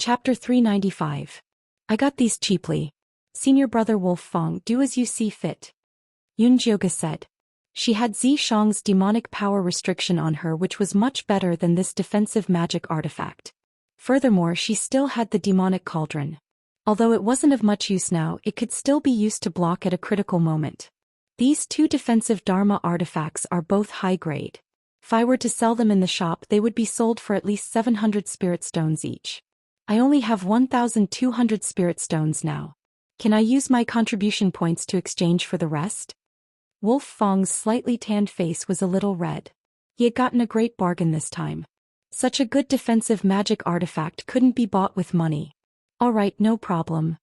Chapter 395. I got these cheaply. Senior brother Wolf Fong, do as you see fit. Yunjioge said. She had Zishang's demonic power restriction on her, which was much better than this defensive magic artifact. Furthermore, she still had the demonic cauldron. Although it wasn't of much use now, it could still be used to block at a critical moment. These two defensive Dharma artifacts are both high grade. If I were to sell them in the shop, they would be sold for at least 700 spirit stones each. I only have 1,200 spirit stones now. Can I use my contribution points to exchange for the rest? Wolf Fong's slightly tanned face was a little red. He had gotten a great bargain this time. Such a good defensive magic artifact couldn't be bought with money. Alright, no problem.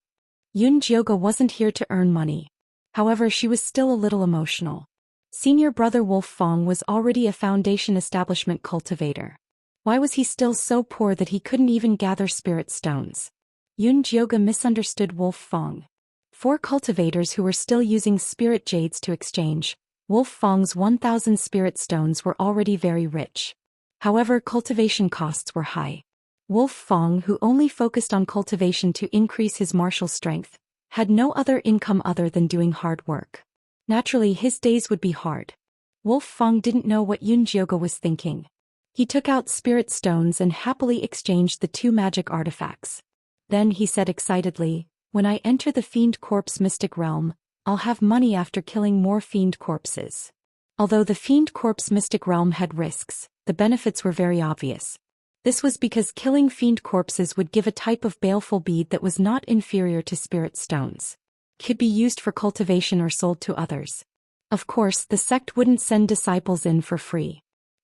Yunjioge wasn't here to earn money. However, she was still a little emotional. Senior brother Wolf Fong was already a foundation establishment cultivator. Why was he still so poor that he couldn't even gather spirit stones? Yunjioge misunderstood Wolf Fong. For cultivators who were still using spirit jades to exchange, Wolf Fong's 1,000 spirit stones were already very rich. However, cultivation costs were high. Wolf Fong, who only focused on cultivation to increase his martial strength, had no other income other than doing hard work. Naturally, his days would be hard. Wolf Fong didn't know what Yunjioge was thinking. He took out spirit stones and happily exchanged the two magic artifacts. Then he said excitedly, "When I enter the Fiend Corpse Mystic Realm, I'll have money after killing more Fiend Corpses." Although the Fiend Corpse Mystic Realm had risks, the benefits were very obvious. This was because killing Fiend Corpses would give a type of baleful bead that was not inferior to spirit stones. It could be used for cultivation or sold to others. Of course, the sect wouldn't send disciples in for free.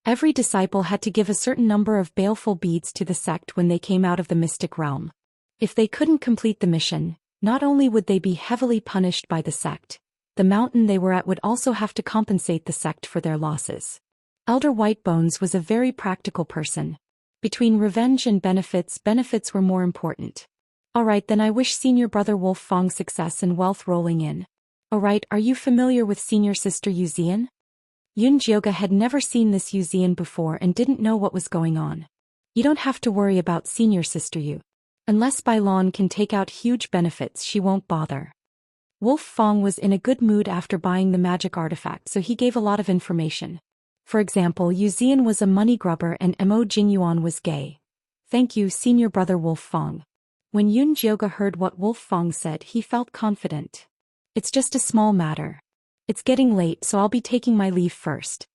Every disciple had to give a certain number of baleful beads to the sect when they came out of the mystic realm. If they couldn't complete the mission, not only would they be heavily punished by the sect, the mountain they were at would also have to compensate the sect for their losses. Elder Whitebones was a very practical person. Between revenge and benefits, benefits were more important. Alright, then I wish senior brother Wolf Fong success and wealth rolling in. Alright, are you familiar with senior sister Zhou Xian? Yunjioge had never seen this Zhou Xian before and didn't know what was going on. You don't have to worry about senior sister Yu. Unless Bailon can take out huge benefits, she won't bother. Wolf Fong was in a good mood after buying the magic artifact, so he gave a lot of information. For example, Zhou Xian was a money grubber and Mo Jingyuan was gay. Thank you, senior brother Wolf Fong. When Yunjioge heard what Wolf Fong said, he felt confident. It's just a small matter. It's getting late, so I'll be taking my leave first.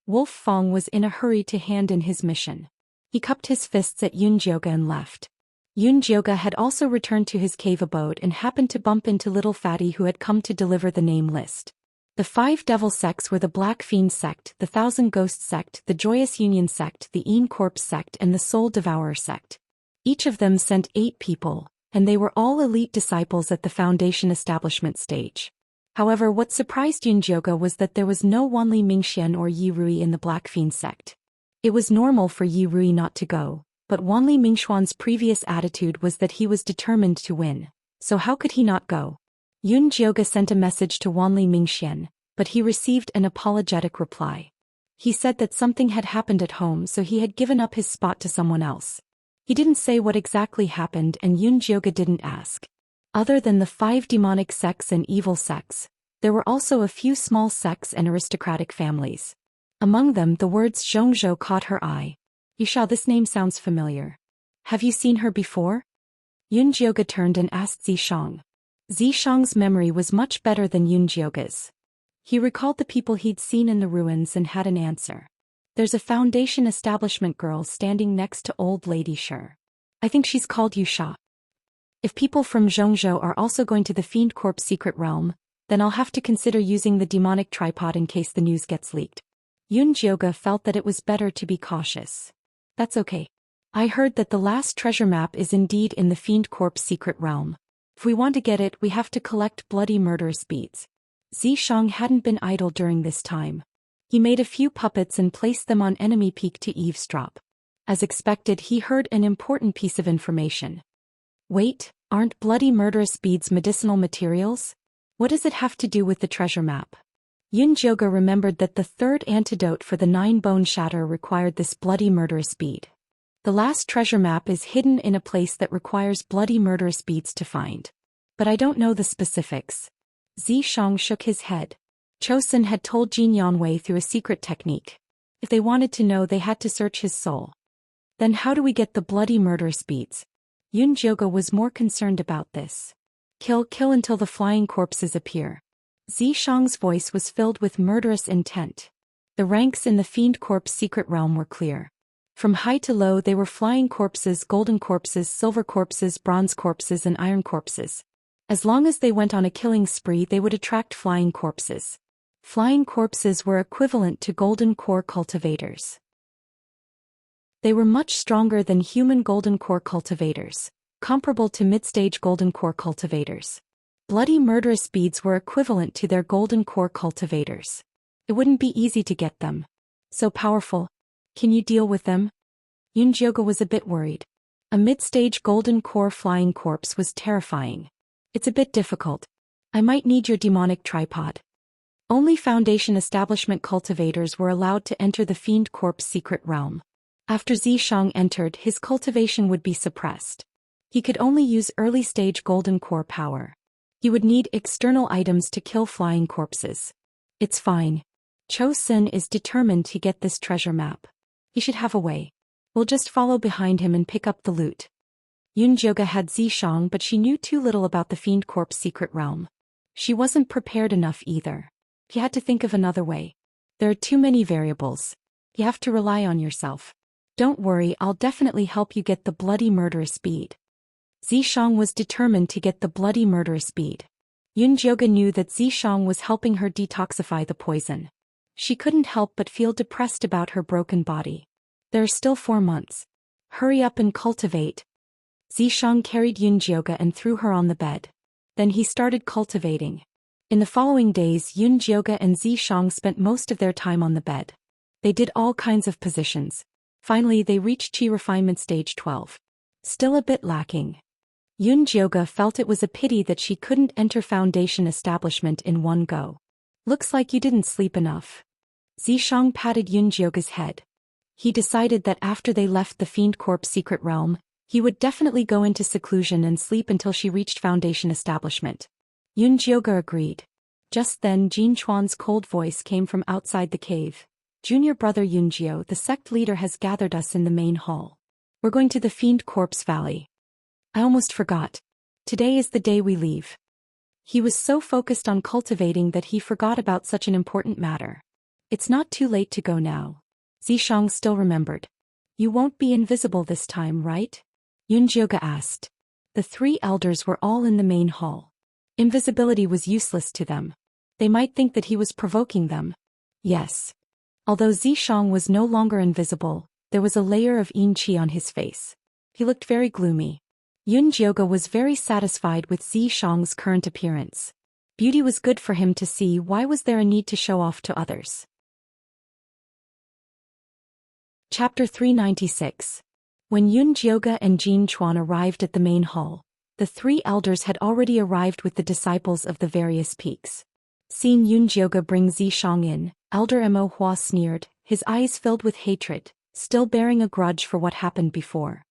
Wolf Fong was in a hurry to hand in his mission. He cupped his fists at Yunjioge and left. Yunjioge had also returned to his cave abode and happened to bump into Little Fatty, who had come to deliver the name list. The 5 devil sects were the Black Fiend sect, the Thousand Ghost sect, the Joyous Union sect, the Een Corpse sect, and the Soul Devourer sect. Each of them sent 8 people, and they were all elite disciples at the foundation establishment stage. However, what surprised Yunjioge was that there was no Wanli Mingxian or Yi Rui in the Black Fiend sect. It was normal for Yi Rui not to go, but Wanli Mingxuan's previous attitude was that he was determined to win, so how could he not go? Yunjioge sent a message to Wanli Mingxian, but he received an apologetic reply. He said that something had happened at home, so he had given up his spot to someone else. He didn't say what exactly happened, and Yunjioge didn't ask. Other than the 5 demonic sects and evil sects, there were also a few small sects and aristocratic families. Among them, the words Zhongzhou caught her eye. Yisha, this name sounds familiar. Have you seen her before? Yunjioge turned and asked Zishang. Zishang's memory was much better than Yunjioge's. He recalled the people he'd seen in the ruins and had an answer. There's a foundation establishment girl standing next to Old Lady Sure. I think she's called Yusha. If people from Zhongzhou are also going to the Fiend Corp's secret realm, then I'll have to consider using the demonic tripod in case the news gets leaked. Yunjioge felt that it was better to be cautious. That's okay. I heard that the last treasure map is indeed in the Fiend Corp's secret realm. If we want to get it, we have to collect bloody murderous beads. Zishang hadn't been idle during this time. He made a few puppets and placed them on enemy peak to eavesdrop. As expected, he heard an important piece of information. Wait, aren't bloody murderous beads medicinal materials? What does it have to do with the treasure map? Yunjioge remembered that the 3rd antidote for the 9-bone shatter required this bloody murderous bead. The last treasure map is hidden in a place that requires bloody murderous beads to find. But I don't know the specifics. Xianxia shook his head. Chosun had told Jin Yanwei through a secret technique. If they wanted to know, they had to search his soul. Then how do we get the bloody murderous beads? Yun Jioge was more concerned about this. Kill until the flying corpses appear. Zishang's voice was filled with murderous intent. The ranks in the fiend corpse secret realm were clear. From high to low they were flying corpses, golden corpses, silver corpses, bronze corpses and iron corpses. As long as they went on a killing spree they would attract flying corpses. Flying corpses were equivalent to golden core cultivators. They were much stronger than human golden core cultivators, comparable to mid-stage golden core cultivators. Bloody murderous beads were equivalent to their golden core cultivators. It wouldn't be easy to get them. So powerful. Can you deal with them? Yun Jioge was a bit worried. A mid-stage golden core flying corpse was terrifying. It's a bit difficult. I might need your demonic tripod. Only Foundation establishment cultivators were allowed to enter the fiend corpse secret realm. After Zishang entered, his cultivation would be suppressed. He could only use early-stage golden core power. He would need external items to kill flying corpses. It's fine. Chosun is determined to get this treasure map. He should have a way. We'll just follow behind him and pick up the loot. Yun Jioge had Zishang, but she knew too little about the fiend corpse secret realm. She wasn't prepared enough either. He had to think of another way. There are too many variables. You have to rely on yourself. Don't worry, I'll definitely help you get the bloody murderous bead. Zishang was determined to get the bloody murderous bead. Yun Jioge knew that Zishang was helping her detoxify the poison. She couldn't help but feel depressed about her broken body. There are still 4 months. Hurry up and cultivate. Zishang carried Yun Jioge and threw her on the bed. Then he started cultivating. In the following days, Yun Jioge and Zishang spent most of their time on the bed. They did all kinds of positions. Finally, they reached Qi refinement stage 12. Still a bit lacking. Yun Jioge felt it was a pity that she couldn't enter Foundation establishment in one go. Looks like you didn't sleep enough. Zishang patted Yun Jioge's head. He decided that after they left the Fiend Corp's secret realm, he would definitely go into seclusion and sleep until she reached Foundation establishment. Yun Jioge agreed. Just then Jin Chuan's cold voice came from outside the cave. Junior brother Yunjio, the sect leader has gathered us in the main hall. We're going to the Fiend Corpse Valley. I almost forgot. Today is the day we leave. He was so focused on cultivating that he forgot about such an important matter. It's not too late to go now. Zishang still remembered. You won't be invisible this time, right? Yun Jioge asked. The 3 elders were all in the main hall. Invisibility was useless to them. They might think that he was provoking them. Yes. Although Zishang was no longer invisible, there was a layer of yin qi on his face. He looked very gloomy. Yun Jioge was very satisfied with Zishang's current appearance. Beauty was good for him to see. Why was there a need to show off to others? Chapter 396. When Yun Jioge and Jin Chuan arrived at the main hall, the 3 elders had already arrived with the disciples of the various peaks. Seeing Yun Jioge bring Zishang in, Elder Mo Hua sneered, his eyes filled with hatred, still bearing a grudge for what happened before.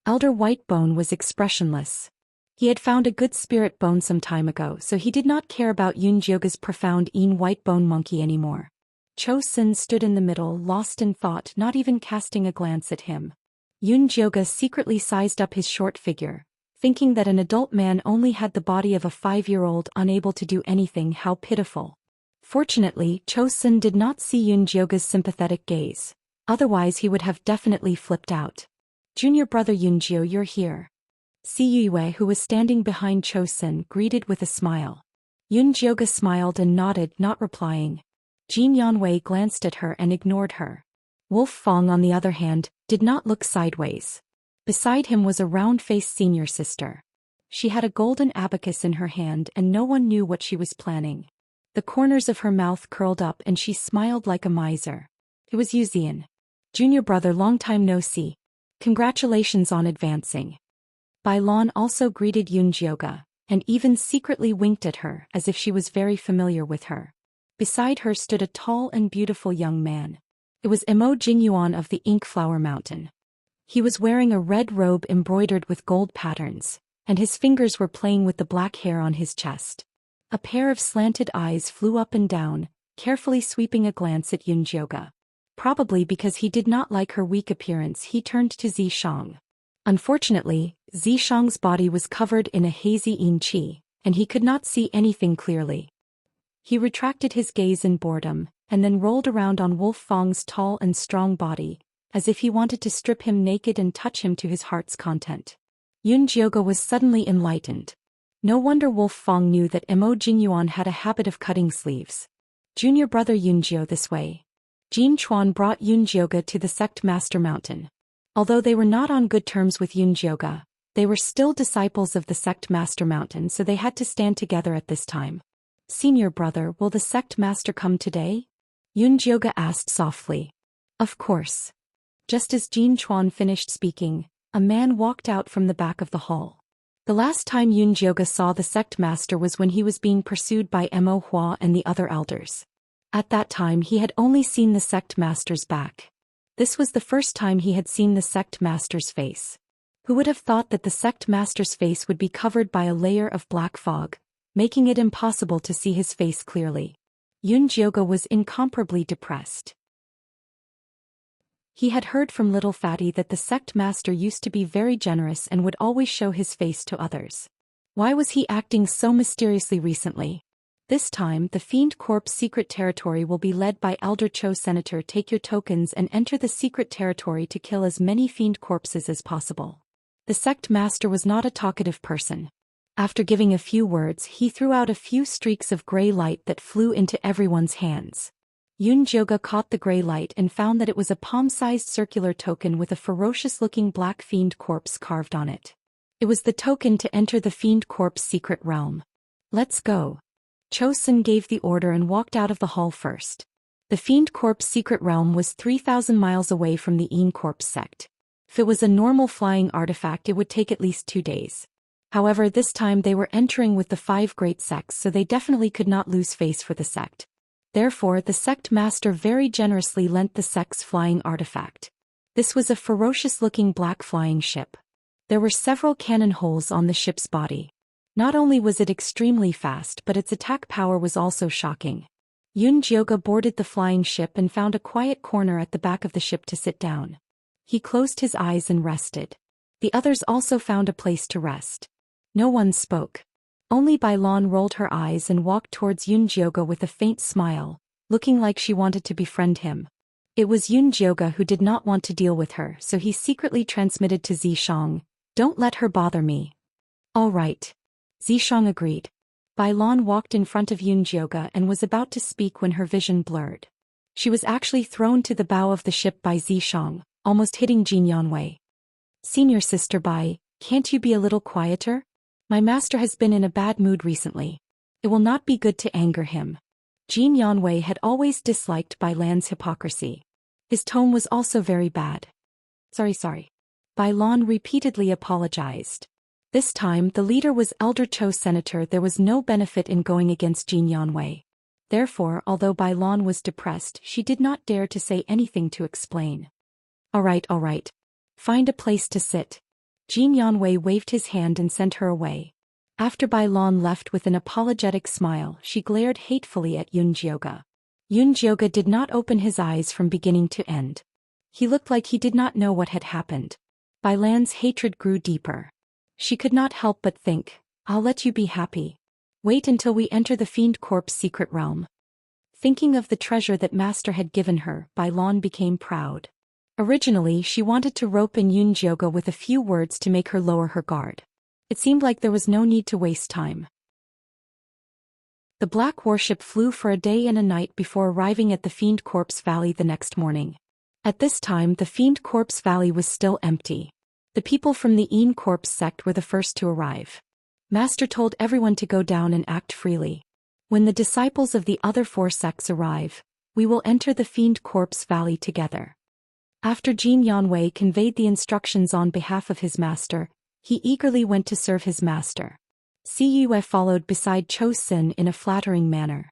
Elder Whitebone was expressionless. He had found a good spirit bone some time ago, so he did not care about Yun Jioge's profound Whitebone monkey anymore. Chosun stood in the middle, lost in thought, not even casting a glance at him. Yun Jioge secretly sized up his short figure, thinking that an adult man only had the body of a 5-year-old unable to do anything. How pitiful. Fortunately, Chosun did not see Yun Jioge's sympathetic gaze. Otherwise he would have definitely flipped out. Junior brother Yunjio, you're here. Si Yue, who was standing behind Chosun, greeted with a smile. Yun Jioge smiled and nodded, not replying. Jin Yanwei glanced at her and ignored her. Wolf Fong, on the other hand, did not look sideways. Beside him was a round-faced senior sister. She had a golden abacus in her hand and no one knew what she was planning. The corners of her mouth curled up and she smiled like a miser. It was Yuzian. Junior brother, long time no see. Congratulations on advancing. Bai Lan also greeted Yun Jioge, and even secretly winked at her as if she was very familiar with her. Beside her stood a tall and beautiful young man. It was Emo Jingyuan of the Ink Flower Mountain. He was wearing a red robe embroidered with gold patterns, and his fingers were playing with the black hair on his chest. A pair of slanted eyes flew up and down, carefully sweeping a glance at Yunjioge. Probably because he did not like her weak appearance, he turned to Zhixiang. Unfortunately, Zhixiang's body was covered in a hazy yin qi, and he could not see anything clearly. He retracted his gaze in boredom, and then rolled around on Wolf Fang's tall and strong body, as if he wanted to strip him naked and touch him to his heart's content. Yunjioge was suddenly enlightened. No wonder Wolf Fang knew that Mo Jingyuan had a habit of cutting sleeves. Junior brother Yunjio this way. Jin Chuan brought Yunjioge to the sect Master Mountain. Although they were not on good terms with Yunjioge, they were still disciples of the sect Master Mountain, so they had to stand together at this time. Senior brother, will the sect master come today? Yunjioge asked softly. Of course. Just as Jin Chuan finished speaking, a man walked out from the back of the hall. The last time Yunjioge saw the sect master was when he was being pursued by Mo Hua and the other elders. At that time he had only seen the sect master's back. This was the first time he had seen the sect master's face. Who would have thought that the sect master's face would be covered by a layer of black fog, making it impossible to see his face clearly? Yunjioge was incomparably depressed. He had heard from Little Fatty that the sect master used to be very generous and would always show his face to others. Why was he acting so mysteriously recently? This time, the Fiend Corp's secret territory will be led by Elder Cho. Senator, take your tokens and enter the secret territory to kill as many Fiend Corpses as possible. The sect master was not a talkative person. After giving a few words, he threw out a few streaks of gray light that flew into everyone's hands. Yunjioge caught the gray light and found that it was a palm-sized circular token with a ferocious-looking black fiend corpse carved on it. It was the token to enter the Fiend Corp's secret realm. Let's go. Chosun gave the order and walked out of the hall first. The Fiend Corp's secret realm was 3,000 miles away from the Yin Corp's sect. If it was a normal flying artifact, it would take at least 2 days. However, this time they were entering with the 5 great sects, so they definitely could not lose face for the sect. Therefore, the sect master very generously lent the sect's flying artifact. This was a ferocious-looking black flying ship. There were several cannon holes on the ship's body. Not only was it extremely fast, but its attack power was also shocking. Yunjioge boarded the flying ship and found a quiet corner at the back of the ship to sit down. He closed his eyes and rested. The others also found a place to rest. No one spoke. Only Bailan rolled her eyes and walked towards Yunjioge with a faint smile, looking like she wanted to befriend him. It was Yunjioge who did not want to deal with her, so he secretly transmitted to Zhixiang, "Don't let her bother me." All right. Zhixiang agreed. Bailan walked in front of Yunjioge and was about to speak when her vision blurred. She was actually thrown to the bow of the ship by Zhixiang, almost hitting Jin Yanwei. Senior sister Bai, can't you be a little quieter? My master has been in a bad mood recently. It will not be good to anger him. Jin Yanwei had always disliked Bailan's hypocrisy. His tone was also very bad. Sorry. Bailan repeatedly apologized. This time, the leader was Elder Cho. Senator. There was no benefit in going against Jin Yanwei. Therefore, although Bailan was depressed, she did not dare to say anything to explain. All right. Find a place to sit. Jin Yanwei waved his hand and sent her away. After Bailan left with an apologetic smile, she glared hatefully at Yunjioge. Yunjioge did not open his eyes from beginning to end. He looked like he did not know what had happened. Bailan's hatred grew deeper. She could not help but think, I'll let you be happy. Wait until we enter the Fiend Corp's secret realm. Thinking of the treasure that Master had given her, Bailan became proud. Originally, she wanted to rope in Yunjioge with a few words to make her lower her guard. It seemed like there was no need to waste time. The black warship flew for a day and a night before arriving at the Fiend Corp's Valley the next morning. At this time, the Fiend Corp's Valley was still empty. The people from the Yin Corp's sect were the first to arrive. Master told everyone to go down and act freely. When the disciples of the other 4 sects arrive, we will enter the Fiend Corp's Valley together. After Jin Yanwei conveyed the instructions on behalf of his master, he eagerly went to serve his master. Cue followed beside Chosun in a flattering manner.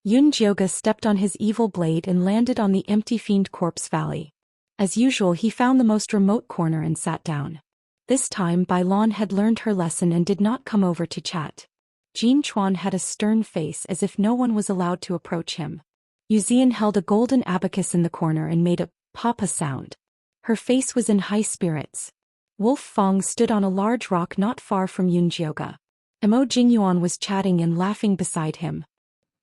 Yunjioge stepped on his evil blade and landed on the empty Fiend Corp's Valley. As usual, he found the most remote corner and sat down. This time Bai Lan had learned her lesson and did not come over to chat. Jin Chuan had a stern face as if no one was allowed to approach him. Yu Xian held a golden abacus in the corner and made a papa sound. Her face was in high spirits. Wolf Fong stood on a large rock not far from Yun Jioge. Mo Jingyuan was chatting and laughing beside him.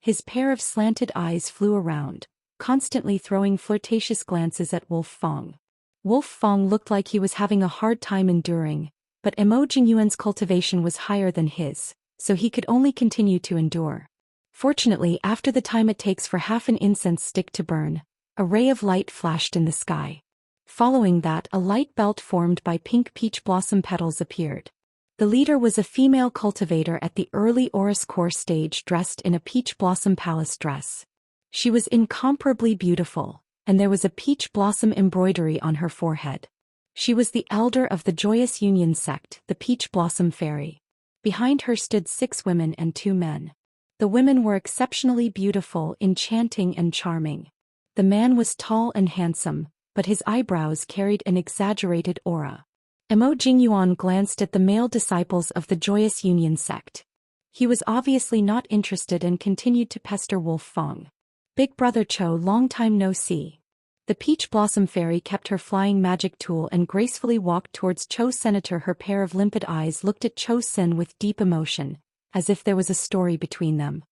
His pair of slanted eyes flew around, constantly throwing flirtatious glances at Wolf Fong. Wolf Fong looked like he was having a hard time enduring, but Mo Jingyuan's cultivation was higher than his, so he could only continue to endure. Fortunately, after the time it takes for half an incense stick to burn, a ray of light flashed in the sky. Following that, a light belt formed by pink peach blossom petals appeared. The leader was a female cultivator at the early Oris core stage dressed in a peach blossom palace dress. She was incomparably beautiful, and there was a peach blossom embroidery on her forehead. She was the elder of the Joyous Union sect, the Peach Blossom Fairy. Behind her stood 6 women and 2 men. The women were exceptionally beautiful, enchanting and charming. The man was tall and handsome, but his eyebrows carried an exaggerated aura. Mo Jingyuan glanced at the male disciples of the Joyous Union sect. He was obviously not interested and continued to pester Wolf Fong. Big Brother Cho, long time no see. The Peach Blossom Fairy kept her flying magic tool and gracefully walked towards Cho Senator. Her pair of limpid eyes looked at Cho Sin with deep emotion, as if there was a story between them.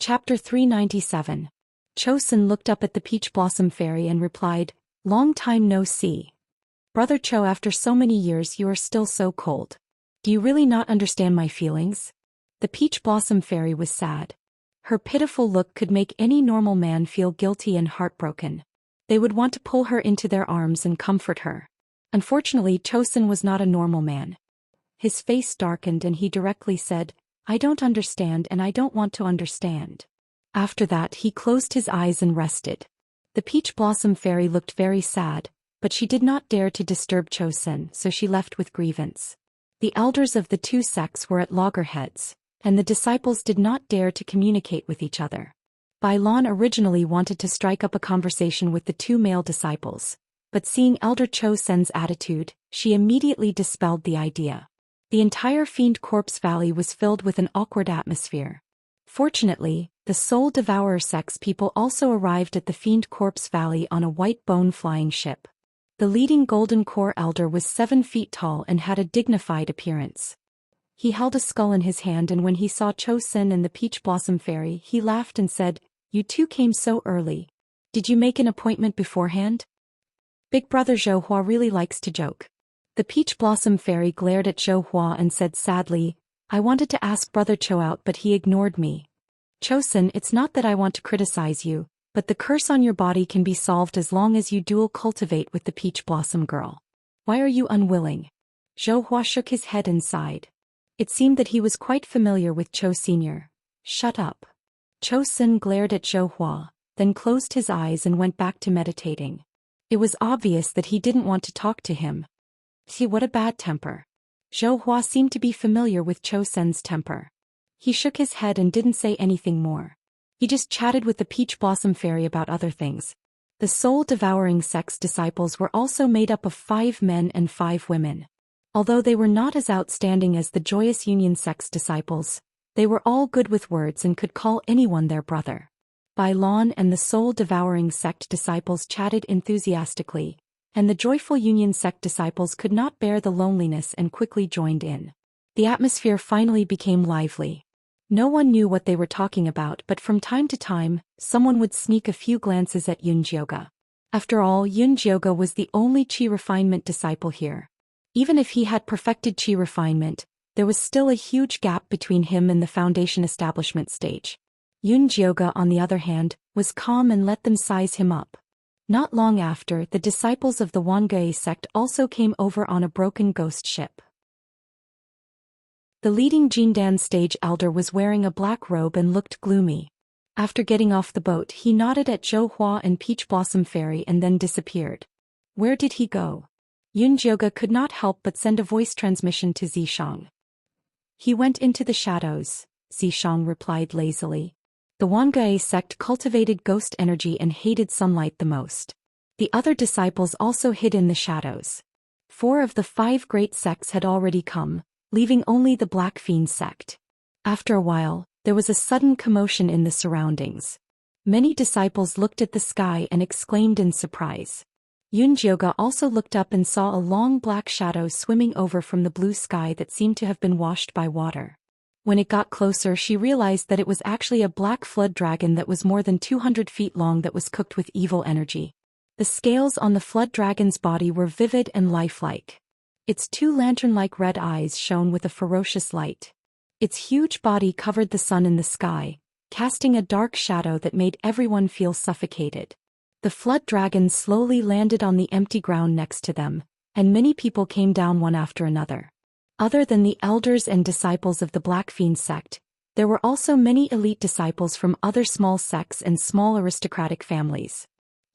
Chapter 397. Cho Sin looked up at the Peach Blossom Fairy and replied, "Long time no see. Brother Cho, after so many years you are still so cold. Do you really not understand my feelings?" The Peach Blossom Fairy was sad. Her pitiful look could make any normal man feel guilty and heartbroken. They would want to pull her into their arms and comfort her. Unfortunately, Cho Sin was not a normal man. His face darkened and he directly said, "I don't understand and I don't want to understand." After that, he closed his eyes and rested. The Peach Blossom Fairy looked very sad, but she did not dare to disturb Cho Sin, so she left with grievance. The elders of the 2 sects were at loggerheads, and the disciples did not dare to communicate with each other. Bai Lan originally wanted to strike up a conversation with the 2 male disciples, but seeing Elder Cho Sen's attitude, she immediately dispelled the idea. The entire Fiend Corpse Valley was filled with an awkward atmosphere. Fortunately, the Soul Devourer sect's people also arrived at the Fiend Corpse Valley on a white bone flying ship. The leading Golden Core Elder was 7 feet tall and had a dignified appearance. He held a skull in his hand, and when he saw Cho Sin and the Peach Blossom Fairy, he laughed and said, "You 2 came so early. Did you make an appointment beforehand?" Big Brother Zhou Hua really likes to joke. The Peach Blossom Fairy glared at Zhou Hua and said sadly, "I wanted to ask Brother Cho out but he ignored me. Cho Sin, it's not that I want to criticize you, but the curse on your body can be solved as long as you dual cultivate with the Peach Blossom Girl. Why are you unwilling?" Zhou Hua shook his head and sighed. It seemed that he was quite familiar with Cho Sr. "Shut up." Cho Sin glared at Zhou Hua, then closed his eyes and went back to meditating. It was obvious that he didn't want to talk to him. See, what a bad temper. Zhou Hua seemed to be familiar with Cho Sen's temper. He shook his head and didn't say anything more. He just chatted with the Peach Blossom Fairy about other things. The soul-devouring sect's disciples were also made up of 5 men and 5 women. Although they were not as outstanding as the Joyous Union sect's disciples, they were all good with words and could call anyone their brother. Bai Lan and the soul-devouring sect disciples chatted enthusiastically, and the Joyful Union sect disciples could not bear the loneliness and quickly joined in. The atmosphere finally became lively. No one knew what they were talking about, but from time to time, someone would sneak a few glances at Yun Jioge. After all, Yun Jioge was the only Qi refinement disciple here. Even if he had perfected Qi refinement, there was still a huge gap between him and the Foundation establishment stage. Yun Jioge, on the other hand, was calm and let them size him up. Not long after, the disciples of the Wangai sect also came over on a broken ghost ship. The leading Jindan stage elder was wearing a black robe and looked gloomy. After getting off the boat, he nodded at Zhou Hua and Peach Blossom Fairy and then disappeared. Where did he go? Yun Jioge could not help but send a voice transmission to Zishang. "He went into the shadows," Zishang replied lazily. The Wangai sect cultivated ghost energy and hated sunlight the most. The other disciples also hid in the shadows. 4 of the 5 great sects had already come, leaving only the Black Fiend sect. After a while, there was a sudden commotion in the surroundings. Many disciples looked at the sky and exclaimed in surprise. Yunjioga also looked up and saw a long black shadow swimming over from the blue sky that seemed to have been washed by water. When it got closer, she realized that it was actually a black flood dragon that was more than 200 feet long that was cooked with evil energy. The scales on the flood dragon's body were vivid and lifelike. Its 2 lantern-like red eyes shone with a ferocious light. Its huge body covered the sun in the sky, casting a dark shadow that made everyone feel suffocated. The flood dragon slowly landed on the empty ground next to them, and many people came down one after another. Other than the elders and disciples of the Black Fiend sect, there were also many elite disciples from other small sects and small aristocratic families.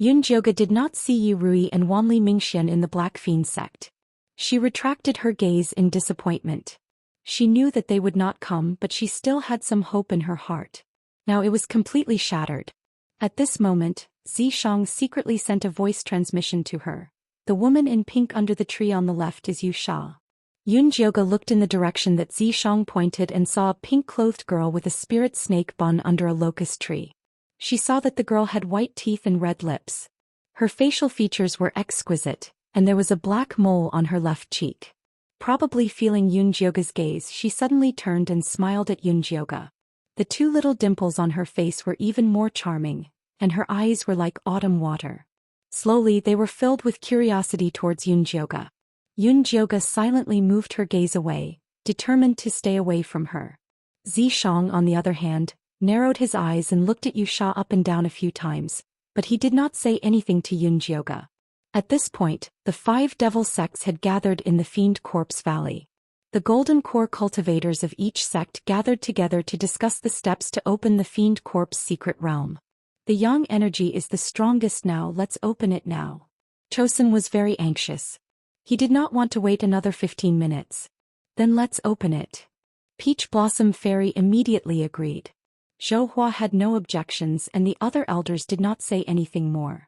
Yunjioga did not see Yi Rui and Wanli Mingxian in the Black Fiend sect. She retracted her gaze in disappointment. She knew that they would not come, but she still had some hope in her heart. Now it was completely shattered. At this moment, Zhishang secretly sent a voice transmission to her. The woman in pink under the tree on the left is Yu Sha. Yunjioga looked in the direction that Zhishang pointed and saw a pink-clothed girl with a spirit snake bun under a locust tree. She saw that the girl had white teeth and red lips. Her facial features were exquisite, and there was a black mole on her left cheek. Probably feeling Yunjioga's gaze, she suddenly turned and smiled at Yunjioga. The 2 little dimples on her face were even more charming, and her eyes were like autumn water. Slowly they were filled with curiosity towards Yunjioga. Yunjioga silently moved her gaze away, determined to stay away from her. Zhishang, on the other hand, narrowed his eyes and looked at Yu Sha up and down a few times, but he did not say anything to Yunjioga. At this point, the 5 devil sects had gathered in the Fiend Corpse Valley. The Golden Core cultivators of each sect gathered together to discuss the steps to open the Fiend Corpse secret realm. The yang energy is the strongest now, let's open it now. Chosun was very anxious. He did not want to wait another 15 minutes. Then let's open it. Peach Blossom Fairy immediately agreed. Zhou Hua had no objections and the other elders did not say anything more.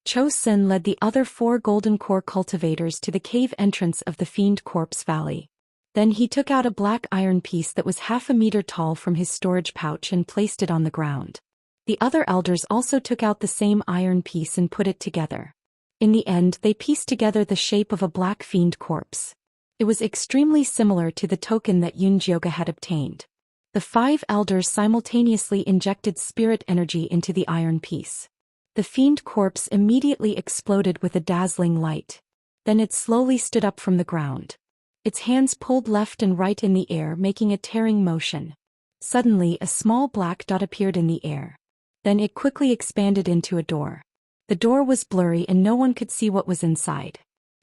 Chosun led the other 4 Golden Core cultivators to the cave entrance of the Fiend Corpse Valley. Then he took out a black iron piece that was half a meter tall from his storage pouch and placed it on the ground. The other elders also took out the same iron piece and put it together. In the end, they pieced together the shape of a black fiend corpse. It was extremely similar to the token that Yunjioga had obtained. The 5 elders simultaneously injected spirit energy into the iron piece. The fiend corpse immediately exploded with a dazzling light. Then it slowly stood up from the ground. Its hands pulled left and right in the air, making a tearing motion. Suddenly, a small black dot appeared in the air. Then it quickly expanded into a door. The door was blurry and no one could see what was inside.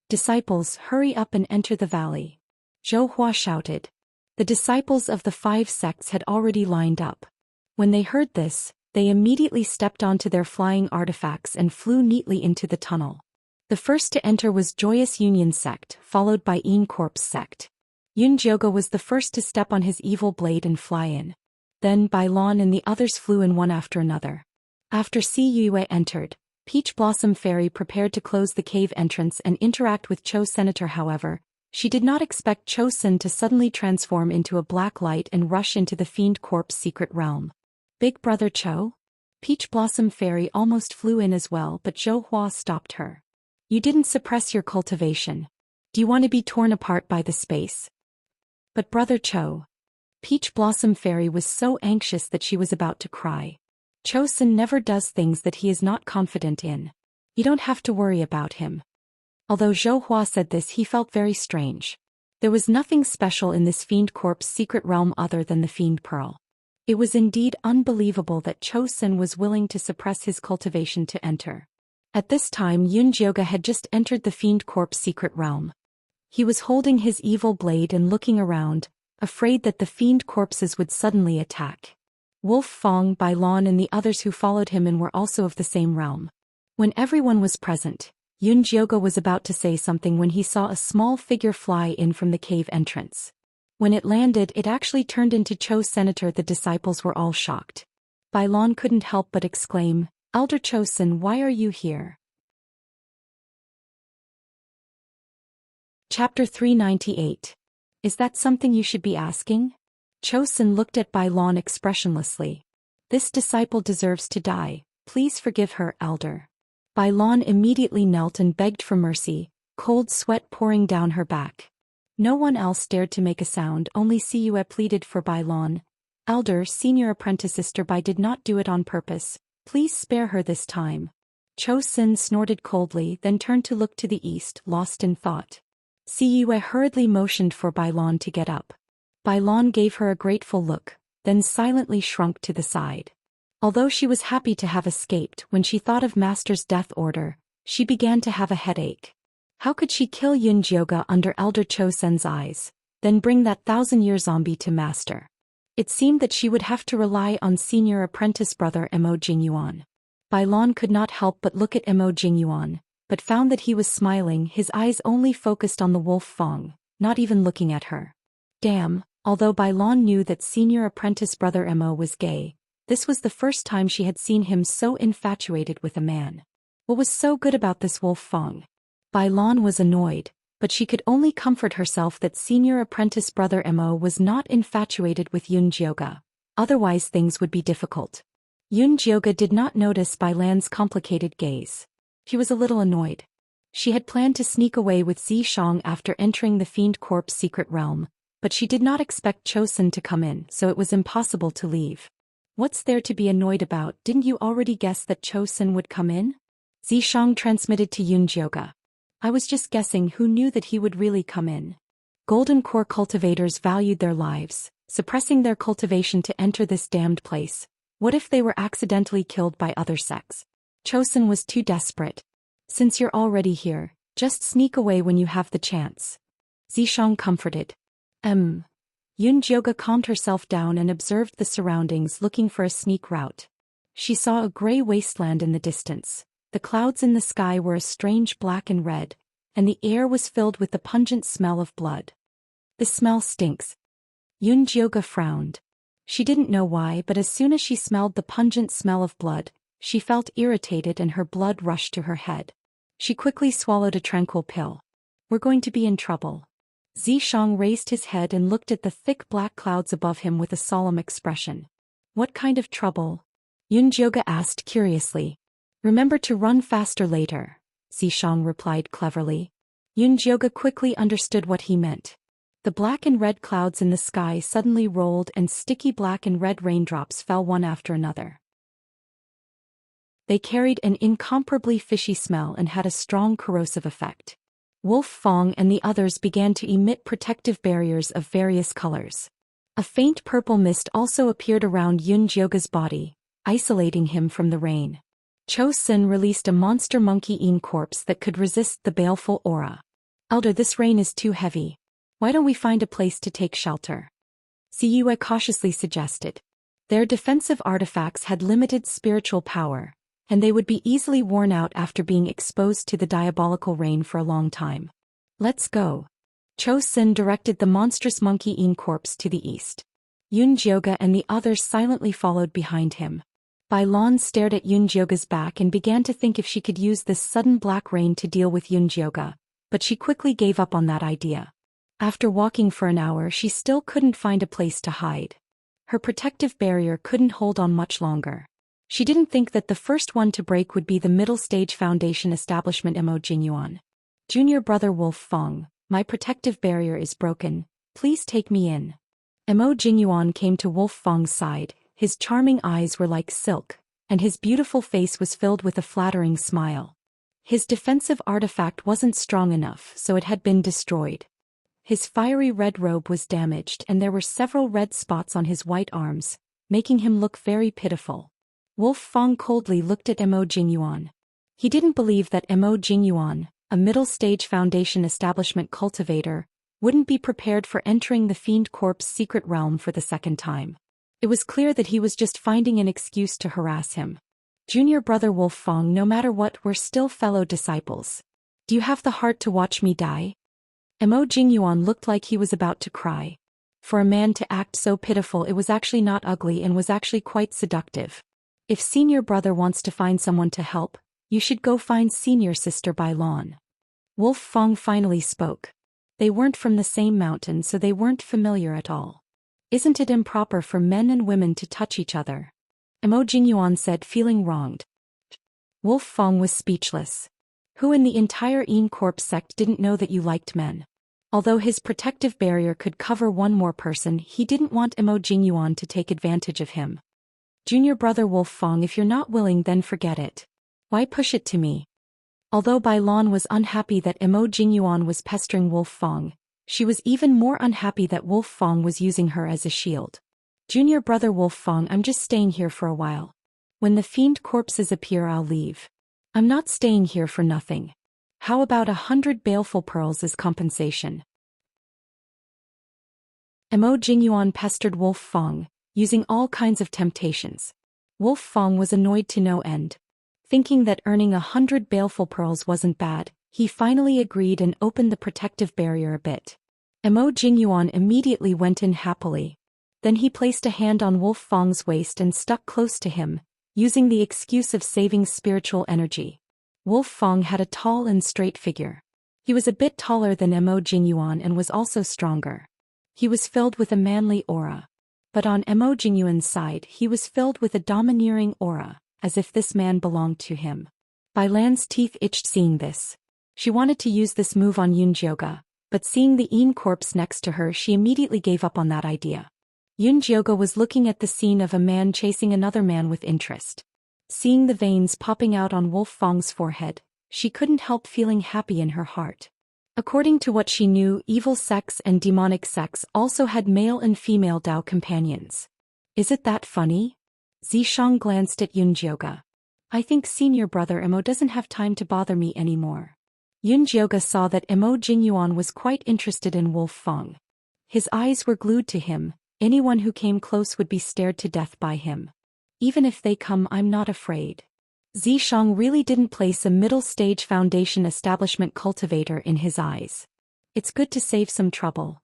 Disciples, hurry up and enter the valley. Zhou Hua shouted. The disciples of the 5 sects had already lined up. When they heard this, they immediately stepped onto their flying artifacts and flew neatly into the tunnel. The first to enter was Joyous Union sect, followed by Yin Corpse sect. Yunjioga was the first to step on his evil blade and fly in. Then Bailon and the others flew in one after another. After Si Yue entered, Peach Blossom Fairy prepared to close the cave entrance and interact with Cho Senator. However, she did not expect Cho Sen to suddenly transform into a black light and rush into the Fiend Corpse secret realm. Big Brother Cho? Peach Blossom Fairy almost flew in as well, but Zhou Hua stopped her. You didn't suppress your cultivation. Do you want to be torn apart by the space? But Brother Cho. Peach Blossom Fairy was so anxious that she was about to cry. Cho Sen never does things that he is not confident in. You don't have to worry about him. Although Zhou Hua said this, he felt very strange. There was nothing special in this Fiend Corpse secret realm other than the Fiend Pearl. It was indeed unbelievable that Cho Sen was willing to suppress his cultivation to enter. At this time, Yunjioga had just entered the Fiend Corpse secret realm. He was holding his evil blade and looking around, afraid that the Fiend Corpses would suddenly attack. Wolf Fong, Bailon and the others who followed him in were also of the same realm. When everyone was present, Yunjioga was about to say something when he saw a small figure fly in from the cave entrance. When it landed, it actually turned into Cho's senator. The disciples were all shocked. Bailon couldn't help but exclaim, "Elder Chosun, why are you here?" Chapter 398. Is that something you should be asking? Chosun looked at Bailon expressionlessly. This disciple deserves to die. Please forgive her, Elder. Bailon immediately knelt and begged for mercy, cold sweat pouring down her back. No one else dared to make a sound. Only Siyue pleaded for Bailon. "Elder, senior apprentice sister Bai did not do it on purpose. Please spare her this time." Chosun snorted coldly, then turned to look to the east, lost in thought. Siyue hurriedly motioned for Bailon to get up. Bailon gave her a grateful look, then silently shrunk to the side. Although she was happy to have escaped, when she thought of Master's death order, she began to have a headache. How could she kill Yunjioga under Elder Chosun's eyes, then bring that 1,000-year zombie to Master? It seemed that she would have to rely on senior apprentice brother Emo Jingyuan. Bailon could not help but look at Emo Jingyuan, but found that he was smiling, his eyes only focused on the wolf Fong, not even looking at her. Damn, although Bailon knew that senior apprentice brother Emo was gay, this was the first time she had seen him so infatuated with a man. What was so good about this wolf Fong? Bailon was annoyed, but she could only comfort herself that senior apprentice brother Emo was not infatuated with Yunjioga. Otherwise things would be difficult. Yunjioga did not notice Bailon's complicated gaze. He was a little annoyed. She had planned to sneak away with Zishang after entering the Fiend Corp's secret realm, but she did not expect Chosun to come in, so it was impossible to leave. What's there to be annoyed about? Didn't you already guess that Chosun would come in? Zishang transmitted to Yunjioga. I was just guessing. Who knew that he would really come in? Golden Core cultivators valued their lives, suppressing their cultivation to enter this damned place. What if they were accidentally killed by other sects? Chosun was too desperate. Since you're already here, just sneak away when you have the chance. Zishang comforted. Yunjioga calmed herself down and observed the surroundings, looking for a sneak route. She saw a gray wasteland in the distance. The clouds in the sky were a strange black and red, and the air was filled with the pungent smell of blood. "The smell stinks." Yunjioga frowned. She didn't know why, but as soon as she smelled the pungent smell of blood, she felt irritated and her blood rushed to her head. She quickly swallowed a tranquil pill. "We're going to be in trouble." Zishang raised his head and looked at the thick black clouds above him with a solemn expression. "What kind of trouble?" Yunjioga asked curiously. "Remember to run faster later," Zishang replied cleverly. Yunjioga quickly understood what he meant. The black and red clouds in the sky suddenly rolled and sticky black and red raindrops fell one after another. They carried an incomparably fishy smell and had a strong corrosive effect. Wolf Fong and the others began to emit protective barriers of various colors. A faint purple mist also appeared around Yunjioga's body, isolating him from the rain. Chosun released a monster monkey corpse that could resist the baleful aura. "Elder, this rain is too heavy. Why don't we find a place to take shelter?" Siyue cautiously suggested. Their defensive artifacts had limited spiritual power, and they would be easily worn out after being exposed to the diabolical rain for a long time. "Let's go." Chosun directed the monstrous monkey corpse to the east. Yunjioga and the others silently followed behind him. Bailon stared at Yunjioga's back and began to think if she could use this sudden black rain to deal with Yunjioga, but she quickly gave up on that idea. After walking for an hour, she still couldn't find a place to hide. Her protective barrier couldn't hold on much longer. She didn't think that the first one to break would be the middle stage foundation establishment. Emo Jingyuan. "Junior brother Wolf Fong, my protective barrier is broken. Please take me in." Emo Jingyuan came to Wolf Fong's side. His charming eyes were like silk, and his beautiful face was filled with a flattering smile. His defensive artifact wasn't strong enough, so it had been destroyed. His fiery red robe was damaged and there were several red spots on his white arms, making him look very pitiful. Wolf Fong coldly looked at Emo Jingyuan. He didn't believe that Emo Jingyuan, a middle-stage foundation establishment cultivator, wouldn't be prepared for entering the Fiend Corp's secret realm for the second time. It was clear that he was just finding an excuse to harass him. "Junior brother Wolf Fong, no matter what, we're still fellow disciples. Do you have the heart to watch me die?" Emo Jingyuan looked like he was about to cry. For a man to act so pitiful, it was actually not ugly and was actually quite seductive. If senior brother wants to find someone to help, you should go find senior sister Bai Lan. Wolf Fong finally spoke. They weren't from the same mountain, so they weren't familiar at all. Isn't it improper for men and women to touch each other? Mo Jingyuan said, feeling wronged. Wolf Fong was speechless. Who in the entire Yin Corp sect didn't know that you liked men? Although his protective barrier could cover one more person, he didn't want Mo Jingyuan to take advantage of him. Junior brother Wolf Fong, if you're not willing, then forget it. Why push it to me? Although Bai Lan was unhappy that Mo Jingyuan was pestering Wolf Fong, she was even more unhappy that Wolf Fong was using her as a shield. Junior brother Wolf Fong, I'm just staying here for a while. When the fiend corpses appear, I'll leave. I'm not staying here for nothing. How about 100 baleful pearls as compensation? Mo Jingyuan pestered Wolf Fong, using all kinds of temptations. Wolf Fong was annoyed to no end. Thinking that earning 100 baleful pearls wasn't bad, he finally agreed and opened the protective barrier a bit. Mo Jingyuan immediately went in happily. Then he placed a hand on Wolf Fong's waist and stuck close to him, using the excuse of saving spiritual energy. Wolf Fong had a tall and straight figure. He was a bit taller than Mo Jingyuan and was also stronger. He was filled with a manly aura. But on Mo Jingyuan's side, he was filled with a domineering aura, as if this man belonged to him. Bai Lan's teeth itched seeing this. She wanted to use this move on Yunjioga, but seeing the Yin corpse next to her, she immediately gave up on that idea. Yunjioga was looking at the scene of a man chasing another man with interest. Seeing the veins popping out on Wolf Fong's forehead, she couldn't help feeling happy in her heart. According to what she knew, evil sects and demonic sects also had male and female Dao companions. Is it that funny? Zishang glanced at Yunjioga. I think senior brother Mo doesn't have time to bother me anymore. Yunjioga saw that Mo Jingyuan was quite interested in Wolf Fong. His eyes were glued to him. Anyone who came close would be stared to death by him. Even if they come, I'm not afraid. Zishang really didn't place a middle-stage foundation establishment cultivator in his eyes. It's good to save some trouble.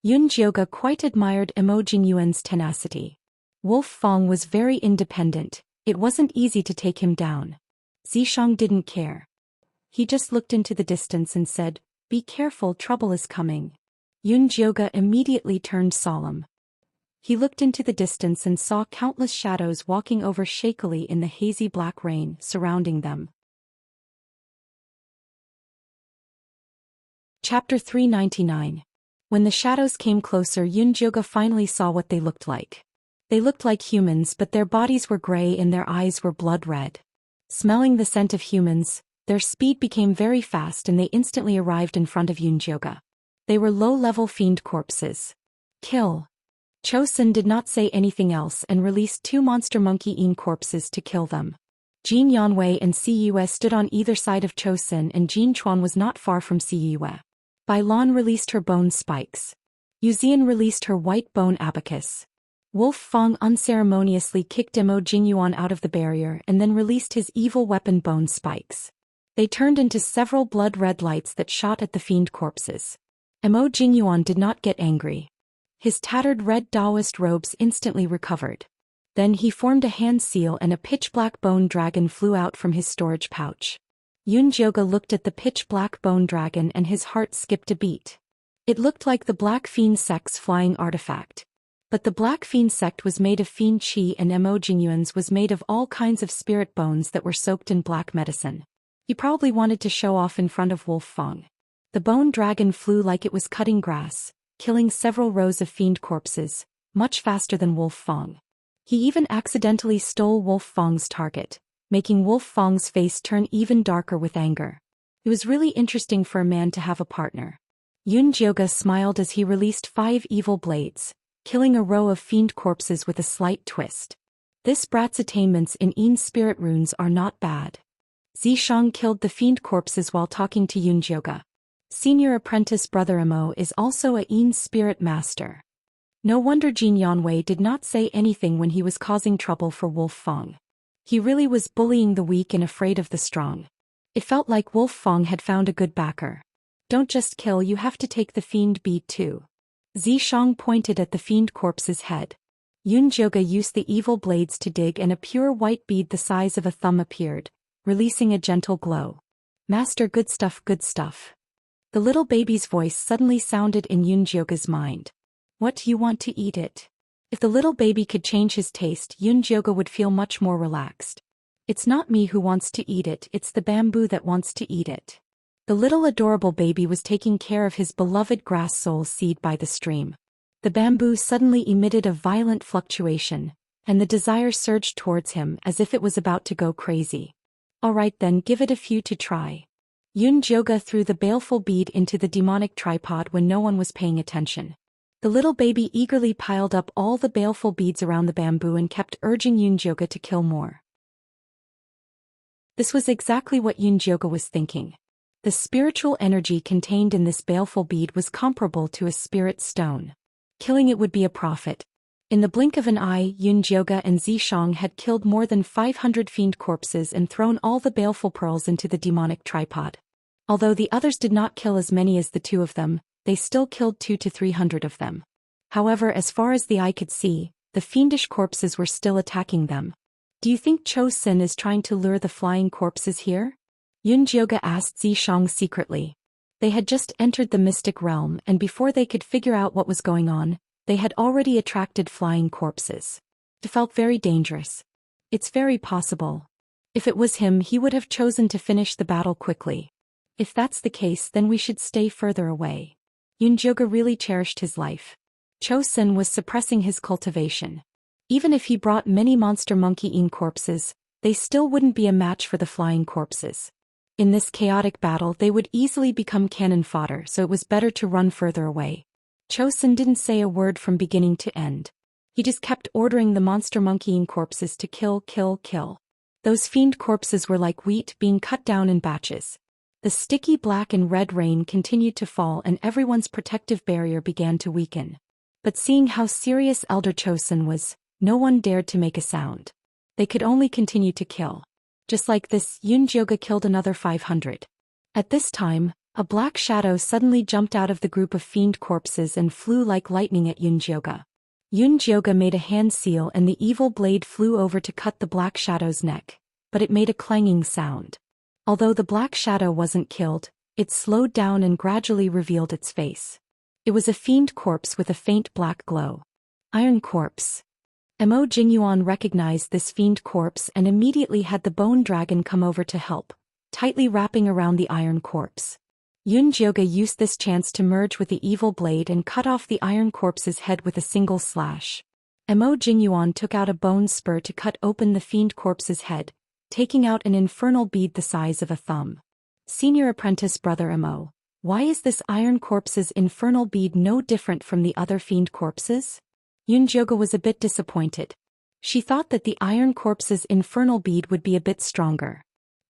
Yunjioga quite admired Mo Jingyuan's tenacity. Wolf Fong was very independent. It wasn't easy to take him down. Zishang didn't care. He just looked into the distance and said, "Be careful, trouble is coming." Yunjioga immediately turned solemn. He looked into the distance and saw countless shadows walking over shakily in the hazy black rain surrounding them. Chapter 399. When the shadows came closer, Yunjioga finally saw what they looked like. They looked like humans, but their bodies were gray and their eyes were blood red. Smelling the scent of humans, their speed became very fast and they instantly arrived in front of Yunjioga. They were low-level fiend corpses. Kill. Chosun did not say anything else and released 2 monster monkey Yin corpses to kill them. Jin Yanwei and Cue stood on either side of Chosun and Jin Chuan was not far from Cue. Bai Lan released her bone spikes. Yuzian released her white bone abacus. Wolf Fong unceremoniously kicked Mo Jingyuan out of the barrier and then released his evil weapon bone spikes. They turned into several blood-red lights that shot at the fiend corpses. Mo Jingyuan did not get angry. His tattered red Daoist robes instantly recovered. Then he formed a hand seal and a pitch-black bone dragon flew out from his storage pouch. Yunjioga looked at the pitch-black bone dragon and his heart skipped a beat. It looked like the Black Fiend sect's flying artifact. But the Black Fiend sect was made of fiend chi and Mo Jingyuan's was made of all kinds of spirit bones that were soaked in black medicine. He probably wanted to show off in front of Wolf Fong. The bone dragon flew like it was cutting grass, killing several rows of fiend corpses, much faster than Wolf Fong. He even accidentally stole Wolf Fong's target, making Wolf Fong's face turn even darker with anger. It was really interesting for a man to have a partner. Yunjioga smiled as he released 5 evil blades, killing a row of fiend corpses with a slight twist. This brat's attainments in Yin spirit runes are not bad. Zishang killed the fiend corpses while talking to Yunjioga. Senior apprentice brother Mo is also a Yin spirit master. No wonder Jin Yanwei did not say anything when he was causing trouble for Wolf Fong. He really was bullying the weak and afraid of the strong. It felt like Wolf Fong had found a good backer. Don't just kill, you have to take the fiend bead too. Zhishang pointed at the fiend corpse's head. Yunjioge used the evil blades to dig and a pure white bead the size of a thumb appeared, releasing a gentle glow. Master, good stuff, good stuff. The little baby's voice suddenly sounded in Yunjioge's mind. What, you want to eat it? If the little baby could change his taste, Yunjioge would feel much more relaxed. It's not me who wants to eat it, it's the bamboo that wants to eat it. The little adorable baby was taking care of his beloved grass soul seed by the stream. The bamboo suddenly emitted a violent fluctuation, and the desire surged towards him as if it was about to go crazy. All right then, give it a few to try. Yunjioge threw the baleful bead into the demonic tripod when no one was paying attention. The little baby eagerly piled up all the baleful beads around the bamboo and kept urging Yunjioge to kill more. This was exactly what Yunjioge was thinking. The spiritual energy contained in this baleful bead was comparable to a spirit stone. Killing it would be a profit. In the blink of an eye, Yunjioge and Zhishang had killed more than 500 fiend corpses and thrown all the baleful pearls into the demonic tripod. Although the others did not kill as many as the two of them, they still killed 200 to 300 of them. However, as far as the eye could see, the fiendish corpses were still attacking them. Do you think Zhou Xian is trying to lure the flying corpses here? Yunjioge asked Zhishang secretly. They had just entered the mystic realm, and before they could figure out what was going on, they had already attracted flying corpses. It felt very dangerous. It's very possible. If it was him, he would have chosen to finish the battle quickly. If that's the case, then we should stay further away. Yunjioge really cherished his life. Zhou Xian was suppressing his cultivation. Even if he brought many monster monkey-eaten corpses, they still wouldn't be a match for the flying corpses. In this chaotic battle, they would easily become cannon fodder, so it was better to run further away. Zhou Xian didn't say a word from beginning to end. He just kept ordering the monster monkey-eaten corpses to kill, kill, kill. Those fiend corpses were like wheat being cut down in batches. The sticky black and red rain continued to fall and everyone's protective barrier began to weaken. But seeing how serious Elder Zhou Xian was, no one dared to make a sound. They could only continue to kill. Just like this, Yunjioge killed another 500. At this time, a black shadow suddenly jumped out of the group of fiend corpses and flew like lightning at Yunjioge. Yunjioge made a hand seal and the evil blade flew over to cut the black shadow's neck, but it made a clanging sound. Although the black shadow wasn't killed, it slowed down and gradually revealed its face. It was a fiend corpse with a faint black glow. Iron corpse. Mo Jingyuan recognized this fiend corpse and immediately had the bone dragon come over to help, tightly wrapping around the iron corpse. Yunjioge used this chance to merge with the evil blade and cut off the iron corpse's head with a single slash. Mo Jingyuan took out a bone spur to cut open the fiend corpse's head, taking out an infernal bead the size of a thumb. Senior apprentice brother Mo, why is this iron corpse's infernal bead no different from the other fiend corpses? Yunjioge was a bit disappointed. She thought that the iron corpse's infernal bead would be a bit stronger.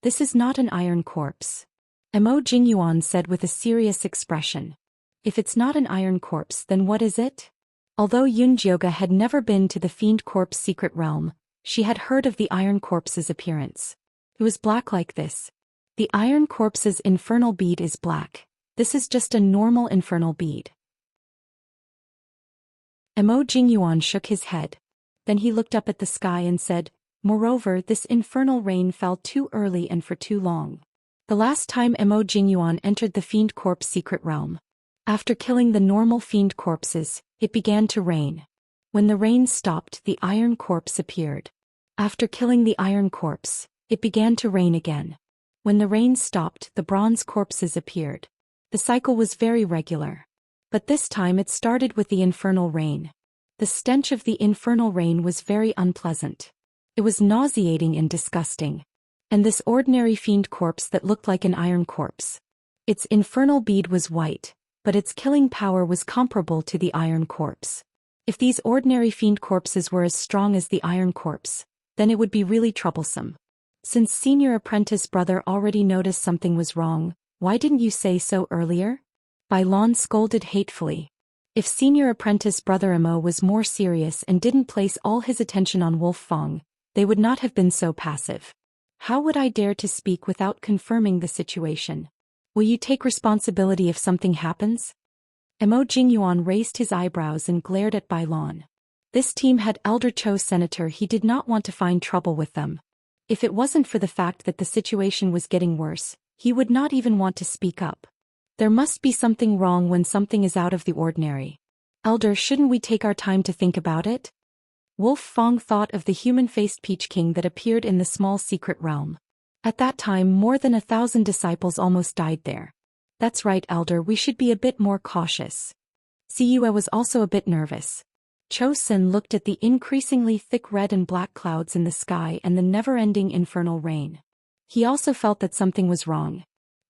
This is not an iron corpse. Mo Jingyuan said with a serious expression. If it's not an iron corpse, then what is it? Although Yunjioge had never been to the fiend corpse secret realm, she had heard of the iron corpse's appearance. It was black like this. The iron corpse's infernal bead is black. This is just a normal infernal bead. Mo Jingyuan shook his head. Then he looked up at the sky and said, moreover, this infernal rain fell too early and for too long. The last time Mo Jingyuan entered the fiend corpse secret realm. After killing the normal fiend corpses, it began to rain. When the rain stopped, the iron corpse appeared. After killing the iron corpse, it began to rain again. When the rain stopped, the bronze corpses appeared. The cycle was very regular. But this time it started with the infernal rain. The stench of the infernal rain was very unpleasant. It was nauseating and disgusting. And this ordinary fiend corpse that looked like an iron corpse. Its infernal bead was white, but its killing power was comparable to the iron corpse. If these ordinary fiend corpses were as strong as the iron corpse, then it would be really troublesome. Since senior apprentice brother already noticed something was wrong, why didn't you say so earlier? Bai Lan scolded hatefully. If senior apprentice brother Mo was more serious and didn't place all his attention on Wolf Fong, they would not have been so passive. How would I dare to speak without confirming the situation? Will you take responsibility if something happens? Emo Jingyuan raised his eyebrows and glared at Bai Lan. This team had Elder Cho Senator. He did not want to find trouble with them. If it wasn't for the fact that the situation was getting worse, he would not even want to speak up. There must be something wrong when something is out of the ordinary. Elder, shouldn't we take our time to think about it? Wolf Fong thought of the human-faced Peach King that appeared in the small secret realm. At that time more than 1,000 disciples almost died there. That's right, Elder, we should be a bit more cautious. Ciyue was also a bit nervous. Cho Sin looked at the increasingly thick red and black clouds in the sky and the never-ending infernal rain. He also felt that something was wrong.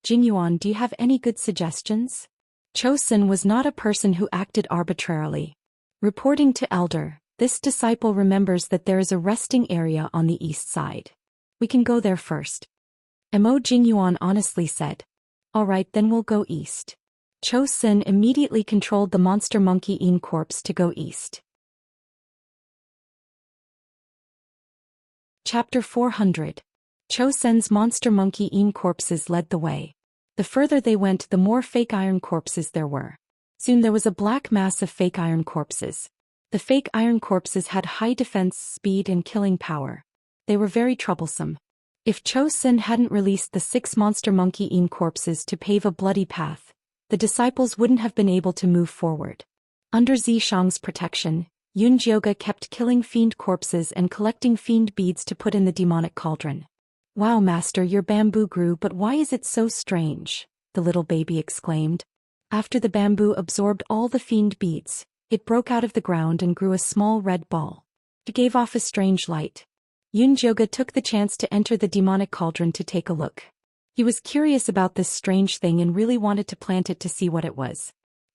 Jingyuan, do you have any good suggestions? Cho Sin was not a person who acted arbitrarily. Reporting to Elder, this disciple remembers that there is a resting area on the east side. We can go there first. Emo Jingyuan honestly said. Alright, then we'll go east. Cho Sin immediately controlled the monster monkey In corpse to go east. Chapter 400. Cho Sen's monster monkey In corpses led the way. The further they went, the more fake iron corpses there were. Soon there was a black mass of fake iron corpses. The fake iron corpses had high defense, speed and killing power. They were very troublesome. If Cho Sin hadn't released the 6 monster monkey In corpses to pave a bloody path, the disciples wouldn't have been able to move forward. Under Zishang's protection, Yunjioga kept killing fiend corpses and collecting fiend beads to put in the demonic cauldron. Wow, Master, your bamboo grew, but why is it so strange? The little baby exclaimed. After the bamboo absorbed all the fiend beads, it broke out of the ground and grew a small red ball. It gave off a strange light. Yunjioga took the chance to enter the demonic cauldron to take a look. He was curious about this strange thing and really wanted to plant it to see what it was.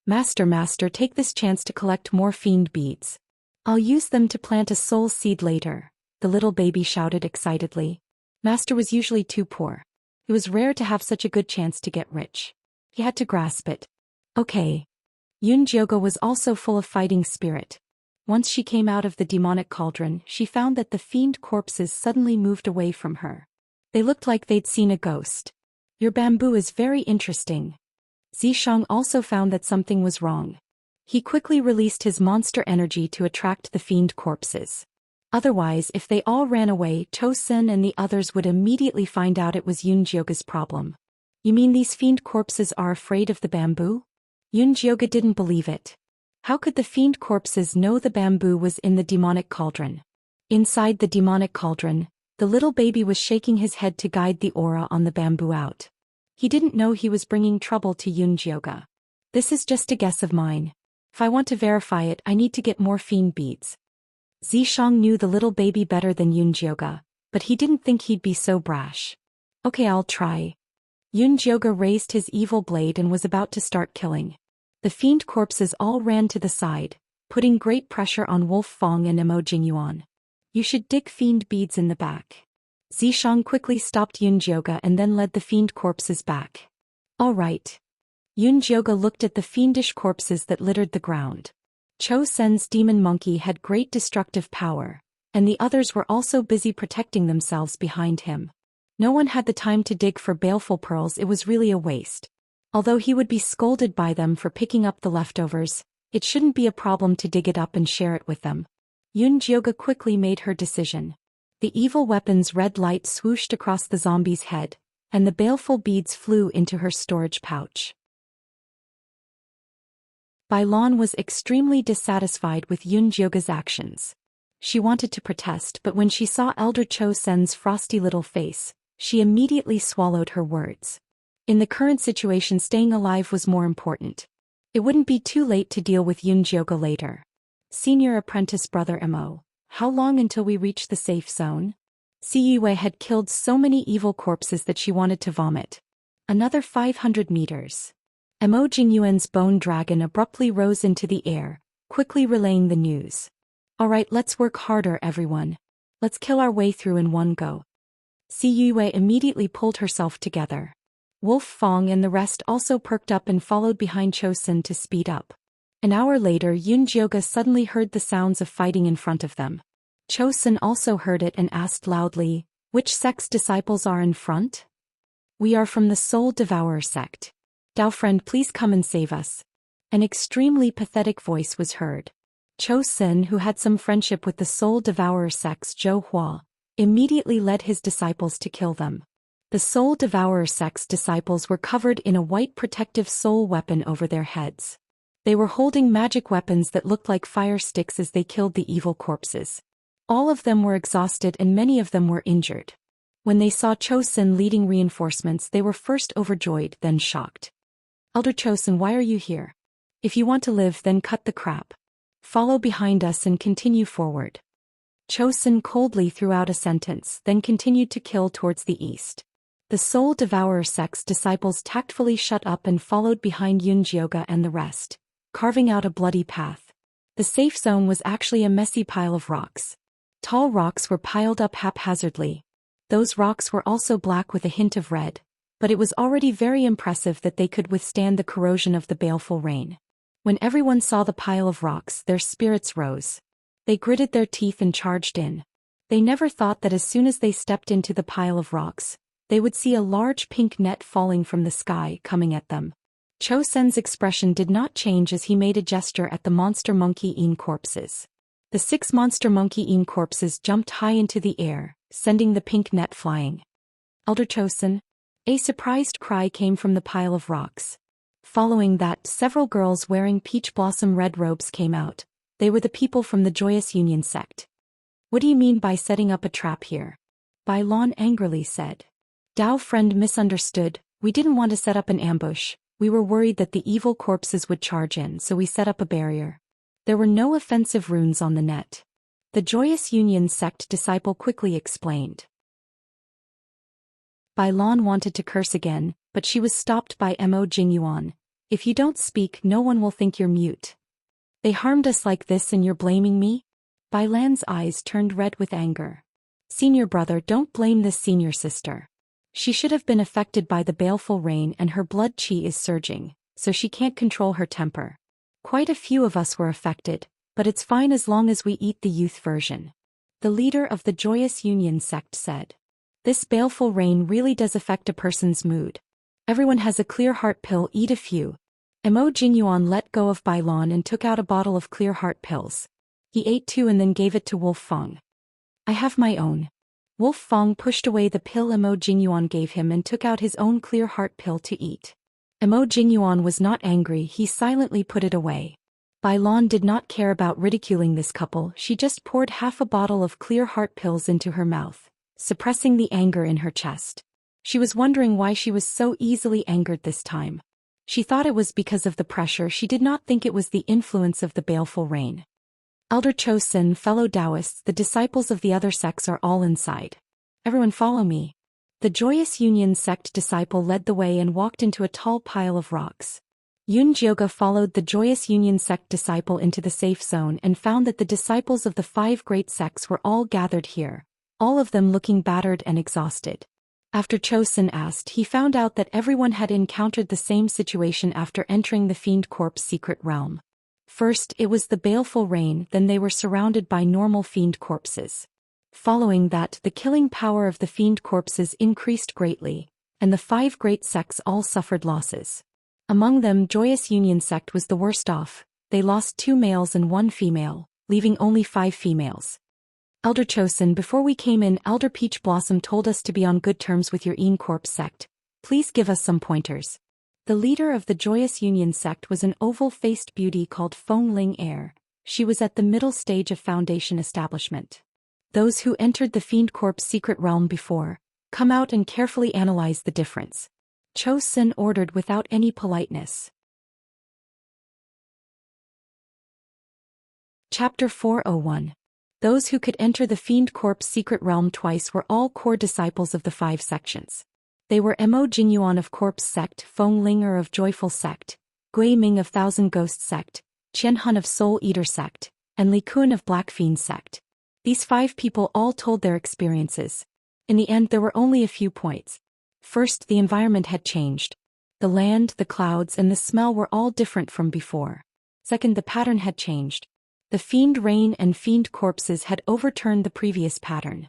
Master, take this chance to collect more fiend beads. I'll use them to plant a soul seed later, the little baby shouted excitedly. Master was usually too poor. It was rare to have such a good chance to get rich. He had to grasp it. Okay. Yunjioga was also full of fighting spirit. Once she came out of the demonic cauldron, she found that the fiend corpses suddenly moved away from her. They looked like they'd seen a ghost. Your bamboo is very interesting. Zishang also found that something was wrong. He quickly released his monster energy to attract the fiend corpses. Otherwise, if they all ran away, Cho Sin and the others would immediately find out it was Yunjioga's problem. You mean these fiend corpses are afraid of the bamboo? Yunjioga didn't believe it. How could the fiend corpses know the bamboo was in the demonic cauldron? Inside the demonic cauldron, the little baby was shaking his head to guide the aura on the bamboo out. He didn't know he was bringing trouble to Yunjioga. This is just a guess of mine. If I want to verify it, I need to get more fiend beads. Zishang knew the little baby better than Yunjioga, but he didn't think he'd be so brash. Okay, I'll try. Yunjioga raised his evil blade and was about to start killing. The fiend corpses all ran to the side, putting great pressure on Wolf Fong and Emo Jingyuan. You should dig fiend beads in the back. Zishang quickly stopped Yunjioga and then led the fiend corpses back. All right. Yunjioga looked at the fiendish corpses that littered the ground. Cho Sen's demon monkey had great destructive power, and the others were also busy protecting themselves behind him. No one had the time to dig for baleful pearls. It was really a waste. Although he would be scolded by them for picking up the leftovers, it shouldn't be a problem to dig it up and share it with them. Yunjioga quickly made her decision. The evil weapon's red light swooshed across the zombie's head, and the baleful beads flew into her storage pouch. Bai Lan was extremely dissatisfied with Yunjioga's actions. She wanted to protest, but when she saw Elder Cho Sen's frosty little face, she immediately swallowed her words. In the current situation, staying alive was more important. It wouldn't be too late to deal with Yunjioga later. Senior apprentice brother Emo, how long until we reach the safe zone? Ciyue had killed so many evil corpses that she wanted to vomit. Another 500 meters. Emo Jingyuan's bone dragon abruptly rose into the air, quickly relaying the news. Alright, let's work harder, everyone. Let's kill our way through in one go. Ciyue immediately pulled herself together. Wolf Fong and the rest also perked up and followed behind Cho Sin to speed up. An hour later, Yunjioga suddenly heard the sounds of fighting in front of them. Cho Sin also heard it and asked loudly, "Which sect's disciples are in front?" "We are from the Soul Devourer sect. Dao friend, please come and save us." An extremely pathetic voice was heard. Zhou Xian, who had some friendship with the Soul Devourer sect's Zhou Hua, immediately led his disciples to kill them. The Soul Devourer sect's disciples were covered in a white protective soul weapon over their heads. They were holding magic weapons that looked like fire sticks as they killed the evil corpses. All of them were exhausted and many of them were injured. When they saw Zhou Xian leading reinforcements, they were first overjoyed, then shocked. "Elder Zhou Xian, why are you here? If you want to live, then cut the crap. Follow behind us and continue forward." Zhou Xian coldly threw out a sentence, then continued to kill towards the east. The Soul Devourer sect's disciples tactfully shut up and followed behind Yunjioga and the rest, carving out a bloody path. The safe zone was actually a messy pile of rocks. Tall rocks were piled up haphazardly. Those rocks were also black with a hint of red, but it was already very impressive that they could withstand the corrosion of the baleful rain. When everyone saw the pile of rocks, their spirits rose. They gritted their teeth and charged in. They never thought that as soon as they stepped into the pile of rocks, they would see a large pink net falling from the sky coming at them. Zhou Xian's expression did not change as he made a gesture at the monster monkey-ine corpses. The 6 monster monkey-ine corpses jumped high into the air, sending the pink net flying. "Elder Zhou Xian!" A surprised cry came from the pile of rocks. Following that, several girls wearing peach blossom red robes came out. They were the people from the Joyous Union sect. "What do you mean by setting up a trap here?" Bai Lan angrily said. Dao friend misunderstood. "We didn't want to set up an ambush. We were worried that the evil corpses would charge in, so we set up a barrier. There were no offensive runes on the net." The Joyous Union sect disciple quickly explained. Bai Lan wanted to curse again, but she was stopped by Mo Jingyuan. "If you don't speak, no one will think you're mute. They harmed us like this and you're blaming me?" Bai Lan's eyes turned red with anger. "Senior brother, don't blame this senior sister. She should have been affected by the baleful rain and her blood chi is surging, so she can't control her temper. Quite a few of us were affected, but it's fine as long as we eat the youth version." The leader of the Joyous Union sect said. "This baleful rain really does affect a person's mood. Everyone has a clear heart pill, eat a few." Mo Jingyuan let go of Bai Lan and took out a bottle of clear heart pills. He ate 2 and then gave it to Wolf Fang. "I have my own." Wolf Fang pushed away the pill Mo Jingyuan gave him and took out his own clear heart pill to eat. Mo Jingyuan was not angry, he silently put it away. Bai Lan did not care about ridiculing this couple, she just poured half a bottle of clear heart pills into her mouth, suppressing the anger in her chest. She was wondering why she was so easily angered this time. She thought it was because of the pressure, she did not think it was the influence of the baleful rain. "Elder Zhou Xian, fellow Daoists, the disciples of the other sects are all inside. Everyone follow me." The Joyous Union sect disciple led the way and walked into a tall pile of rocks. Yunjioga followed the Joyous Union sect disciple into the safe zone and found that the disciples of the 5 great sects were all gathered here, all of them looking battered and exhausted. After Zhou Xian asked, he found out that everyone had encountered the same situation after entering the Fiend Corp's secret realm. First, it was the baleful rain, then they were surrounded by normal fiend corpses. Following that, the killing power of the fiend corpses increased greatly, and the 5 great sects all suffered losses. Among them, Joyous Union sect was the worst off. They lost 2 males and 1 female, leaving only 5 females. "Elder Zhou Xian, before we came in, Elder Peach Blossom told us to be on good terms with your Ine Corp sect. Please give us some pointers." The leader of the Joyous Union sect was an oval-faced beauty called Feng Ling Air. She was at the middle stage of foundation establishment. "Those who entered the Fiend Corp's secret realm before, come out and carefully analyze the difference," Zhou Xian ordered without any politeness. Chapter 401. Those who could enter the Fiend Corp's secret realm twice were all core disciples of the 5 sections. They were Mo Jinyuan of Corpse sect, Feng Linger of Joyful sect, Gui Ming of Thousand Ghost sect, Qian Hun of Soul Eater sect, and Li Kun of Black Fiend sect. These 5 people all told their experiences. In the end, there were only a few points. First, the environment had changed. The land, the clouds, and the smell were all different from before. Second, the pattern had changed. The fiend rain and fiend corpses had overturned the previous pattern.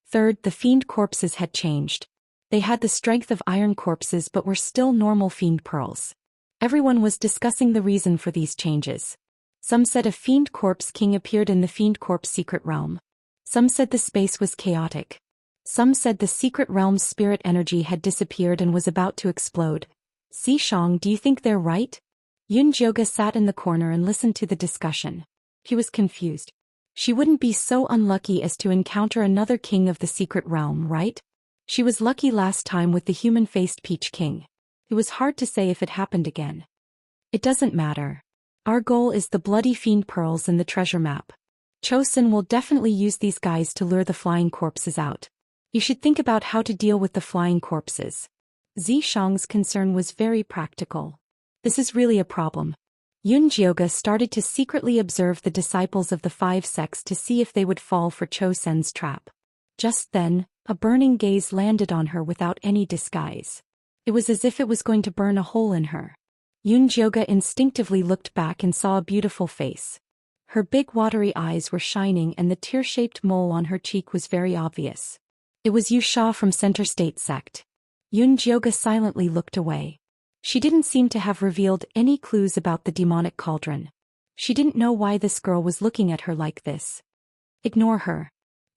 Third, the fiend corpses had changed. They had the strength of iron corpses but were still normal fiend pearls. Everyone was discussing the reason for these changes. Some said a fiend corpse king appeared in the fiend corpse secret realm. Some said the space was chaotic. Some said the secret realm's spirit energy had disappeared and was about to explode. Zishang, do you think they're right? Yunjioga sat in the corner and listened to the discussion. He was confused. She wouldn't be so unlucky as to encounter another king of the secret realm, right? She was lucky last time with the human-faced Peach King. It was hard to say if it happened again. It doesn't matter. Our goal is the bloody fiend pearls and the treasure map. Chosun will definitely use these guys to lure the flying corpses out. You should think about how to deal with the flying corpses. Zishang's concern was very practical. This is really a problem. Yunjioga started to secretly observe the disciples of the 5 sects to see if they would fall for Chosun's trap. Just then, a burning gaze landed on her without any disguise. It was as if it was going to burn a hole in her. Yunjioga instinctively looked back and saw a beautiful face. Her big watery eyes were shining and the tear-shaped mole on her cheek was very obvious. It was Wuxia from Center State Sect. Yunjioga silently looked away. She didn't seem to have revealed any clues about the demonic cauldron. She didn't know why this girl was looking at her like this. Ignore her.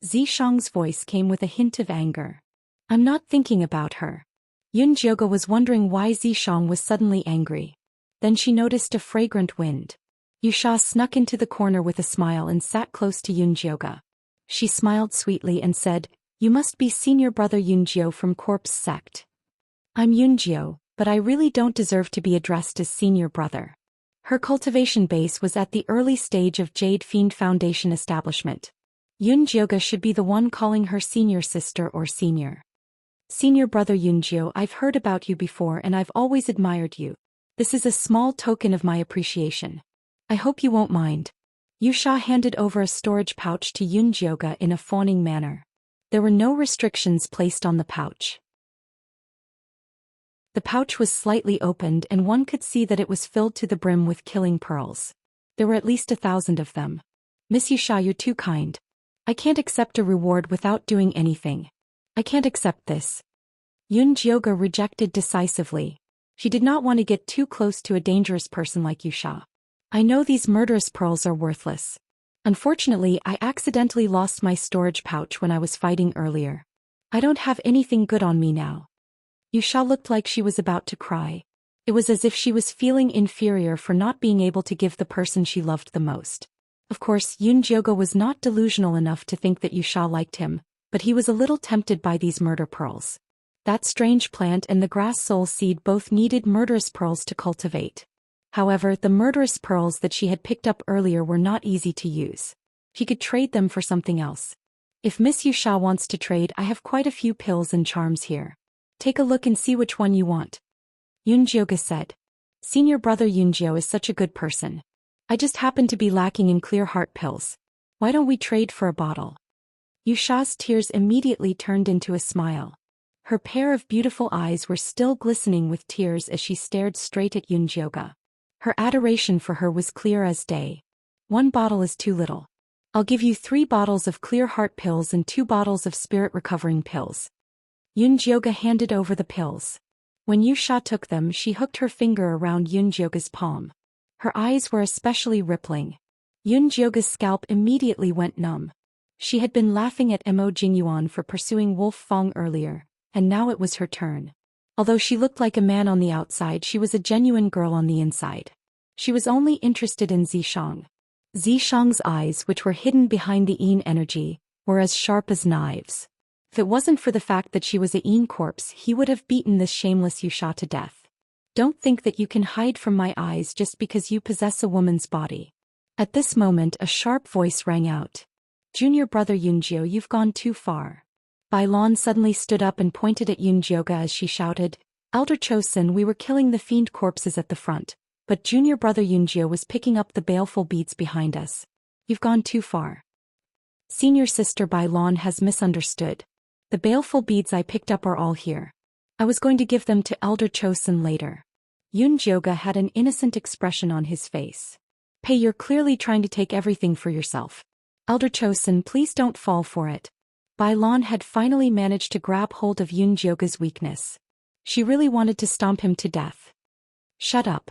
Zishang's voice came with a hint of anger. I'm not thinking about her. Yunjioga was wondering why Zishang was suddenly angry. Then she noticed a fragrant wind. Wuxia snuck into the corner with a smile and sat close to Yunjioga. She smiled sweetly and said, "You must be senior brother Yunjio from Corpse Sect." "I'm Yunjio, but I really don't deserve to be addressed as senior brother." Her cultivation base was at the early stage of Jade Fiend Foundation establishment. Yunjioga should be the one calling her senior sister or senior. "Senior brother Yunjio, I've heard about you before and I've always admired you. This is a small token of my appreciation. I hope you won't mind." Wuxia handed over a storage pouch to Yunjioga in a fawning manner. There were no restrictions placed on the pouch. The pouch was slightly opened and one could see that it was filled to the brim with killing pearls. There were at least 1,000 of them. "Miss Wuxia, you're too kind. I can't accept a reward without doing anything. I can't accept this." Yunjioga rejected decisively. She did not want to get too close to a dangerous person like Wuxia. "I know these murderous pearls are worthless. Unfortunately, I accidentally lost my storage pouch when I was fighting earlier. I don't have anything good on me now." Wuxia looked like she was about to cry. It was as if she was feeling inferior for not being able to give the person she loved the most. Of course, Yunjioga was not delusional enough to think that Wuxia liked him, but he was a little tempted by these murder pearls. That strange plant and the grass soul seed both needed murderous pearls to cultivate. However, the murderous pearls that she had picked up earlier were not easy to use. She could trade them for something else. "If Miss Wuxia wants to trade, I have quite a few pills and charms here. Take a look and see which one you want," Yunjioga said. "Senior brother Yunjio is such a good person. I just happen to be lacking in clear heart pills. Why don't we trade for a bottle?" Wuxia's tears immediately turned into a smile. Her pair of beautiful eyes were still glistening with tears as she stared straight at Yunjioga. Her adoration for her was clear as day. "1 bottle is too little. I'll give you 3 bottles of clear heart pills and 2 bottles of spirit recovering pills." Yunjioga handed over the pills. When Wuxia took them, she hooked her finger around Yunjioga's palm. Her eyes were especially rippling. Yunjioga's scalp immediately went numb. She had been laughing at Mo Jingyuan for pursuing Wolf Fong earlier, and now it was her turn. Although she looked like a man on the outside, she was a genuine girl on the inside. She was only interested in Zishang. Zishang's eyes, which were hidden behind the Yin energy, were as sharp as knives. If it wasn't for the fact that she was a Yin corpse, he would have beaten this shameless Wuxia to death. "Don't think that you can hide from my eyes just because you possess a woman's body." At this moment, a sharp voice rang out. "Junior brother Yunjio, you've gone too far." Bailan suddenly stood up and pointed at Yunjioga as she shouted, "Elder Chosun, we were killing the fiend corpses at the front, but junior brother Yunjio was picking up the baleful beads behind us. You've gone too far. Senior sister Bailan has misunderstood. The baleful beads I picked up are all here. I was going to give them to Elder Chosun later." Yunjioga had an innocent expression on his face. "Pei, you're clearly trying to take everything for yourself. Elder Chosun, please don't fall for it." Bailan had finally managed to grab hold of Yunjioga's weakness. She really wanted to stomp him to death. Shut up.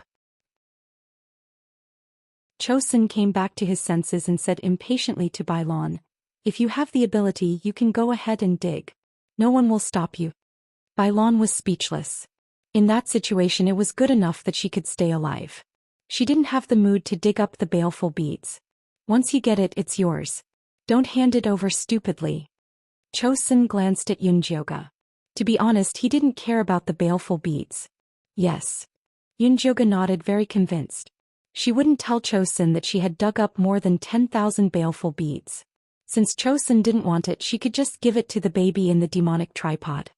Chosun came back to his senses and said impatiently to Bailon, if you have the ability you can go ahead and dig. No one will stop you. Bailon was speechless. In that situation it was good enough that she could stay alive. She didn't have the mood to dig up the baleful beads. Once you get it, it's yours. Don't hand it over stupidly. Chosun glanced at Yunjioga. To be honest, he didn't care about the baleful beads. Yes. Yunjioga nodded, very convinced. She wouldn't tell Chosun that she had dug up more than 10,000 baleful beads. Since Chosun didn't want it, she could just give it to the baby in the demonic tripod.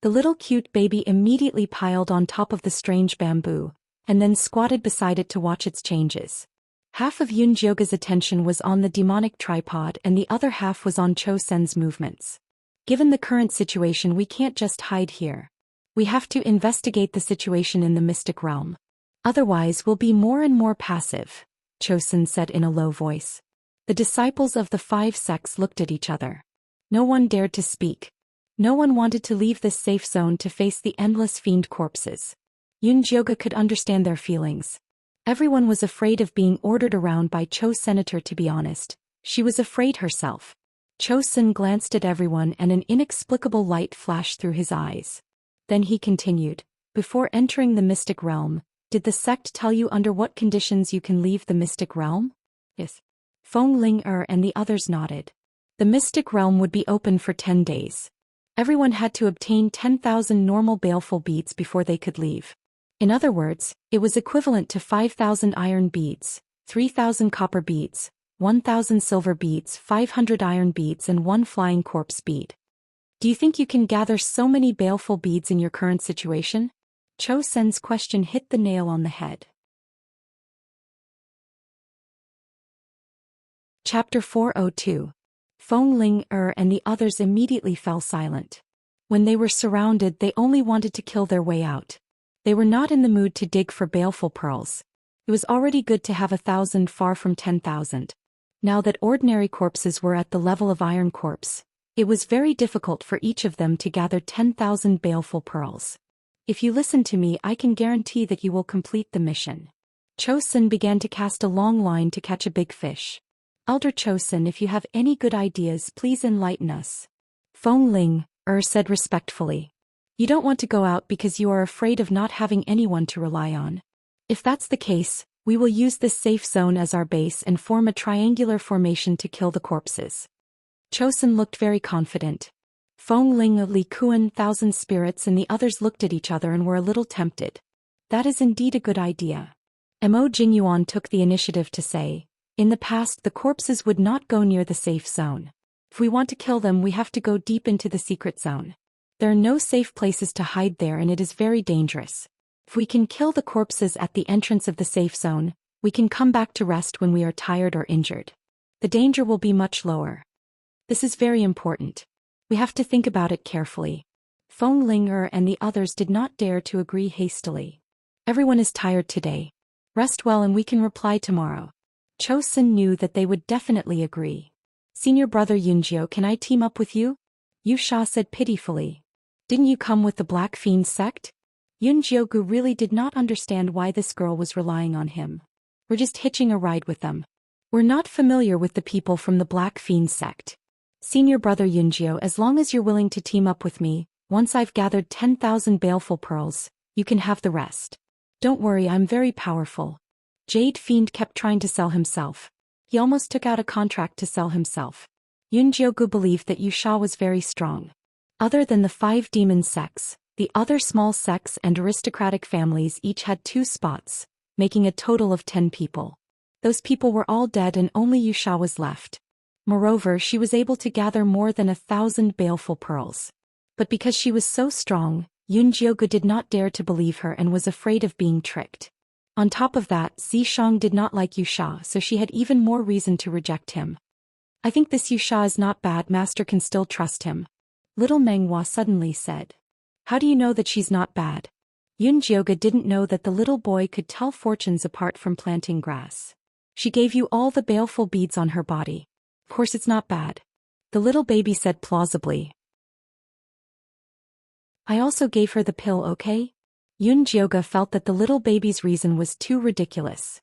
The little cute baby immediately piled on top of the strange bamboo, and then squatted beside it to watch its changes. Half of Yunjioga's attention was on the demonic tripod and the other half was on Chosun's movements. Given the current situation, we can't just hide here. We have to investigate the situation in the mystic realm. Otherwise we'll be more and more passive, Chosun said in a low voice. The disciples of the 5 sects looked at each other. No one dared to speak. No one wanted to leave this safe zone to face the endless fiend corpses. Yunjioga could understand their feelings. Everyone was afraid of being ordered around by Cho's senator. To be honest, she was afraid herself. Chosun glanced at everyone and an inexplicable light flashed through his eyes. Then he continued, before entering the mystic realm, did the sect tell you under what conditions you can leave the mystic realm? Yes. Feng Ling and the others nodded. The mystic realm would be open for 10 days. Everyone had to obtain 10,000 normal baleful beads before they could leave. In other words, it was equivalent to 5,000 iron beads, 3,000 copper beads, 1,000 silver beads, 500 iron beads and 1 flying corpse bead. Do you think you can gather so many baleful beads in your current situation? Chosun's question hit the nail on the head. Chapter 402. Feng Ling and the others immediately fell silent. When they were surrounded, they only wanted to kill their way out. They were not in the mood to dig for baleful pearls. It was already good to have 1,000 far from 10,000. Now that ordinary corpses were at the level of iron corpse, it was very difficult for each of them to gather 10,000 baleful pearls. If you listen to me, I can guarantee that you will complete the mission. Chosun began to cast a long line to catch a big fish. Elder Chosun, if you have any good ideas, please enlighten us. Feng Ling said respectfully. You don't want to go out because you are afraid of not having anyone to rely on. If that's the case, we will use this safe zone as our base and form a triangular formation to kill the corpses. Chosun looked very confident. Feng Ling, Li Kuan, 1,000 spirits and the others looked at each other and were a little tempted. That is indeed a good idea. Mo Jingyuan took the initiative to say, in the past the corpses would not go near the safe zone. If we want to kill them, we have to go deep into the secret zone. There are no safe places to hide there and it is very dangerous. If we can kill the corpses at the entrance of the safe zone, we can come back to rest when we are tired or injured. The danger will be much lower. This is very important. We have to think about it carefully. Feng Ling and the others did not dare to agree hastily. Everyone is tired today. Rest well and we can reply tomorrow. Chosun knew that they would definitely agree. Senior brother Yunjio, can I team up with you? Wuxia said pitifully. Didn't you come with the Black Fiend sect? Yunjiogu really did not understand why this girl was relying on him. We're just hitching a ride with them. We're not familiar with the people from the Black Fiend sect. Senior brother Yunjio, as long as you're willing to team up with me, once I've gathered 10,000 baleful pearls, you can have the rest. Don't worry, I'm very powerful. Jade Fiend kept trying to sell himself. He almost took out a contract to sell himself. Yunjiogu believed that Wuxia was very strong. Other than the 5 demon sects, the other small sects and aristocratic families each had 2 spots, making a total of 10 people. Those people were all dead and only Wuxia was left. Moreover, she was able to gather more than 1,000 baleful pearls. But because she was so strong, Yunjiogu did not dare to believe her and was afraid of being tricked. On top of that, Zishang did not like Wuxia, so she had even more reason to reject him. I think this Wuxia is not bad, master can still trust him. Little Menghua suddenly said. How do you know that she's not bad? Yunjiogu didn't know that the little boy could tell fortunes apart from planting grass. She gave you all the baleful beads on her body. Of course it's not bad. The little baby said plausibly. I also gave her the pill, okay? Yun Jioga felt that the little baby's reason was too ridiculous.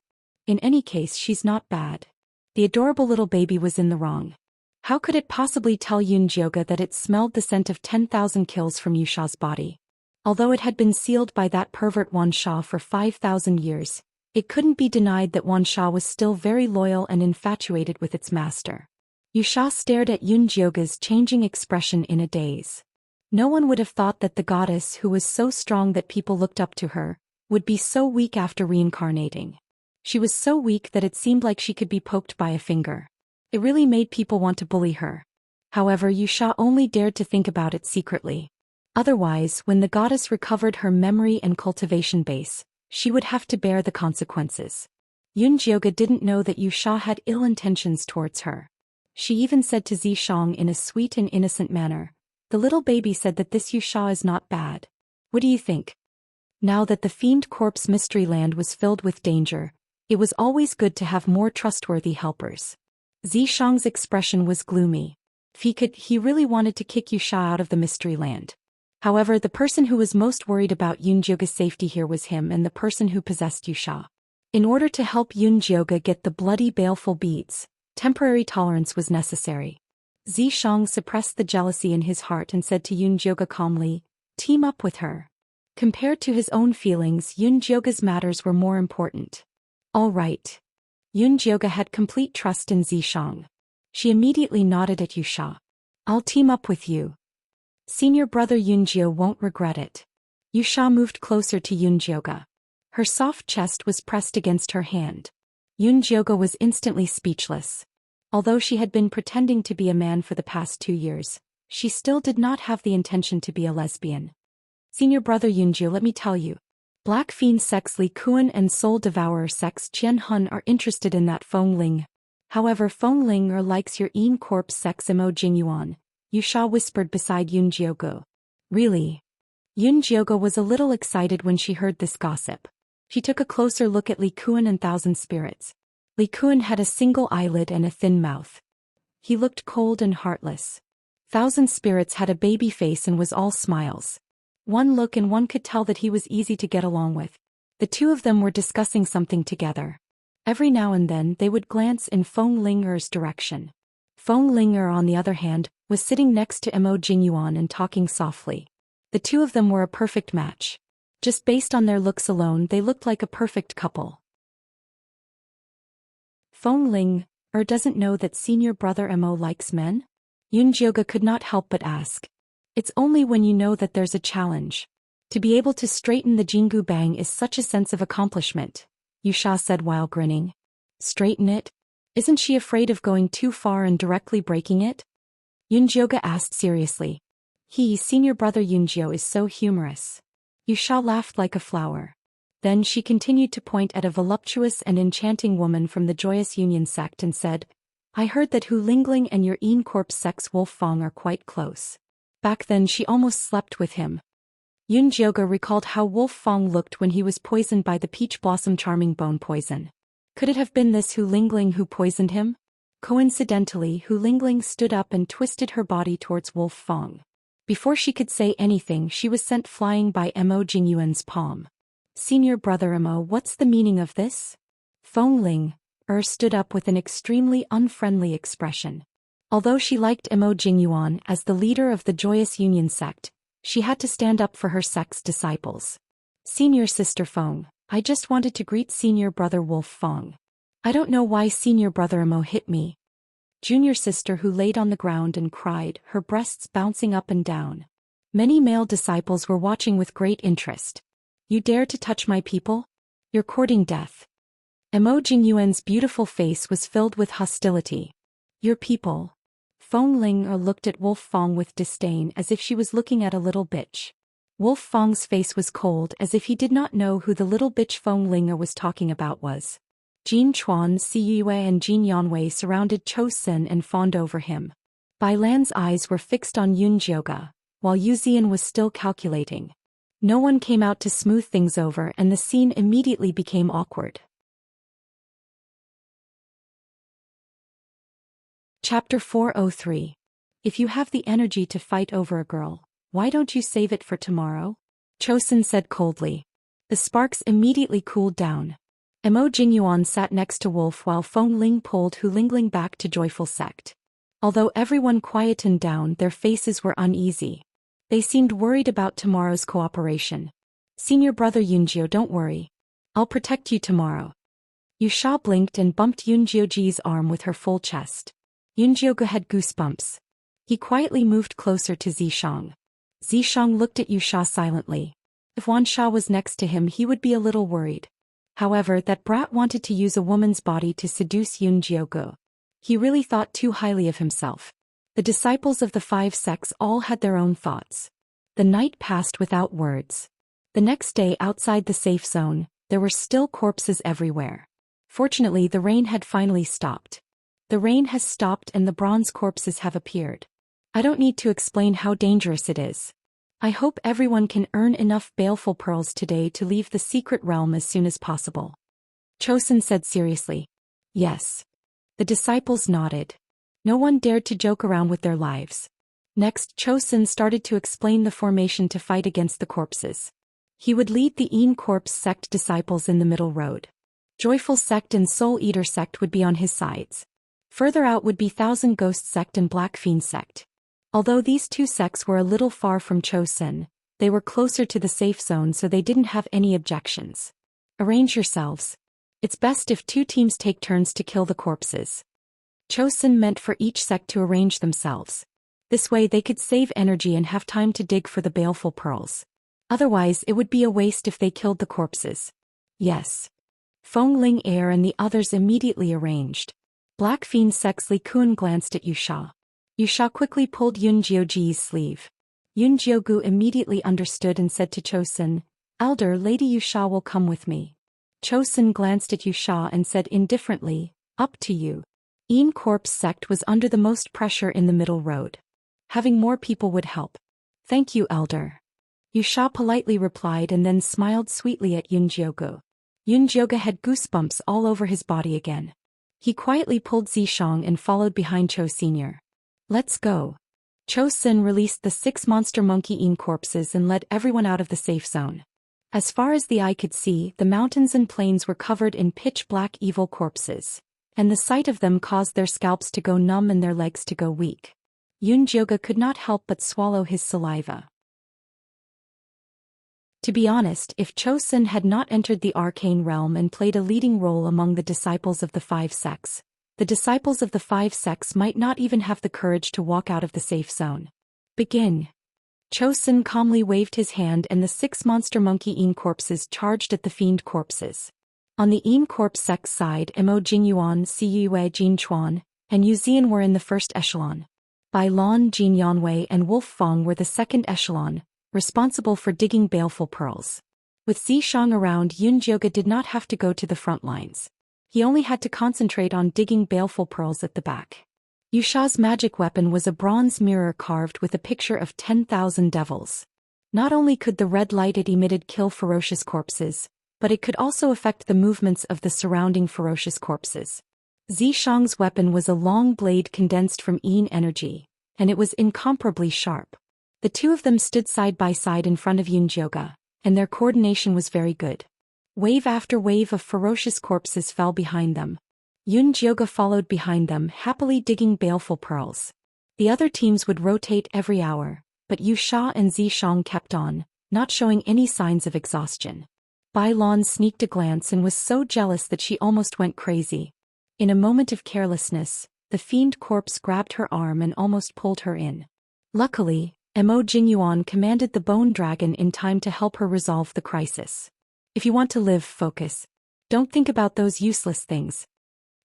In any case, she's not bad. The adorable little baby was in the wrong. How could it possibly tell Yun Jioga that it smelled the scent of 10,000 kills from Yusha's body? Although it had been sealed by that pervert Wan Sha for 5,000 years, it couldn't be denied that Wan Sha was still very loyal and infatuated with its master. Yusha stared at Yun Jioga's changing expression in a daze. No one would have thought that the goddess who was so strong that people looked up to her, would be so weak after reincarnating. She was so weak that it seemed like she could be poked by a finger. It really made people want to bully her. However, Yusha only dared to think about it secretly. Otherwise, when the goddess recovered her memory and cultivation base, she would have to bear the consequences. Yun Jioga didn't know that Yusha had ill intentions towards her. She even said to Zishang in a sweet and innocent manner, "The little baby said that this Yusha is not bad. What do you think?" Now that the Fiend Corpse mystery land was filled with danger, it was always good to have more trustworthy helpers. Zishang's expression was gloomy. He really wanted to kick Yusha out of the mystery land. However, the person who was most worried about Yun Jioga's safety here was him and the person who possessed Yusha. In order to help Yun Jioga get the bloody baleful beads, temporary tolerance was necessary. Zishang suppressed the jealousy in his heart and said to Yun Jioga calmly, "Team up with her." Compared to his own feelings, Yun Jioga's matters were more important. All right. Yun Jioga had complete trust in Zishang. She immediately nodded at Yusha. "I'll team up with you. Senior brother Yun Jio won't regret it." Yusha moved closer to Yun Jioga. Her soft chest was pressed against her hand. Yun Jioga was instantly speechless. Although she had been pretending to be a man for the past 2 years, she still did not have the intention to be a lesbian. "Senior brother Yun Jio, let me tell you. Black Fiend sex Li Kuan and Soul Devourer sex Qian Hun are interested in that Feng Ling. However, Feng Ling likes your Yin Corpse sex Imo Jingyuan," Yusha whispered beside Yun Jioga. "Really?" Yun Jioga was a little excited when she heard this gossip. She took a closer look at Li Kuan and Thousand Spirits. Li Kuan had a single eyelid and a thin mouth. He looked cold and heartless. Thousand Spirits had a baby face and was all smiles. One look and one could tell that he was easy to get along with. The two of them were discussing something together. Every now and then they would glance in Feng Ling's direction. Feng Ling, on the other hand, was sitting next to Imo Jingyuan and talking softly. The two of them were a perfect match. Just based on their looks alone, they looked like a perfect couple. Feng Ling doesn't know that senior brother Imo likes men? Yun Jioga could not help but ask. It's only when you know that there's a challenge. To be able to straighten the Jingu Bang is such a sense of accomplishment, Yusha said while grinning. Straighten it? Isn't she afraid of going too far and directly breaking it? Yun Jioga asked seriously. Senior brother Yun Jio is so humorous. Yusha laughed like a flower. Then she continued to point at a voluptuous and enchanting woman from the Joyous Union sect and said, "I heard that Hu Lingling and your Yin Corpse sex Wolf Fong are quite close. Back then she almost slept with him." Yun Jioga recalled how Wolf Fong looked when he was poisoned by the peach blossom charming bone poison. Could it have been this Hu Lingling who poisoned him? Coincidentally, Hu Lingling stood up and twisted her body towards Wolf Fong. Before she could say anything, she was sent flying by Imo Jingyuan's palm. "Senior brother Imo, what's the meaning of this?" Feng Ling stood up with an extremely unfriendly expression. Although she liked Imo Jingyuan as the leader of the Joyous Union sect, she had to stand up for her sect's disciples. "Senior sister Feng, I just wanted to greet senior brother Wolf Fong. I don't know why senior brother Imo hit me." Junior sister who laid on the ground and cried, her breasts bouncing up and down. Many male disciples were watching with great interest. "You dare to touch my people? You're courting death." Imo Jingyuan's beautiful face was filled with hostility. "Your people." Feng Ling looked at Wolf Fong with disdain as if she was looking at a little bitch. Wolf Fong's face was cold as if he did not know who the little bitch Feng Ling was talking about was. Jin Chuan, Si Yue and Jin Yanwei surrounded Cho Sin and fawned over him. Bai Lan's eyes were fixed on Yun Jioga, while Yu Zian was still calculating. No one came out to smooth things over and the scene immediately became awkward. Chapter 403. If you have the energy to fight over a girl, why don't you save it for tomorrow? Chosin said coldly. The sparks immediately cooled down. Mo Jingyuan sat next to Wolf while Feng Ling pulled Hu Lingling back to Joyful Sect. Although everyone quietened down, their faces were uneasy. They seemed worried about tomorrow's cooperation. Senior brother Yunjio, don't worry. I'll protect you tomorrow. Yusha blinked and bumped Yunjioji's arm with her full chest. Yunjioga had goosebumps. He quietly moved closer to Zishang. Zishang looked at Yusha silently. If Wansha was next to him, he would be a little worried. However, that brat wanted to use a woman's body to seduce Yunjioga. He really thought too highly of himself. The disciples of the 5 sects all had their own thoughts. The night passed without words. The next day, outside the safe zone, there were still corpses everywhere. Fortunately, the rain had finally stopped. The rain has stopped and the bronze corpses have appeared. I don't need to explain how dangerous it is. I hope everyone can earn enough baleful pearls today to leave the secret realm as soon as possible. Chosun said seriously. Yes. The disciples nodded. No one dared to joke around with their lives. Next, Chosun started to explain the formation to fight against the corpses. He would lead the Een Corpse sect disciples in the middle road. Joyful Sect and Soul Eater Sect would be on his sides. Further out would be Thousand Ghost Sect and Black Fiend Sect. Although these 2 sects were a little far from Chosun, they were closer to the safe zone, so they didn't have any objections. Arrange yourselves. It's best if 2 teams take turns to kill the corpses. Chosun meant for each sect to arrange themselves. This way they could save energy and have time to dig for the baleful pearls. Otherwise it would be a waste if they killed the corpses. Yes. Feng Ling Air and the others immediately arranged. Black Fiend Sect's Li Kun glanced at Yusha. Yusha quickly pulled Yunjioji's sleeve. Yunjiogu immediately understood and said to Chosun, Elder Lady Yusha will come with me. Chosun glanced at Yusha and said indifferently, up to you. Een Corpse Sect was under the most pressure in the middle road. Having more people would help. Thank you, Elder. Yusha politely replied and then smiled sweetly at Yunjiogu. Yunjioga had goosebumps all over his body again. He quietly pulled Zishang and followed behind Cho Sr. Let's go. Chosun released the 6 monster monkey Een corpses and led everyone out of the safe zone. As far as the eye could see, the mountains and plains were covered in pitch-black evil corpses, and the sight of them caused their scalps to go numb and their legs to go weak. Yunjioga could not help but swallow his saliva. To be honest, if Chosun had not entered the arcane realm and played a leading role among the disciples of the 5 sects, the disciples of the 5 sects might not even have the courage to walk out of the safe zone. Begin. Chosun calmly waved his hand and the 6 monster monkey Een corpses charged at the fiend corpses. On the Een Corpse sect's side, Mo Jingyuan, Siyue Jinchuan, and Yuzian were in the first echelon. Bai Lan, Jin Yanwei and Wolf Fong were the second echelon, responsible for digging baleful pearls. With Zishang around, Yunjioga did not have to go to the front lines. He only had to concentrate on digging baleful pearls at the back. Yusha's magic weapon was a bronze mirror carved with a picture of 10,000 devils. Not only could the red light it emitted kill ferocious corpses, but it could also affect the movements of the surrounding ferocious corpses. Zishang's weapon was a long blade condensed from Een energy, and it was incomparably sharp. The 2 of them stood side by side in front of Yunjioga, and their coordination was very good. Wave after wave of ferocious corpses fell behind them. Yunjioga followed behind them, happily digging baleful pearls. The other teams would rotate every hour, but Yusha and Zishang kept on, not showing any signs of exhaustion. Bai Lan sneaked a glance and was so jealous that she almost went crazy. In a moment of carelessness, the fiend corpse grabbed her arm and almost pulled her in. Luckily, Mo Jingyuan commanded the bone dragon in time to help her resolve the crisis. If you want to live, focus. Don't think about those useless things.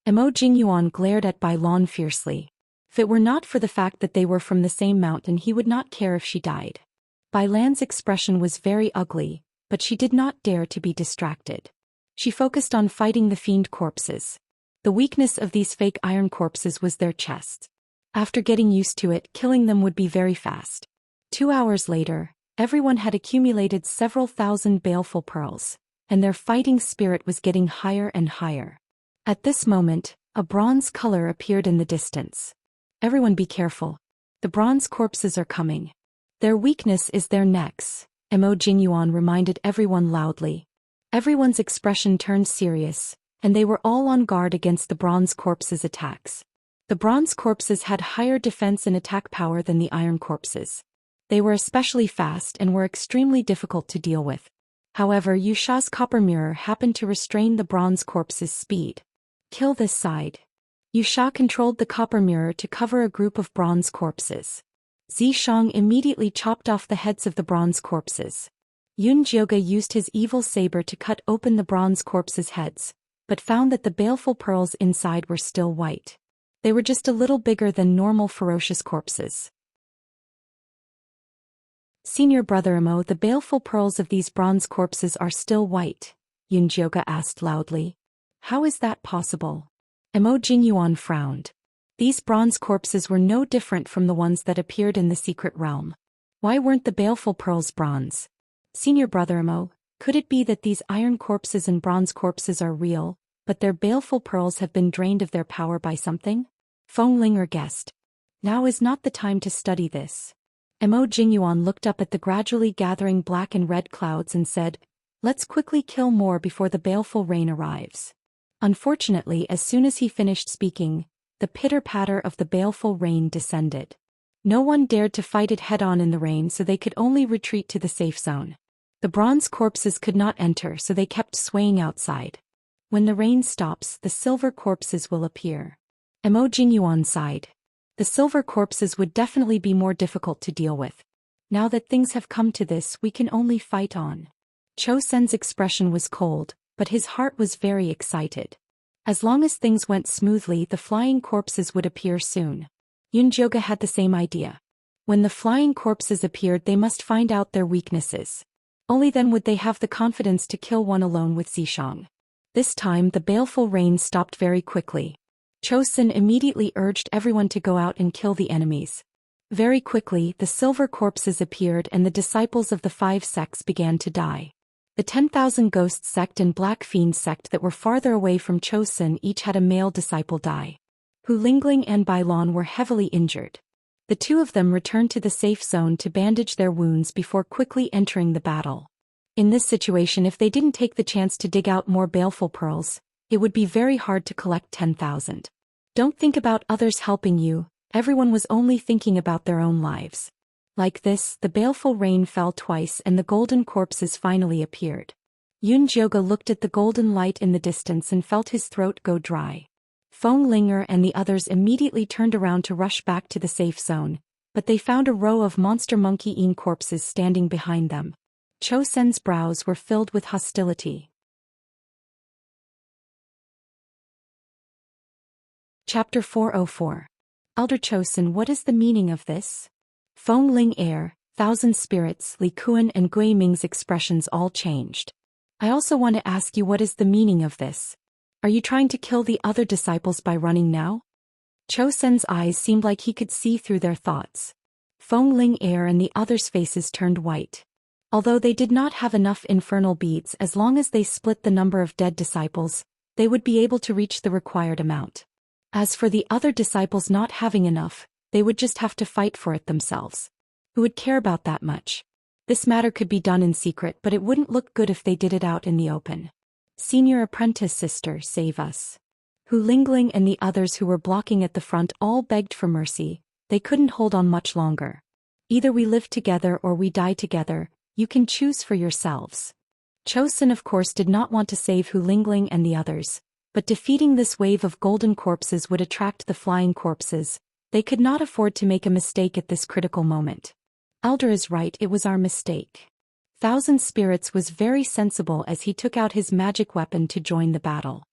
Mo Jingyuan glared at Bai Lan fiercely. If it were not for the fact that they were from the same mountain, he would not care if she died. Bai Lan's expression was very ugly, but she did not dare to be distracted. She focused on fighting the fiend corpses. The weakness of these fake iron corpses was their chest. After getting used to it, killing them would be very fast. 2 hours later, everyone had accumulated several thousand baleful pearls, and their fighting spirit was getting higher and higher. At this moment, a bronze color appeared in the distance. Everyone be careful. The bronze corpses are coming. Their weakness is their necks, Mo Jingyuan reminded everyone loudly. Everyone's expression turned serious, and they were all on guard against the bronze corpses' attacks. The bronze corpses had higher defense and attack power than the iron corpses. They were especially fast and were extremely difficult to deal with. However, Wuxia's copper mirror happened to restrain the bronze corpse's speed. Kill this side. Wuxia controlled the copper mirror to cover a group of bronze corpses. Xianxia immediately chopped off the heads of the bronze corpses. Yunjioga used his evil saber to cut open the bronze corpses' heads, but found that the baleful pearls inside were still white. They were just a little bigger than normal ferocious corpses. Senior brother Imo, the baleful pearls of these bronze corpses are still white, Yunjioga asked loudly. How is that possible? Imo Jingyuan frowned. These bronze corpses were no different from the ones that appeared in the secret realm. Why weren't the baleful pearls bronze? Senior brother Imo, could it be that these iron corpses and bronze corpses are real, but their baleful pearls have been drained of their power by something? Fenglinger guessed. Now is not the time to study this. Imo Jingyuan looked up at the gradually gathering black and red clouds and said, let's quickly kill more before the baleful rain arrives. Unfortunately, as soon as he finished speaking, the pitter-patter of the baleful rain descended. No one dared to fight it head-on in the rain, so they could only retreat to the safe zone. The bronze corpses could not enter, so they kept swaying outside. When the rain stops, the silver corpses will appear. Imo Jingyuan sighed. The silver corpses would definitely be more difficult to deal with. Now that things have come to this, we can only fight on. Chosen's expression was cold, but his heart was very excited. As long as things went smoothly, the flying corpses would appear soon. Yunjioga had the same idea. When the flying corpses appeared, they must find out their weaknesses. Only then would they have the confidence to kill one alone with Xianxia. This time the baleful rain stopped very quickly. Chosen immediately urged everyone to go out and kill the enemies. Very quickly, the silver corpses appeared and the disciples of the 5 sects began to die. The 10,000 Ghost sect and Black Fiend sect that were farther away from Chosen each had a male disciple die. Hu Lingling and Bailon were heavily injured. The two of them returned to the safe zone to bandage their wounds before quickly entering the battle. In this situation, if they didn't take the chance to dig out more baleful pearls, it would be very hard to collect 10,000. Don't think about others helping you, everyone was only thinking about their own lives. Like this, the baleful rain fell twice and the golden corpses finally appeared. Yunjioga looked at the golden light in the distance and felt his throat go dry. Fenglinger and the others immediately turned around to rush back to the safe zone, but they found a row of monster monkey-eaten corpses standing behind them. Chosen's brows were filled with hostility. Chapter 404. Elder Chosen, what is the meaning of this? Fengling Air, Thousand Spirits, Li Kuan and Gui Ming's expressions all changed. I also want to ask you, what is the meaning of this? Are you trying to kill the other disciples by running now? Chosen's eyes seemed like he could see through their thoughts. Fengling Air and the others' faces turned white. Although they did not have enough infernal beads, as long as they split the number of dead disciples, they would be able to reach the required amount. As for the other disciples not having enough, they would just have to fight for it themselves. Who would care about that much? This matter could be done in secret, but it wouldn't look good if they did it out in the open. Senior apprentice sister, save us. Hu Lingling and the others who were blocking at the front all begged for mercy. They couldn't hold on much longer. Either we live together or we die together, you can choose for yourselves. Chosen of course did not want to save Hu Lingling and the others, but defeating this wave of golden corpses would attract the flying corpses. They could not afford to make a mistake at this critical moment. Elder is right, it was our mistake. Thousand Spirits was very sensible as he took out his magic weapon to join the battle.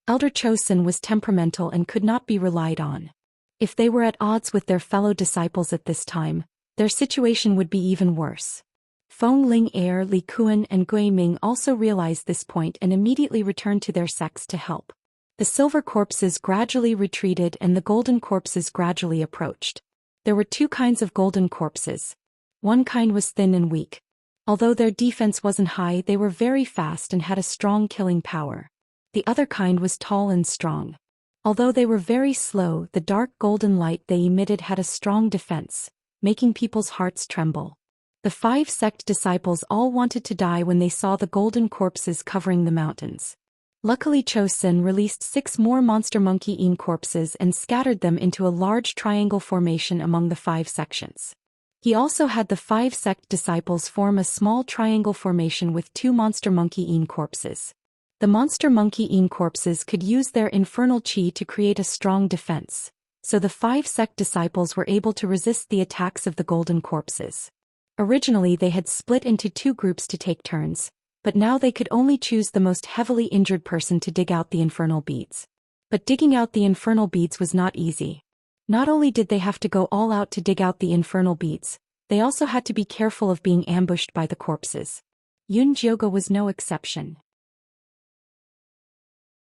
Elder Chosen was temperamental and could not be relied on. If they were at odds with their fellow disciples at this time, their situation would be even worse. Fengling Air, Li Kuan and Gui Ming also realized this point and immediately returned to their sects to help. The silver corpses gradually retreated and the golden corpses gradually approached. There were 2 kinds of golden corpses. One kind was thin and weak. Although their defense wasn't high, they were very fast and had a strong killing power. The other kind was tall and strong. Although they were very slow, the dark golden light they emitted had a strong defense, making people's hearts tremble. The 5 sect disciples all wanted to die when they saw the golden corpses covering the mountains. Luckily Zhou Xian released 6 more monster monkey corpses and scattered them into a large triangle formation among the 5 sections. He also had the 5 sect disciples form a small triangle formation with 2 monster monkey corpses. The monster monkey corpses could use their infernal chi to create a strong defense, so the 5 sect disciples were able to resist the attacks of the golden corpses. Originally they had split into 2 groups to take turns, but now they could only choose the most heavily injured person to dig out the infernal beads. But digging out the infernal beads was not easy. Not only did they have to go all out to dig out the infernal beads, they also had to be careful of being ambushed by the corpses. Yunjioge was no exception.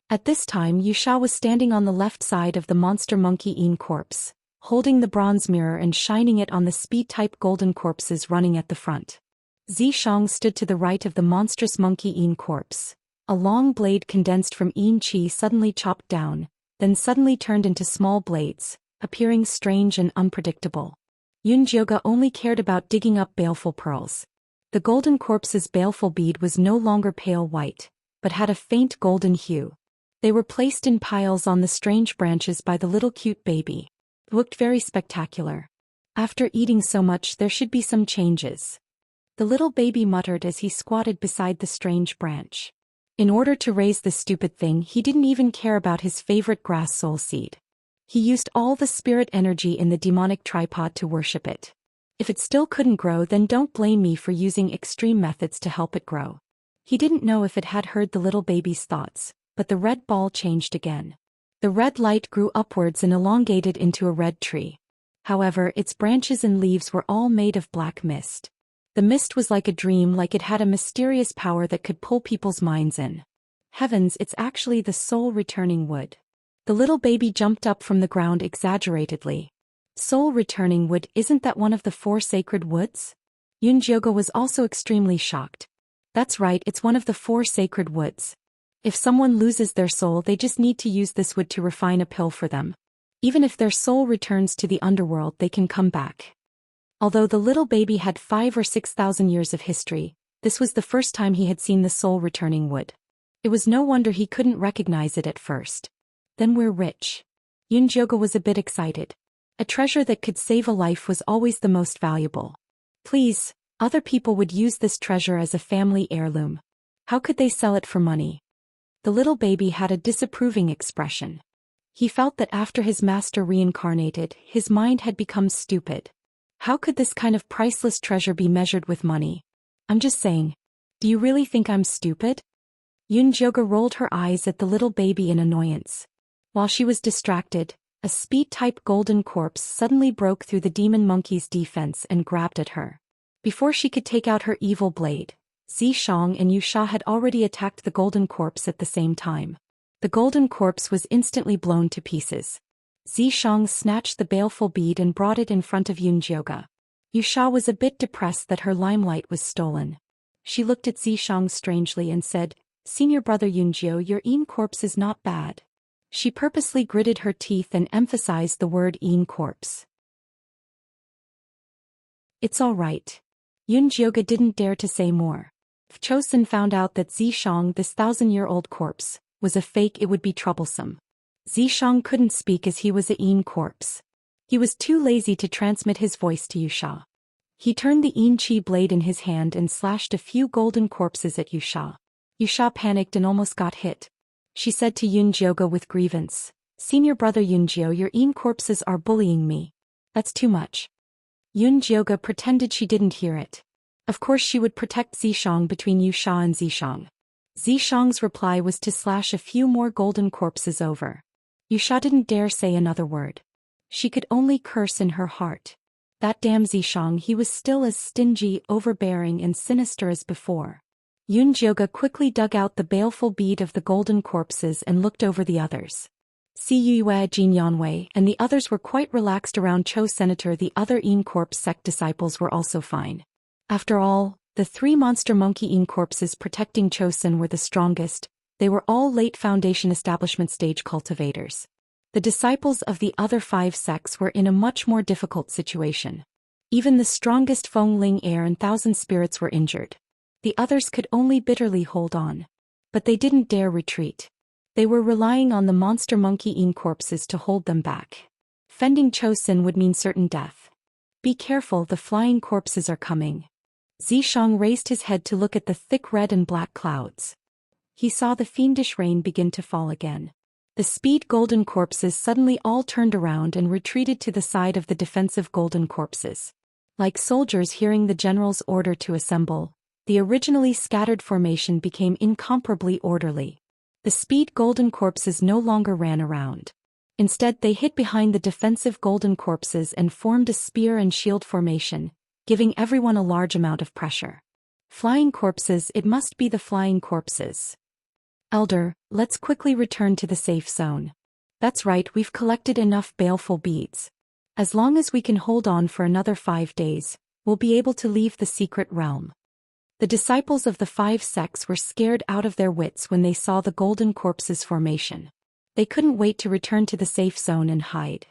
At this time Wuxia was standing on the left side of the monster monkey corpse, holding the bronze mirror and shining it on the speed-type golden corpses running at the front. Xianxia stood to the right of the monstrous monkey corpse. A long blade condensed from chi suddenly chopped down, then suddenly turned into small blades, appearing strange and unpredictable. Yunjioge only cared about digging up baleful pearls. The golden corpse's baleful bead was no longer pale white, but had a faint golden hue. They were placed in piles on the strange branches by the little cute baby. It looked very spectacular. After eating so much there should be some changes. The little baby muttered as he squatted beside the strange branch. In order to raise this stupid thing he didn't even care about his favorite grass soul seed. He used all the spirit energy in the demonic tripod to worship it. If it still couldn't grow then don't blame me for using extreme methods to help it grow. He didn't know if it had heard the little baby's thoughts, but the red ball changed again. The red light grew upwards and elongated into a red tree. However, its branches and leaves were all made of black mist. The mist was like a dream, like it had a mysterious power that could pull people's minds in. Heavens, it's actually the soul returning wood. The little baby jumped up from the ground exaggeratedly. Soul returning wood, isn't that one of the 4 sacred woods? Yunjioge was also extremely shocked. That's right, it's one of the 4 sacred woods. If someone loses their soul they just need to use this wood to refine a pill for them. Even if their soul returns to the underworld they can come back. Although the little baby had 5 or 6,000 years of history, this was the first time he had seen the soul returning wood. It was no wonder he couldn't recognize it at first. Then we're rich. Yunjioge was a bit excited. A treasure that could save a life was always the most valuable. Please, other people would use this treasure as a family heirloom. How could they sell it for money? The little baby had a disapproving expression. He felt that after his master reincarnated, his mind had become stupid. How could this kind of priceless treasure be measured with money? I'm just saying. Do you really think I'm stupid? Yunjioge rolled her eyes at the little baby in annoyance. While she was distracted, a speed-type golden corpse suddenly broke through the demon monkey's defense and grabbed at her. Before she could take out her evil blade, Xianxia and Wuxia had already attacked the golden corpse at the same time. The golden corpse was instantly blown to pieces. Xianxia snatched the baleful bead and brought it in front of Yunjioge. Wuxia was a bit depressed that her limelight was stolen. She looked at Xianxia strangely and said, "Senior brother Yunjio, your corpse is not bad." She purposely gritted her teeth and emphasized the word corpse. It's all right. Yunjioge didn't dare to say more. If Zhou Xian found out that Xianxia, this 1,000-year-old corpse, was a fake, it would be troublesome. Xianxia couldn't speak as he was a corpse. He was too lazy to transmit his voice to Wuxia. He turned the chi blade in his hand and slashed a few golden corpses at Wuxia. Wuxia panicked and almost got hit. She said to Yunjioge with grievance, "Senior brother Yunjio, your corpses are bullying me. That's too much." Yunjioge pretended she didn't hear it. Of course she would protect Xianxia between Wuxia and Xianxia. Xianxia's reply was to slash a few more golden corpses over. Wuxia didn't dare say another word. She could only curse in her heart. That damn Xianxia, he was still as stingy, overbearing and sinister as before. Yunjioge quickly dug out the baleful bead of the golden corpses and looked over the others. Siyue Jin Yanwei and the others were quite relaxed around Zhou Senator. The other corpse sect disciples were also fine. After all, the 3 monster monkey corpses protecting Zhou Xian were the strongest. They were all late foundation establishment stage cultivators. The disciples of the other 5 sects were in a much more difficult situation. Even the strongest Feng Ling heir and thousand spirits were injured. The others could only bitterly hold on. But they didn't dare retreat. They were relying on the monster monkey yin corpses to hold them back. Fending Zhou Xian would mean certain death. Be careful, the flying corpses are coming. Xianxia raised his head to look at the thick red and black clouds. He saw the fiendish rain begin to fall again. The speed golden corpses suddenly all turned around and retreated to the side of the defensive golden corpses. Like soldiers hearing the general's order to assemble, the originally scattered formation became incomparably orderly. The speed golden corpses no longer ran around. Instead, they hid behind the defensive golden corpses and formed a spear and shield formation, giving everyone a large amount of pressure. Flying corpses, it must be the flying corpses. Elder, let's quickly return to the safe zone. That's right, we've collected enough baleful beads. As long as we can hold on for another 5 days, we'll be able to leave the secret realm. The disciples of the 5 sects were scared out of their wits when they saw the golden corpses formation. They couldn't wait to return to the safe zone and hide.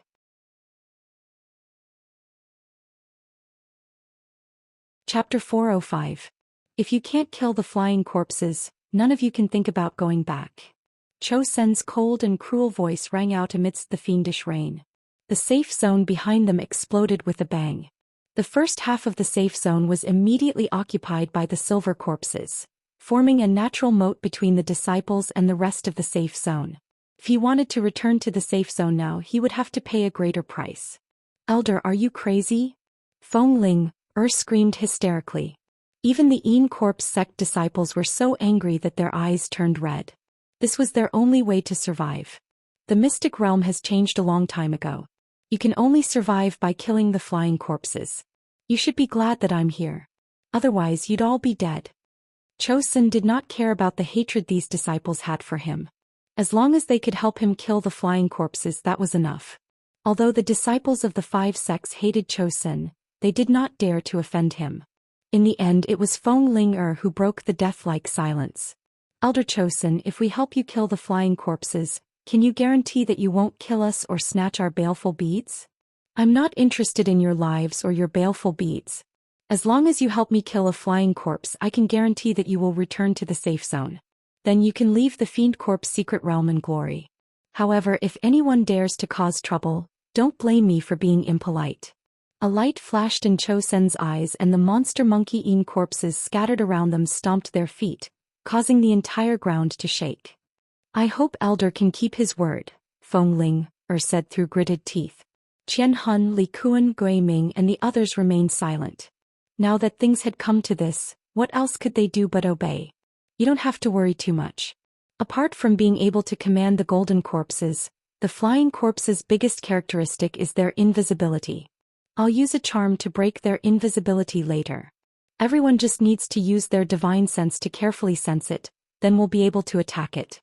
Chapter 405. If you can't kill the flying corpses, none of you can think about going back. Zhou Xian's cold and cruel voice rang out amidst the fiendish rain. The safe zone behind them exploded with a bang. The first half of the safe zone was immediately occupied by the silver corpses, forming a natural moat between the disciples and the rest of the safe zone. If he wanted to return to the safe zone now, he would have to pay a greater price. Elder, are you crazy? Feng Ling screamed hysterically. Even the Yin Corpse sect disciples were so angry that their eyes turned red. This was their only way to survive. The mystic realm has changed a long time ago. You can only survive by killing the flying corpses. You should be glad that I'm here. Otherwise you'd all be dead. Zhou Xian did not care about the hatred these disciples had for him. As long as they could help him kill the flying corpses, that was enough. Although the disciples of the 5 sects hated Zhou Xian, they did not dare to offend him. In the end, it was Feng Ling who broke the death-like silence. Elder Zhou Xian, if we help you kill the flying corpses, can you guarantee that you won't kill us or snatch our baleful beads? I'm not interested in your lives or your baleful beads. As long as you help me kill a flying corpse, I can guarantee that you will return to the safe zone. Then you can leave the Fiend Corpse secret realm in glory. However, if anyone dares to cause trouble, don't blame me for being impolite. A light flashed in Zhou Xian's eyes and the monster monkey Yin corpses scattered around them stomped their feet, causing the entire ground to shake. I hope Elder can keep his word, Feng Ling said through gritted teeth. Qian Hun, Li Kuan, Gui Ming and the others remained silent. Now that things had come to this, what else could they do but obey? You don't have to worry too much. Apart from being able to command the golden corpses, the flying corpses' biggest characteristic is their invisibility. I'll use a charm to break their invisibility later. Everyone just needs to use their divine sense to carefully sense it, then we'll be able to attack it.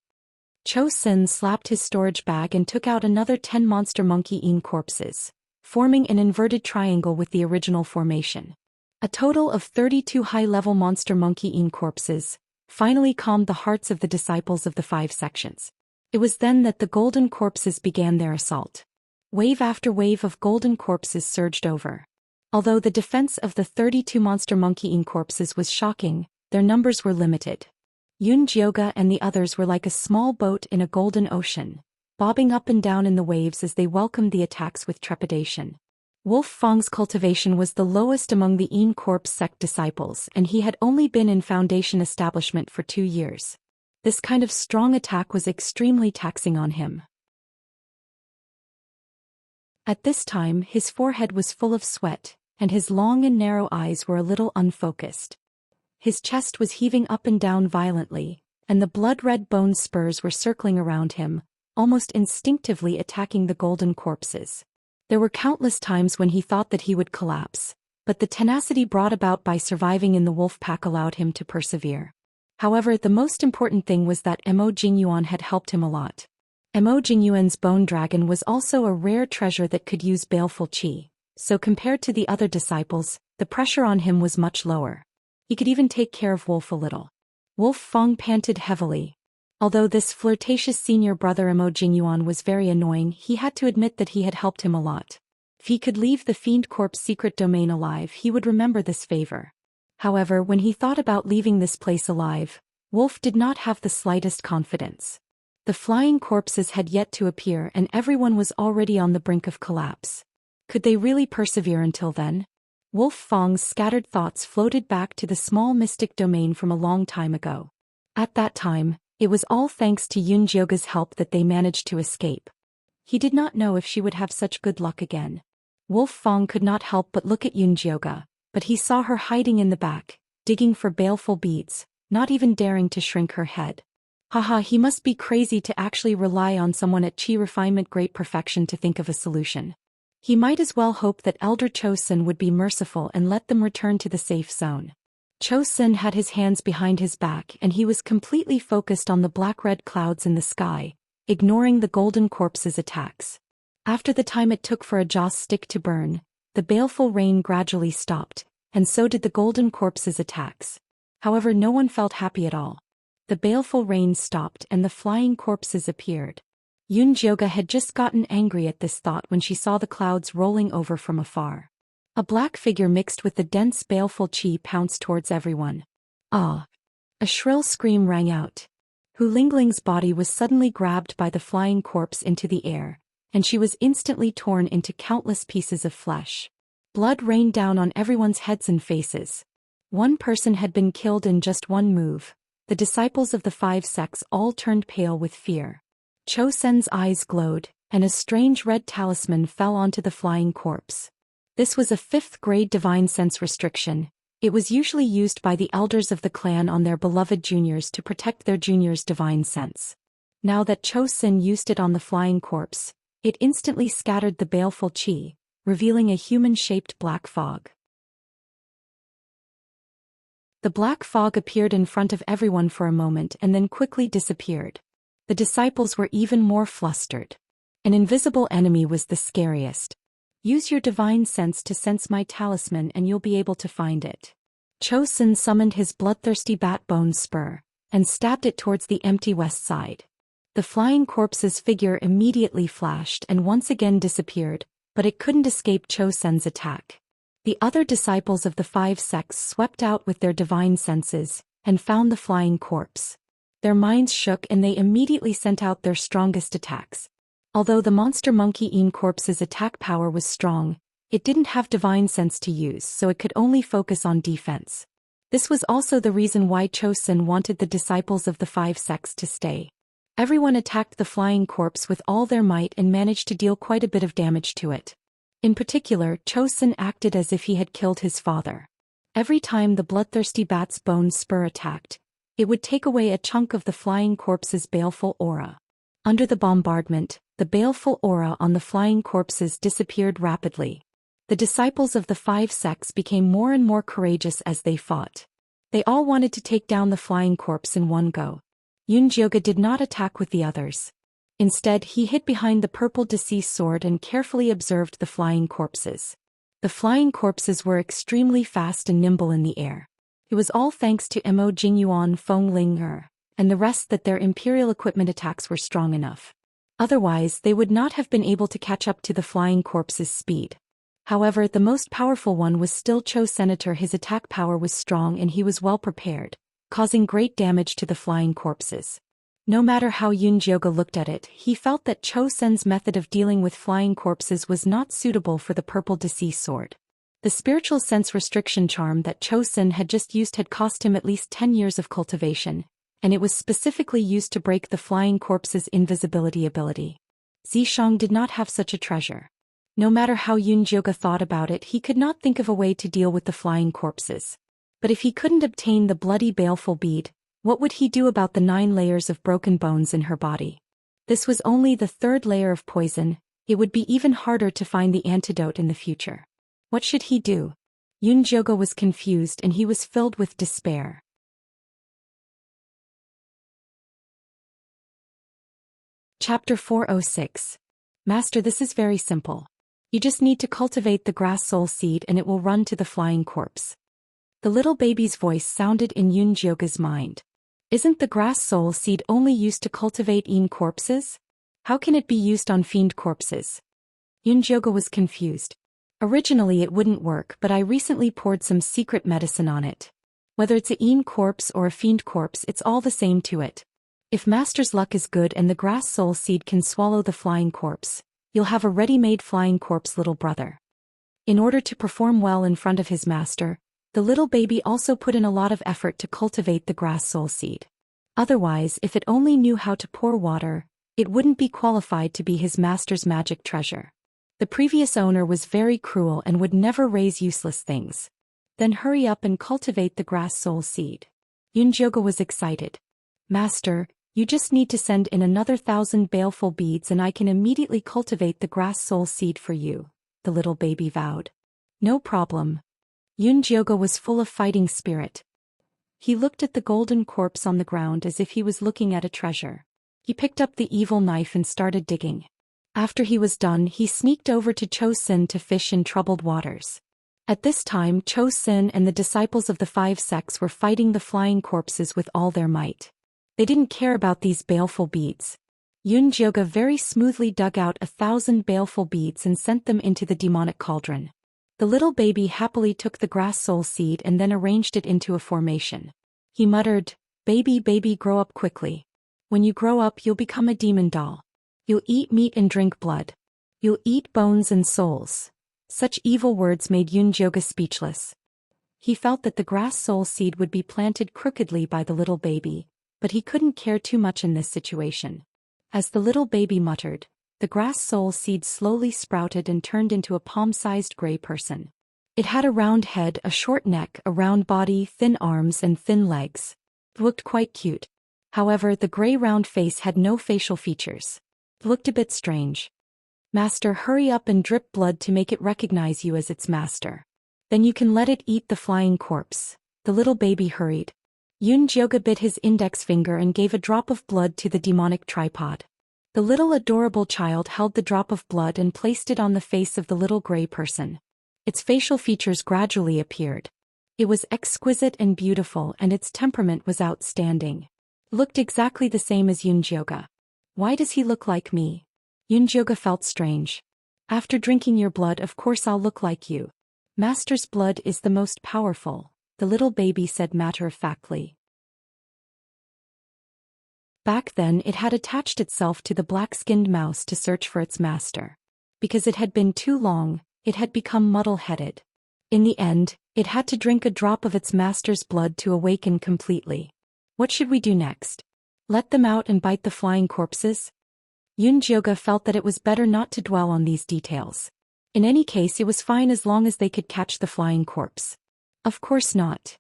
Zhou Xian slapped his storage bag and took out another 10 monster monkey Yin corpses, forming an inverted triangle with the original formation. A total of 32 high-level monster monkey Yin corpses finally calmed the hearts of the disciples of the 5 sections. It was then that the golden corpses began their assault. Wave after wave of golden corpses surged over. Although the defense of the 32 monster monkey Yin corpses was shocking, their numbers were limited. Yun Jioga and the others were like a small boat in a golden ocean, bobbing up and down in the waves as they welcomed the attacks with trepidation. Wolf Fang's cultivation was the lowest among the Yin Corpse sect disciples, and he had only been in Foundation establishment for 2 years. This kind of strong attack was extremely taxing on him. At this time, his forehead was full of sweat, and his long and narrow eyes were a little unfocused. His chest was heaving up and down violently, and the blood-red bone spurs were circling around him, almost instinctively attacking the golden corpses. There were countless times when he thought that he would collapse, but the tenacity brought about by surviving in the wolf pack allowed him to persevere. However, the most important thing was that Mo Jingyuan had helped him a lot. Mo Jingyuan's bone dragon was also a rare treasure that could use baleful qi, so compared to the other disciples, the pressure on him was much lower. He could even take care of Wolf a little. Wolf Fang panted heavily. Although this flirtatious senior brother Mo Jingyuan was very annoying, he had to admit that he had helped him a lot. If he could leave the fiend corpse secret domain alive, he would remember this favor. However, when he thought about leaving this place alive, Wolf did not have the slightest confidence. The flying corpses had yet to appear and everyone was already on the brink of collapse. Could they really persevere until then? Wolf Fong's scattered thoughts floated back to the small mystic domain from a long time ago. At that time, it was all thanks to Yunjioga's help that they managed to escape. He did not know if she would have such good luck again. Wolf Fong could not help but look at Yunjioga, but he saw her hiding in the back, digging for baleful beads, not even daring to shrink her head. Haha, he must be crazy to actually rely on someone at Qi Refinement Great Perfection to think of a solution. He might as well hope that Elder Chosun would be merciful and let them return to the safe zone. Chosun had his hands behind his back and he was completely focused on the black-red clouds in the sky, ignoring the golden corpse's attacks. After the time it took for a joss stick to burn, the baleful rain gradually stopped, and so did the golden corpse's attacks. However, no one felt happy at all. The baleful rain stopped and the flying corpses appeared. Yunjioga had just gotten angry at this thought when she saw the clouds rolling over from afar. A black figure mixed with the dense baleful qi pounced towards everyone. Ah! A shrill scream rang out. Hu Lingling's body was suddenly grabbed by the flying corpse into the air, and she was instantly torn into countless pieces of flesh. Blood rained down on everyone's heads and faces. One person had been killed in just one move. The disciples of the 5 sects all turned pale with fear. Chosun's eyes glowed, and a strange red talisman fell onto the flying corpse. This was a 5th-grade divine sense restriction. It was usually used by the elders of the clan on their beloved juniors to protect their juniors' divine sense. Now that Chosun used it on the flying corpse, it instantly scattered the baleful qi, revealing a human-shaped black fog. The black fog appeared in front of everyone for a moment and then quickly disappeared. The disciples were even more flustered. An invisible enemy was the scariest. Use your divine sense to sense my talisman and you'll be able to find it. Chosun summoned his bloodthirsty bat-bone spur, and stabbed it towards the empty west side. The flying corpse's figure immediately flashed and once again disappeared, but it couldn't escape Chosun's attack. The other disciples of the 5 sects swept out with their divine senses, and found the flying corpse. Their minds shook and they immediately sent out their strongest attacks. Although the monster monkey-ine corpse's attack power was strong, it didn't have divine sense to use, so it could only focus on defense. This was also the reason why Chosun wanted the disciples of the 5 sects to stay. Everyone attacked the flying corpse with all their might and managed to deal quite a bit of damage to it. In particular, Chosun acted as if he had killed his father. Every time the bloodthirsty bat's bone spur attacked, it would take away a chunk of the flying corpse's baleful aura. Under the bombardment, the baleful aura on the flying corpses disappeared rapidly. The disciples of the 5 sects became more and more courageous as they fought. They all wanted to take down the flying corpse in one go. Yunjioga did not attack with the others. Instead, he hid behind the purple deceased sword and carefully observed the flying corpses. The flying corpses were extremely fast and nimble in the air. It was all thanks to Mo Jingyuan Feng Ling and the rest that their imperial equipment attacks were strong enough. Otherwise, they would not have been able to catch up to the flying corpse's speed. However, the most powerful one was still Cho Senator. His attack power was strong and he was well prepared, causing great damage to the flying corpses. No matter how Yunjioga looked at it, he felt that Cho Sen's method of dealing with flying corpses was not suitable for the purple deceased sword. The spiritual sense restriction charm that Chosun had just used had cost him at least 10 years of cultivation, and it was specifically used to break the flying corpse's invisibility ability. Zishang did not have such a treasure. No matter how Yunjioga thought about it, he could not think of a way to deal with the flying corpses. But if he couldn't obtain the bloody baleful bead, what would he do about the 9 layers of broken bones in her body? This was only the 3rd layer of poison. It would be even harder to find the antidote in the future. What should he do? Yunjioga was confused and he was filled with despair. Chapter 406. Master, this is very simple. You just need to cultivate the grass soul seed and it will run to the flying corpse. The little baby's voice sounded in Yunjioga's mind. Isn't the grass soul seed only used to cultivate corpses? How can it be used on fiend corpses? Yunjioge was confused. Originally it wouldn't work, but I recently poured some secret medicine on it. Whether it's a Yin corpse or a fiend corpse, it's all the same to it. If Master's luck is good and the grass soul seed can swallow the flying corpse, you'll have a ready-made flying corpse little brother. In order to perform well in front of his master, the little baby also put in a lot of effort to cultivate the grass soul seed. Otherwise, if it only knew how to pour water, it wouldn't be qualified to be his master's magic treasure. The previous owner was very cruel and would never raise useless things. Then hurry up and cultivate the grass soul seed. Yunjioge was excited. Master, you just need to send in another 1,000 baleful beads and I can immediately cultivate the grass soul seed for you, the little baby vowed. No problem. Yunjioge was full of fighting spirit. He looked at the golden corpse on the ground as if he was looking at a treasure. He picked up the evil knife and started digging. After he was done, he sneaked over to Zhou Xian to fish in troubled waters. At this time, Zhou Xian and the disciples of the 5 sects were fighting the flying corpses with all their might. They didn't care about these baleful beads. Yunjioge very smoothly dug out 1,000 baleful beads and sent them into the demonic cauldron. The little baby happily took the grass soul seed and then arranged it into a formation. He muttered, "Baby, baby, grow up quickly. When you grow up, you'll become a demon doll. You'll eat meat and drink blood. You'll eat bones and souls." Such evil words made Yunjioge speechless. He felt that the grass soul seed would be planted crookedly by the little baby, but he couldn't care too much in this situation. As the little baby muttered, the grass soul seed slowly sprouted and turned into a palm-sized gray person. It had a round head, a short neck, a round body, thin arms and thin legs. It looked quite cute. However, the gray round face had no facial features. It looked a bit strange. Master, hurry up and drip blood to make it recognize you as its master. Then you can let it eat the flying corpse. The little baby hurried. Yunjioge bit his index finger and gave a drop of blood to the demonic tripod. The little adorable child held the drop of blood and placed it on the face of the little gray person. Its facial features gradually appeared. It was exquisite and beautiful, and its temperament was outstanding. It looked exactly the same as Yunjioge. Why does he look like me? Yunjioge felt strange. After drinking your blood, of course I'll look like you. Master's blood is the most powerful, the little baby said matter-of-factly. Back then it had attached itself to the black-skinned mouse to search for its master. Because it had been too long, it had become muddle-headed. In the end, it had to drink a drop of its master's blood to awaken completely. What should we do next? Let them out and bite the flying corpses? Yunjioge felt that it was better not to dwell on these details. In any case, it was fine as long as they could catch the flying corpse. Of course not.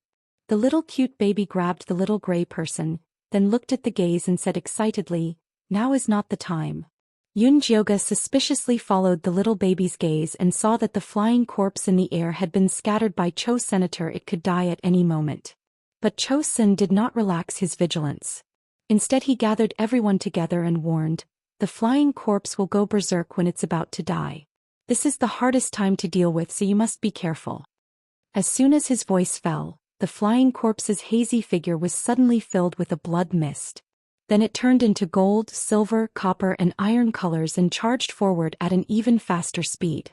The little cute baby grabbed the little gray person, then looked at the gaze and said excitedly, "Now is not the time." Yunjioge suspiciously followed the little baby's gaze and saw that the flying corpse in the air had been scattered by Zhou Senator. It could die at any moment. But Zhou Xian did not relax his vigilance. Instead, he gathered everyone together and warned, "The flying corpse will go berserk when it's about to die. This is the hardest time to deal with, so you must be careful." As soon as his voice fell, the flying corpse's hazy figure was suddenly filled with a blood mist. Then it turned into gold, silver, copper and iron colors and charged forward at an even faster speed.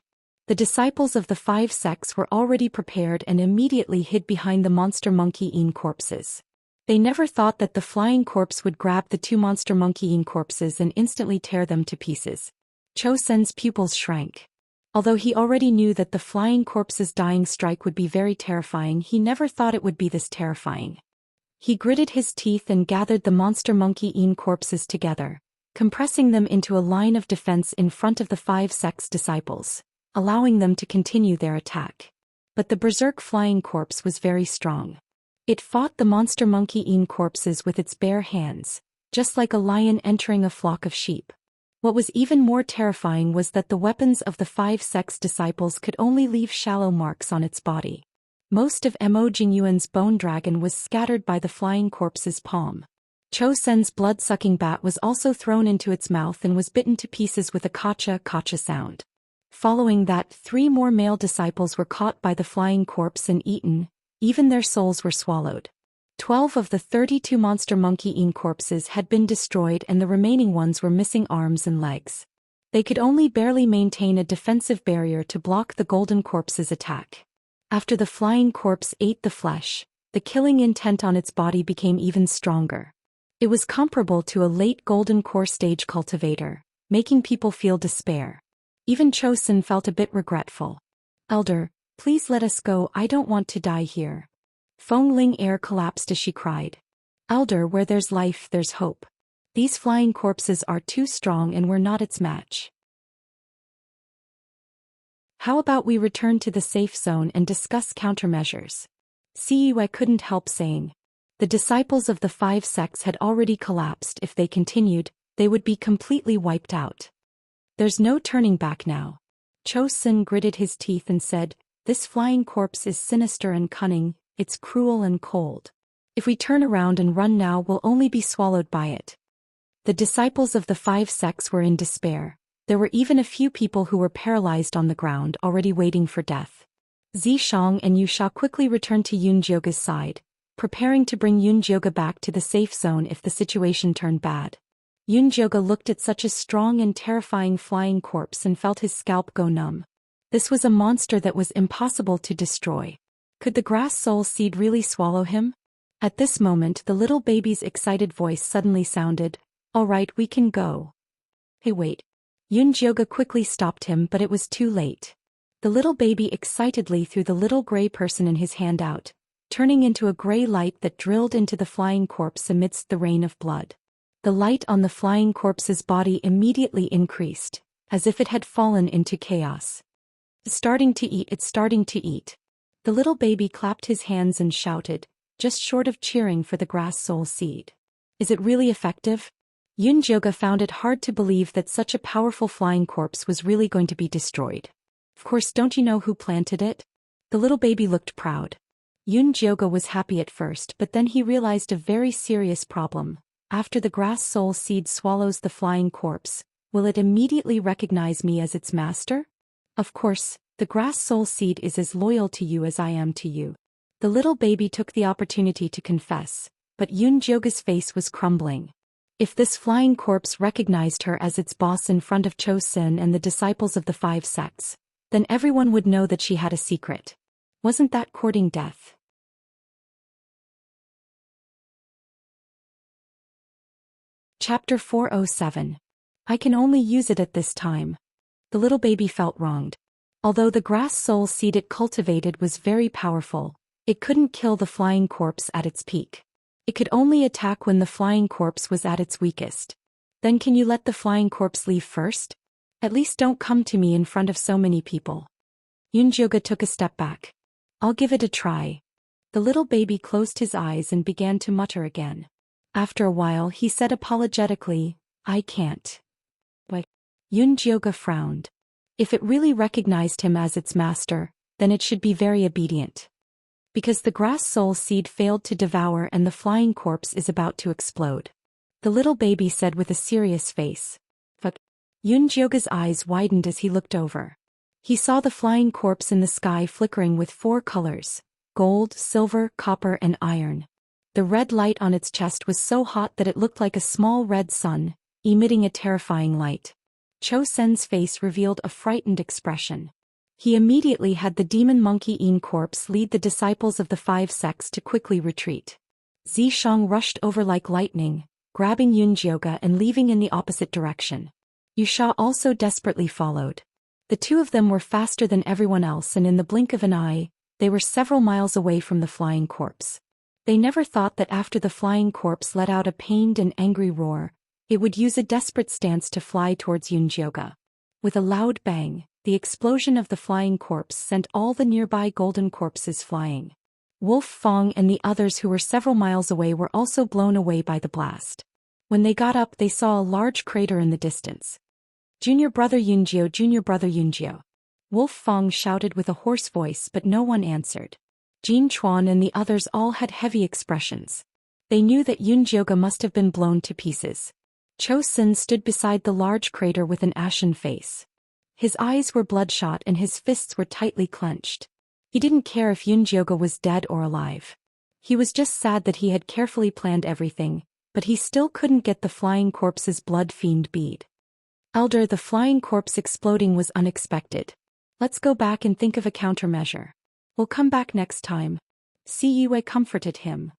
The disciples of the 5 sects were already prepared and immediately hid behind the monster monkey-ine corpses. They never thought that the flying corpse would grab the 2 monster monkey-ine corpses and instantly tear them to pieces. Zhou Xian's pupils shrank. Although he already knew that the flying corpse's dying strike would be very terrifying, he never thought it would be this terrifying. He gritted his teeth and gathered the monster monkey-ine corpses together, compressing them into a line of defense in front of the 5 sects' disciples, allowing them to continue their attack. But the berserk flying corpse was very strong. It fought the monster monkey-ine corpses with its bare hands, just like a lion entering a flock of sheep. What was even more terrifying was that the weapons of the 5 sects' disciples could only leave shallow marks on its body. Most of Mo Jingyuan's bone dragon was scattered by the flying corpse's palm. Zhou Xian's blood-sucking bat was also thrown into its mouth and was bitten to pieces with a kacha-kacha sound. Following that, 3 more male disciples were caught by the flying corpse and eaten, even their souls were swallowed. 12 of the 32 monster monkey-ine corpses had been destroyed and the remaining ones were missing arms and legs. They could only barely maintain a defensive barrier to block the golden corpse's attack. After the flying corpse ate the flesh, the killing intent on its body became even stronger. It was comparable to a late golden core stage cultivator, making people feel despair. Even Zhou Xian felt a bit regretful. "Elder, please let us go, I don't want to die here." Feng Ling air collapsed as she cried. "Elder, where there's life there's hope. These flying corpses are too strong and we're not its match. How about we return to the safe zone and discuss countermeasures?" Cui couldn't help saying. The disciples of the 5 sects had already collapsed. If they continued, they would be completely wiped out. "There's no turning back now." Zhou Xian gritted his teeth and said, "This flying corpse is sinister and cunning, it's cruel and cold. If we turn around and run now, we'll only be swallowed by it." The disciples of the 5 sects were in despair. There were even a few people who were paralyzed on the ground, already waiting for death. Zishang and Wuxia quickly returned to Yunjioga's side, preparing to bring Yunjioga back to the safe zone if the situation turned bad. Yunjioga looked at such a strong and terrifying flying corpse and felt his scalp go numb. This was a monster that was impossible to destroy. Could the grass soul seed really swallow him? At this moment, the little baby's excited voice suddenly sounded, "All right, we can go." "Hey, wait." Yunjioga quickly stopped him, but it was too late. The little baby excitedly threw the little gray person in his hand out, turning into a gray light that drilled into the flying corpse amidst the rain of blood. The light on the flying corpse's body immediately increased, as if it had fallen into chaos. "It's starting to eat, it's starting to eat." The little baby clapped his hands and shouted, just short of cheering for the grass soul seed. "Is it really effective?" Yunjioga found it hard to believe that such a powerful flying corpse was really going to be destroyed. "Of course, don't you know who planted it?" The little baby looked proud. Yunjioga was happy at first, but then he realized a very serious problem. After the grass soul seed swallows the flying corpse, will it immediately recognize me as its master? "Of course, the grass soul seed is as loyal to you as I am to you." The little baby took the opportunity to confess, but Yunjioga's face was crumbling. If this flying corpse recognized her as its boss in front of Zhou Xian and the disciples of the 5 sects, then everyone would know that she had a secret. Wasn't that courting death? Chapter 407. I can only use it at this time. The little baby felt wronged. Although the grass soul seed it cultivated was very powerful, it couldn't kill the flying corpse at its peak. It could only attack when the flying corpse was at its weakest. "Then can you let the flying corpse leave first? At least don't come to me in front of so many people." Yunjioga took a step back. "I'll give it a try." The little baby closed his eyes and began to mutter again. After a while he said apologetically, "I can't." "Why?" Yunjioga frowned. If it really recognized him as its master, then it should be very obedient. Because the grass soul seed failed to devour and the flying corpse is about to explode. The little baby said with a serious face. "Fuck." Yunjioga's eyes widened as he looked over. He saw the flying corpse in the sky flickering with 4 colors: gold, silver, copper, and iron. The red light on its chest was so hot that it looked like a small red sun, emitting a terrifying light. Zhou Xian's face revealed a frightened expression. He immediately had the demon monkey Yin corpse lead the disciples of the 5 sects to quickly retreat. Zishang rushed over like lightning, grabbing Yunjioga and leaving in the opposite direction. Wuxia also desperately followed. The 2 of them were faster than everyone else, and in the blink of an eye, they were several miles away from the flying corpse. They never thought that after the flying corpse let out a pained and angry roar, it would use a desperate stance to fly towards Yunjioga. With a loud bang, the explosion of the flying corpse sent all the nearby golden corpses flying. Wolf Fong and the others who were several miles away were also blown away by the blast. When they got up, they saw a large crater in the distance. "Junior brother Yunjio, junior brother Yunjio." Wolf Fong shouted with a hoarse voice, but no one answered. Jin Chuan and the others all had heavy expressions. They knew that Yunjioga must have been blown to pieces. Zhou Xian stood beside the large crater with an ashen face. His eyes were bloodshot and his fists were tightly clenched. He didn't care if Yunjioga was dead or alive. He was just sad that he had carefully planned everything, but he still couldn't get the flying corpse's blood fiend bead. Elder, the flying corpse exploding was unexpected. Let's go back and think of a countermeasure. We'll come back next time. Yue comforted him.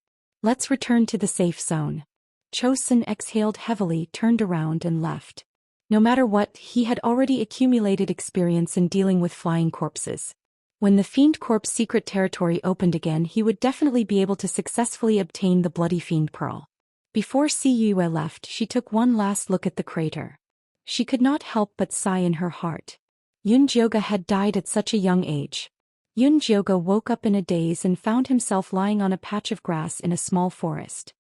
Let's return to the safe zone. Chosun exhaled heavily, turned around and left. No matter what, he had already accumulated experience in dealing with flying corpses. When the Fiend Corp's secret territory opened again, he would definitely be able to successfully obtain the Bloody Fiend Pearl. Before Yue left, she took one last look at the crater. She could not help but sigh in her heart. Yunjioga had died at such a young age. Yunjioga woke up in a daze and found himself lying on a patch of grass in a small forest.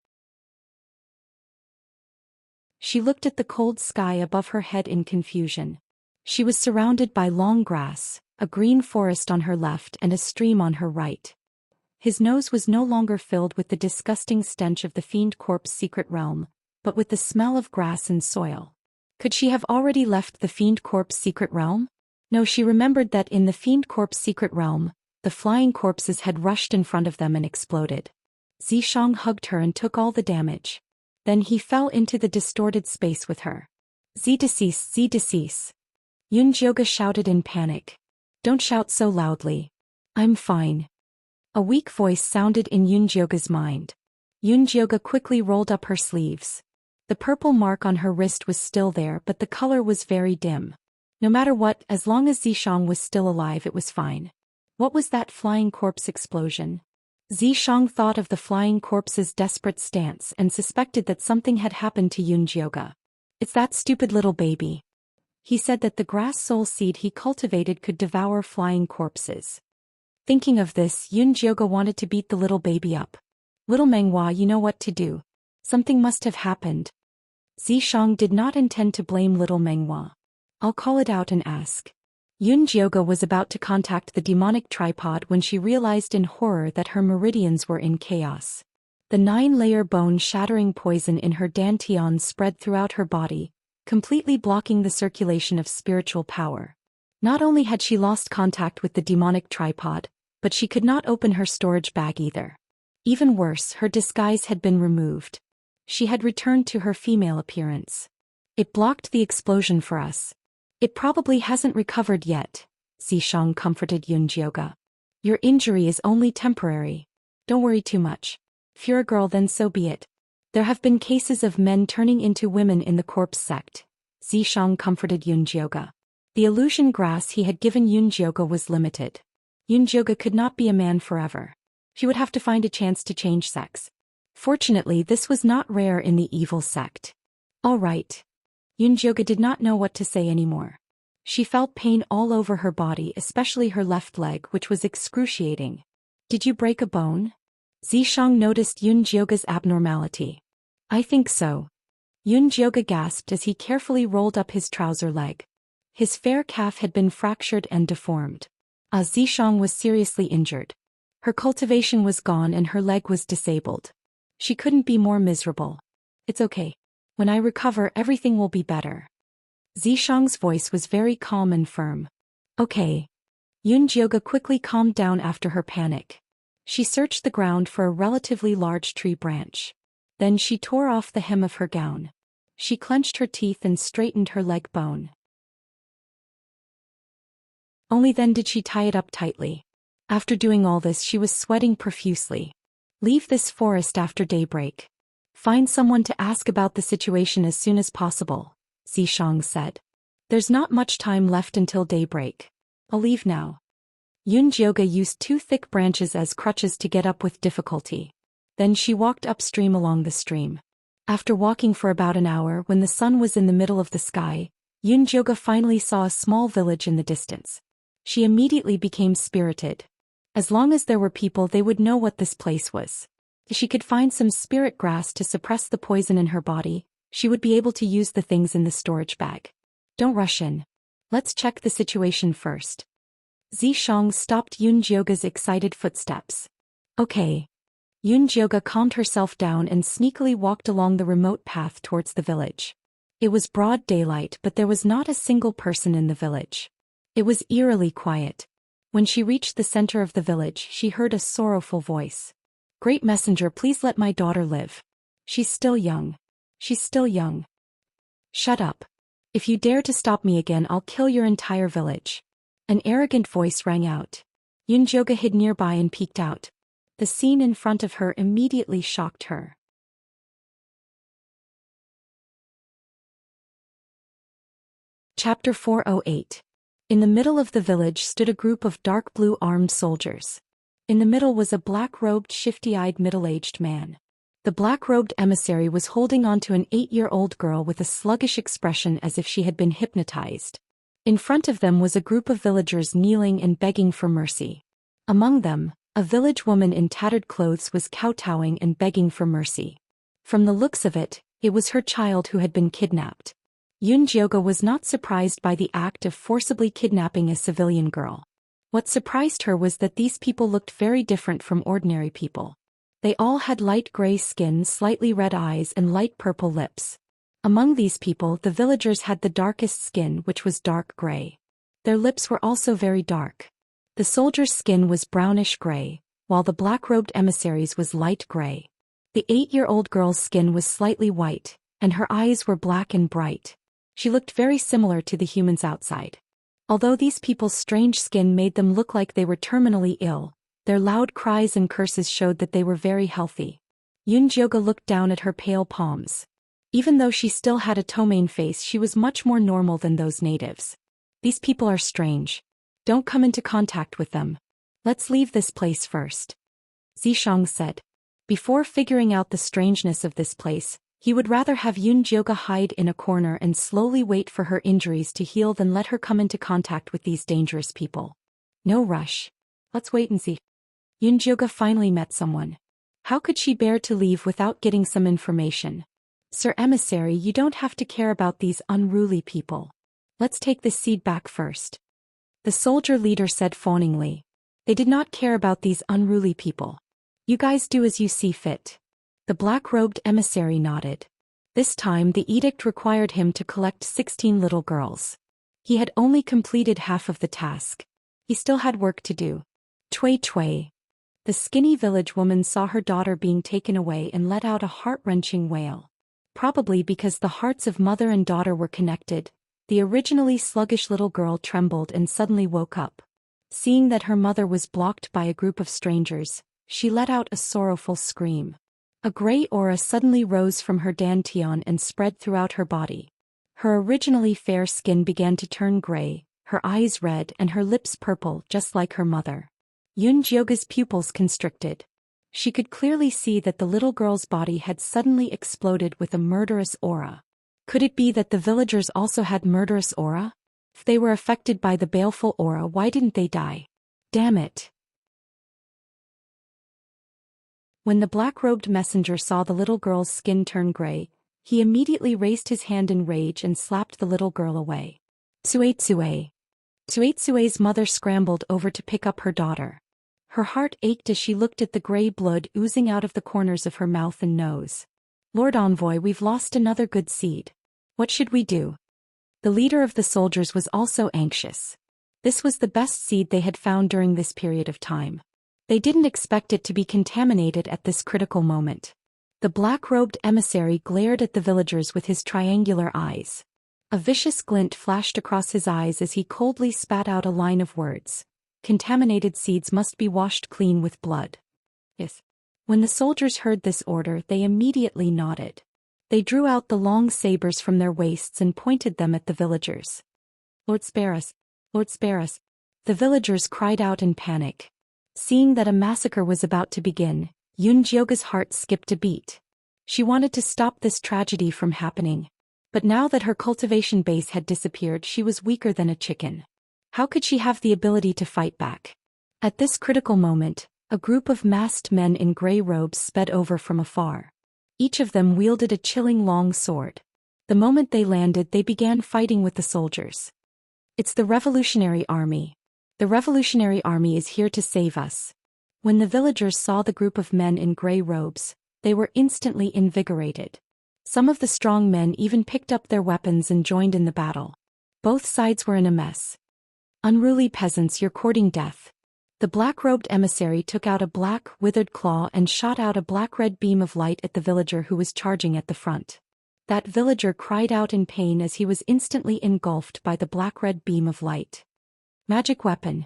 She looked at the cold sky above her head in confusion. She was surrounded by long grass, a green forest on her left and a stream on her right. His nose was no longer filled with the disgusting stench of the Fiend Corp's secret realm, but with the smell of grass and soil. Could she have already left the Fiend Corp's secret realm? No, she remembered that in the Fiend Corp's secret realm, the flying corpses had rushed in front of them and exploded. Zishang hugged her and took all the damage. Then he fell into the distorted space with her. Z-decease. Yunjioga shouted in panic. Don't shout so loudly. I'm fine. A weak voice sounded in Yunjioga's mind. Yunjioga quickly rolled up her sleeves. The purple mark on her wrist was still there, but the color was very dim. No matter what, as long as Zishang was still alive, it was fine. What was that flying corpse explosion? Zishang thought of the flying corpse's desperate stance and suspected that something had happened to Yunjioga. It's that stupid little baby. He said that the grass soul seed he cultivated could devour flying corpses. Thinking of this, Yunjioga wanted to beat the little baby up. Little Menghua, you know what to do. Something must have happened. Zishang did not intend to blame little Menghua. I'll call it out and ask. Yunjioga was about to contact the demonic tripod when she realized in horror that her meridians were in chaos. The 9-layer bone-shattering poison in her dantian spread throughout her body, completely blocking the circulation of spiritual power. Not only had she lost contact with the demonic tripod, but she could not open her storage bag either. Even worse, her disguise had been removed. She had returned to her female appearance. It blocked the explosion for us. It probably hasn't recovered yet, Zishang comforted Yunjioga. Your injury is only temporary. Don't worry too much. If you're a girl, then so be it. There have been cases of men turning into women in the corpse sect, Zishang comforted Yunjioga. The illusion grass he had given Yunjioga was limited. Yunjioga could not be a man forever. She would have to find a chance to change sex. Fortunately, this was not rare in the evil sect. All right. Yunjioga did not know what to say anymore. She felt pain all over her body, especially her left leg, which was excruciating. Did you break a bone? Zishang noticed Yunjioga's abnormality. I think so. Yunjioga gasped as he carefully rolled up his trouser leg. His fair calf had been fractured and deformed. Zishang was seriously injured. Her cultivation was gone and her leg was disabled. She couldn't be more miserable. It's okay. When I recover, everything will be better. Zishang's voice was very calm and firm. Okay. Yunjioga quickly calmed down after her panic. She searched the ground for a relatively large tree branch. Then she tore off the hem of her gown. She clenched her teeth and straightened her leg bone. Only then did she tie it up tightly. After doing all this, she was sweating profusely. Leave this forest after daybreak. Find someone to ask about the situation as soon as possible, Zishang said. There's not much time left until daybreak. I'll leave now. Yunjioga used 2 thick branches as crutches to get up with difficulty. Then she walked upstream along the stream. After walking for about an hour, when the sun was in the middle of the sky, Yunjioga finally saw a small village in the distance. She immediately became spirited. As long as there were people, they would know what this place was. If she could find some spirit grass to suppress the poison in her body, she would be able to use the things in the storage bag. Don't rush in. Let's check the situation first. Zishang stopped Yunjioga's excited footsteps. Okay. Yunjioga calmed herself down and sneakily walked along the remote path towards the village. It was broad daylight, but there was not a single person in the village. It was eerily quiet. When she reached the center of the village, she heard a sorrowful voice. Great Messenger, please let my daughter live. She's still young. She's still young. Shut up. If you dare to stop me again, I'll kill your entire village. An arrogant voice rang out. Yunjioga hid nearby and peeked out. The scene in front of her immediately shocked her. Chapter 408. In the middle of the village stood a group of dark blue armed soldiers. In the middle was a black-robed, shifty-eyed middle-aged man. The black-robed emissary was holding on to an 8-year-old girl with a sluggish expression as if she had been hypnotized. In front of them was a group of villagers kneeling and begging for mercy. Among them, a village woman in tattered clothes was kowtowing and begging for mercy. From the looks of it, it was her child who had been kidnapped. Yunjioga was not surprised by the act of forcibly kidnapping a civilian girl. What surprised her was that these people looked very different from ordinary people. They all had light gray skin, slightly red eyes, and light purple lips. Among these people, the villagers had the darkest skin, which was dark gray. Their lips were also very dark. The soldiers' skin was brownish gray, while the black-robed emissaries was light gray. The 8-year-old girl's skin was slightly white, and her eyes were black and bright. She looked very similar to the humans outside. Although these people's strange skin made them look like they were terminally ill, their loud cries and curses showed that they were very healthy. Yunjioga looked down at her pale palms. Even though she still had a ptomaine face, she was much more normal than those natives. These people are strange. Don't come into contact with them. Let's leave this place first. Zhou said. Before figuring out the strangeness of this place, he would rather have Yunjioga hide in a corner and slowly wait for her injuries to heal than let her come into contact with these dangerous people. No rush. Let's wait and see. Yunjioga finally met someone. How could she bear to leave without getting some information? Sir Emissary, you don't have to care about these unruly people. Let's take this seed back first. The soldier leader said fawningly. They did not care about these unruly people. You guys do as you see fit. The black-robed emissary nodded. This time the edict required him to collect 16 little girls. He had only completed half of the task. He still had work to do. Cui. The skinny village woman saw her daughter being taken away and let out a heart-wrenching wail. Probably because the hearts of mother and daughter were connected, the originally sluggish little girl trembled and suddenly woke up. Seeing that her mother was blocked by a group of strangers, she let out a sorrowful scream. A gray aura suddenly rose from her dantian and spread throughout her body. Her originally fair skin began to turn gray, her eyes red and her lips purple just like her mother. Yunjioga's pupils constricted. She could clearly see that the little girl's body had suddenly exploded with a murderous aura. Could it be that the villagers also had murderous aura? If they were affected by the baleful aura, why didn't they die? Damn it. When the black-robed messenger saw the little girl's skin turn gray, he immediately raised his hand in rage and slapped the little girl away. Tsue. Tsue's mother scrambled over to pick up her daughter. Her heart ached as she looked at the gray blood oozing out of the corners of her mouth and nose. Lord Envoy, we've lost another good seed. What should we do? The leader of the soldiers was also anxious. This was the best seed they had found during this period of time. They didn't expect it to be contaminated at this critical moment. The black-robed emissary glared at the villagers with his triangular eyes. A vicious glint flashed across his eyes as he coldly spat out a line of words. Contaminated seeds must be washed clean with blood. Yes. When the soldiers heard this order, they immediately nodded. They drew out the long sabers from their waists and pointed them at the villagers. Lord spare us! Lord spare us! The villagers cried out in panic. Seeing that a massacre was about to begin, Yunjioga's heart skipped a beat. She wanted to stop this tragedy from happening. But now that her cultivation base had disappeared, she was weaker than a chicken. How could she have the ability to fight back? At this critical moment, a group of masked men in gray robes sped over from afar. Each of them wielded a chilling long sword. The moment they landed, they began fighting with the soldiers. It's the Revolutionary Army. The Revolutionary Army is here to save us. When the villagers saw the group of men in gray robes, they were instantly invigorated. Some of the strong men even picked up their weapons and joined in the battle. Both sides were in a mess. Unruly peasants, you're courting death. The black-robed emissary took out a black, withered claw and shot out a black-red beam of light at the villager who was charging at the front. That villager cried out in pain as he was instantly engulfed by the black-red beam of light. Magic weapon.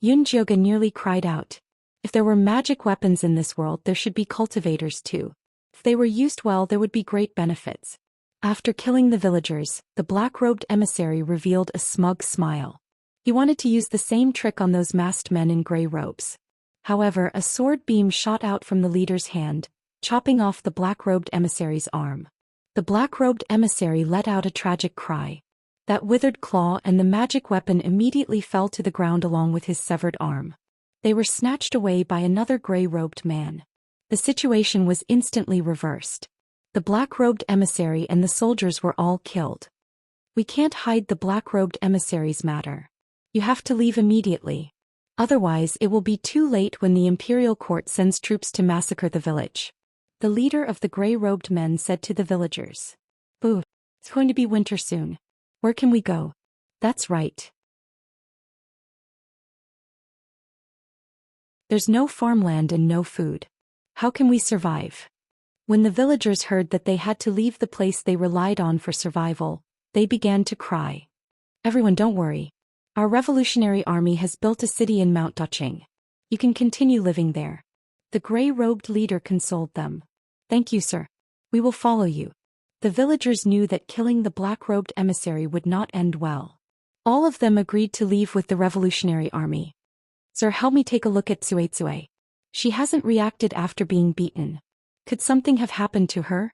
Yunjioga nearly cried out. If there were magic weapons in this world, there should be cultivators too. If they were used well, there would be great benefits. After killing the villagers, the black-robed emissary revealed a smug smile. He wanted to use the same trick on those masked men in gray robes. However, a sword beam shot out from the leader's hand, chopping off the black-robed emissary's arm. The black-robed emissary let out a tragic cry. That withered claw and the magic weapon immediately fell to the ground along with his severed arm. They were snatched away by another gray-robed man. The situation was instantly reversed. The black-robed emissary and the soldiers were all killed. We can't hide the black-robed emissary's matter. You have to leave immediately. Otherwise it will be too late when the imperial court sends troops to massacre the village. The leader of the gray-robed men said to the villagers. Boo! It's going to be winter soon. Where can we go? That's right. There's no farmland and no food. How can we survive? When the villagers heard that they had to leave the place they relied on for survival, they began to cry. Everyone, don't worry. Our revolutionary army has built a city in Mount Duching. You can continue living there. The gray-robed leader consoled them. Thank you, sir. We will follow you. The villagers knew that killing the black-robed emissary would not end well. All of them agreed to leave with the revolutionary army. Sir, help me take a look at Tsuetsue. She hasn't reacted after being beaten. Could something have happened to her?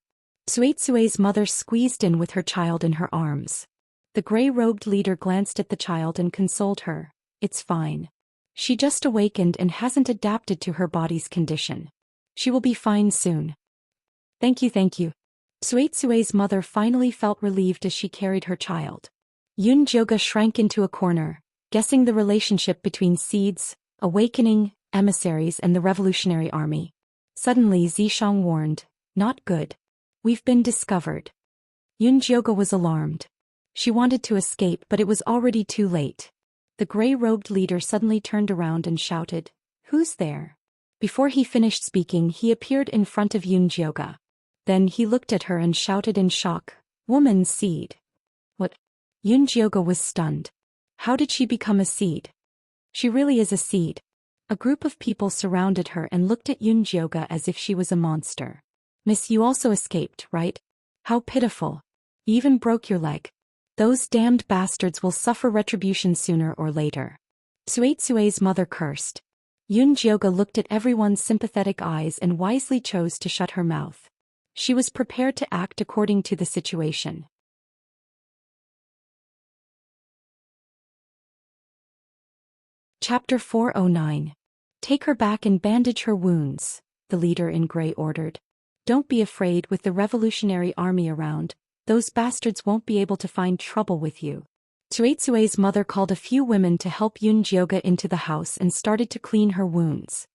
Tsuetsue's mother squeezed in with her child in her arms. The gray-robed leader glanced at the child and consoled her. It's fine. She just awakened and hasn't adapted to her body's condition. She will be fine soon. Thank you, thank you. Tsuetsue's mother finally felt relieved as she carried her child. Yunjioga shrank into a corner, guessing the relationship between seeds, awakening, emissaries and the revolutionary army. Suddenly Zishang warned, not good. We've been discovered. Yunjioga was alarmed. She wanted to escape, but it was already too late. The gray-robed leader suddenly turned around and shouted, Who's there? Before he finished speaking, he appeared in front of Yunjioga. Then he looked at her and shouted in shock, Woman's seed. What? Yunjioga was stunned. How did she become a seed? She really is a seed. A group of people surrounded her and looked at Yunjioga as if she was a monster. Miss, you also escaped, right? How pitiful. You even broke your leg. Those damned bastards will suffer retribution sooner or later. Tsuetsue's mother cursed. Yunjioga looked at everyone's sympathetic eyes and wisely chose to shut her mouth. She was prepared to act according to the situation. Chapter 409. Take her back and bandage her wounds, the leader in gray ordered. Don't be afraid, with the revolutionary army around, those bastards won't be able to find trouble with you. Tsuetsue's mother called a few women to help Yunjioga into the house and started to clean her wounds.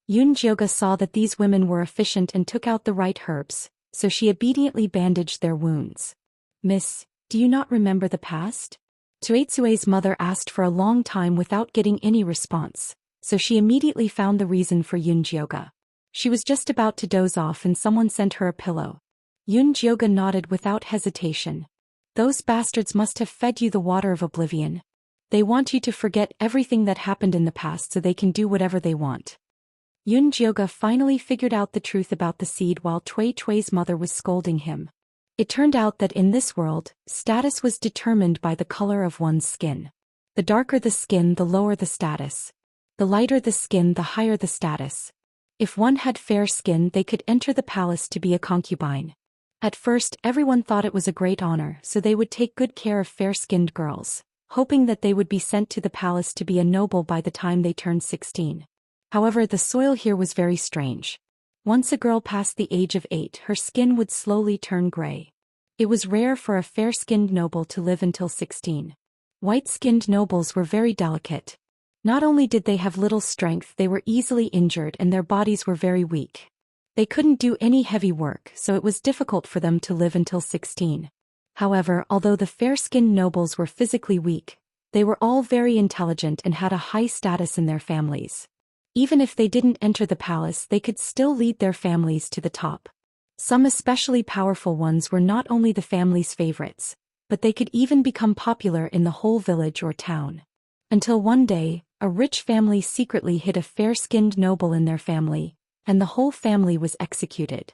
Yunjioga saw that these women were efficient and took out the right herbs, so she obediently bandaged their wounds. Miss, do you not remember the past? Tsuetsue's mother asked for a long time without getting any response, so she immediately found the reason for Yunjioga. She was just about to doze off and someone sent her a pillow. Yunjioga nodded without hesitation. Those bastards must have fed you the water of oblivion. They want you to forget everything that happened in the past so they can do whatever they want. Yunjioga finally figured out the truth about the seed while Tui's mother was scolding him. It turned out that in this world, status was determined by the color of one's skin. The darker the skin, the lower the status. The lighter the skin, the higher the status. If one had fair skin, they could enter the palace to be a concubine. At first, everyone thought it was a great honor, so they would take good care of fair-skinned girls, hoping that they would be sent to the palace to be a noble by the time they turned 16. However, the soil here was very strange. Once a girl passed the age of 8, her skin would slowly turn gray. It was rare for a fair-skinned noble to live until 16. White-skinned nobles were very delicate. Not only did they have little strength, they were easily injured and their bodies were very weak. They couldn't do any heavy work, so it was difficult for them to live until 16. However, although the fair-skinned nobles were physically weak, they were all very intelligent and had a high status in their families. Even if they didn't enter the palace, they could still lead their families to the top. Some especially powerful ones were not only the family's favorites, but they could even become popular in the whole village or town. Until one day, a rich family secretly hid a fair-skinned noble in their family, and the whole family was executed.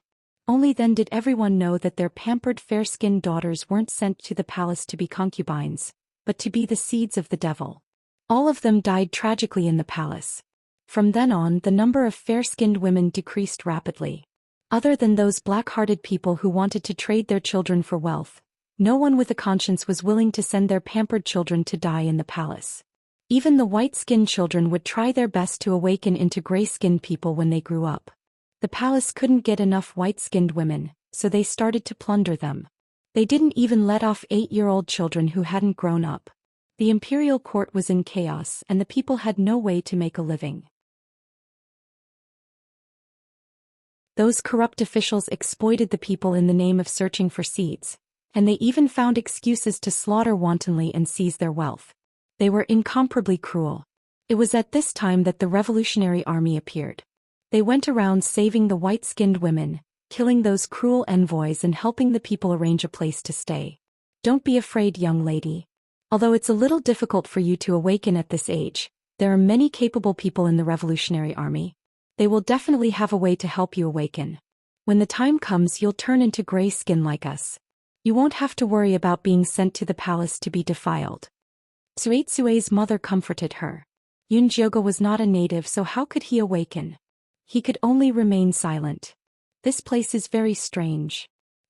Only then did everyone know that their pampered fair-skinned daughters weren't sent to the palace to be concubines, but to be the seeds of the devil. All of them died tragically in the palace. From then on, the number of fair-skinned women decreased rapidly. Other than those black-hearted people who wanted to trade their children for wealth, no one with a conscience was willing to send their pampered children to die in the palace. Even the white-skinned children would try their best to awaken into gray-skinned people when they grew up. The palace couldn't get enough white-skinned women, so they started to plunder them. They didn't even let off 8-year-old children who hadn't grown up. The imperial court was in chaos and the people had no way to make a living. Those corrupt officials exploited the people in the name of searching for seeds, and they even found excuses to slaughter wantonly and seize their wealth. They were incomparably cruel. It was at this time that the Revolutionary Army appeared. They went around saving the white-skinned women, killing those cruel envoys and helping the people arrange a place to stay. Don't be afraid, young lady. Although it's a little difficult for you to awaken at this age, there are many capable people in the Revolutionary Army. They will definitely have a way to help you awaken. When the time comes, you'll turn into gray skin like us. You won't have to worry about being sent to the palace to be defiled. Tsuetsue's mother comforted her. Yunjioga was not a native, so how could he awaken? He could only remain silent. This place is very strange.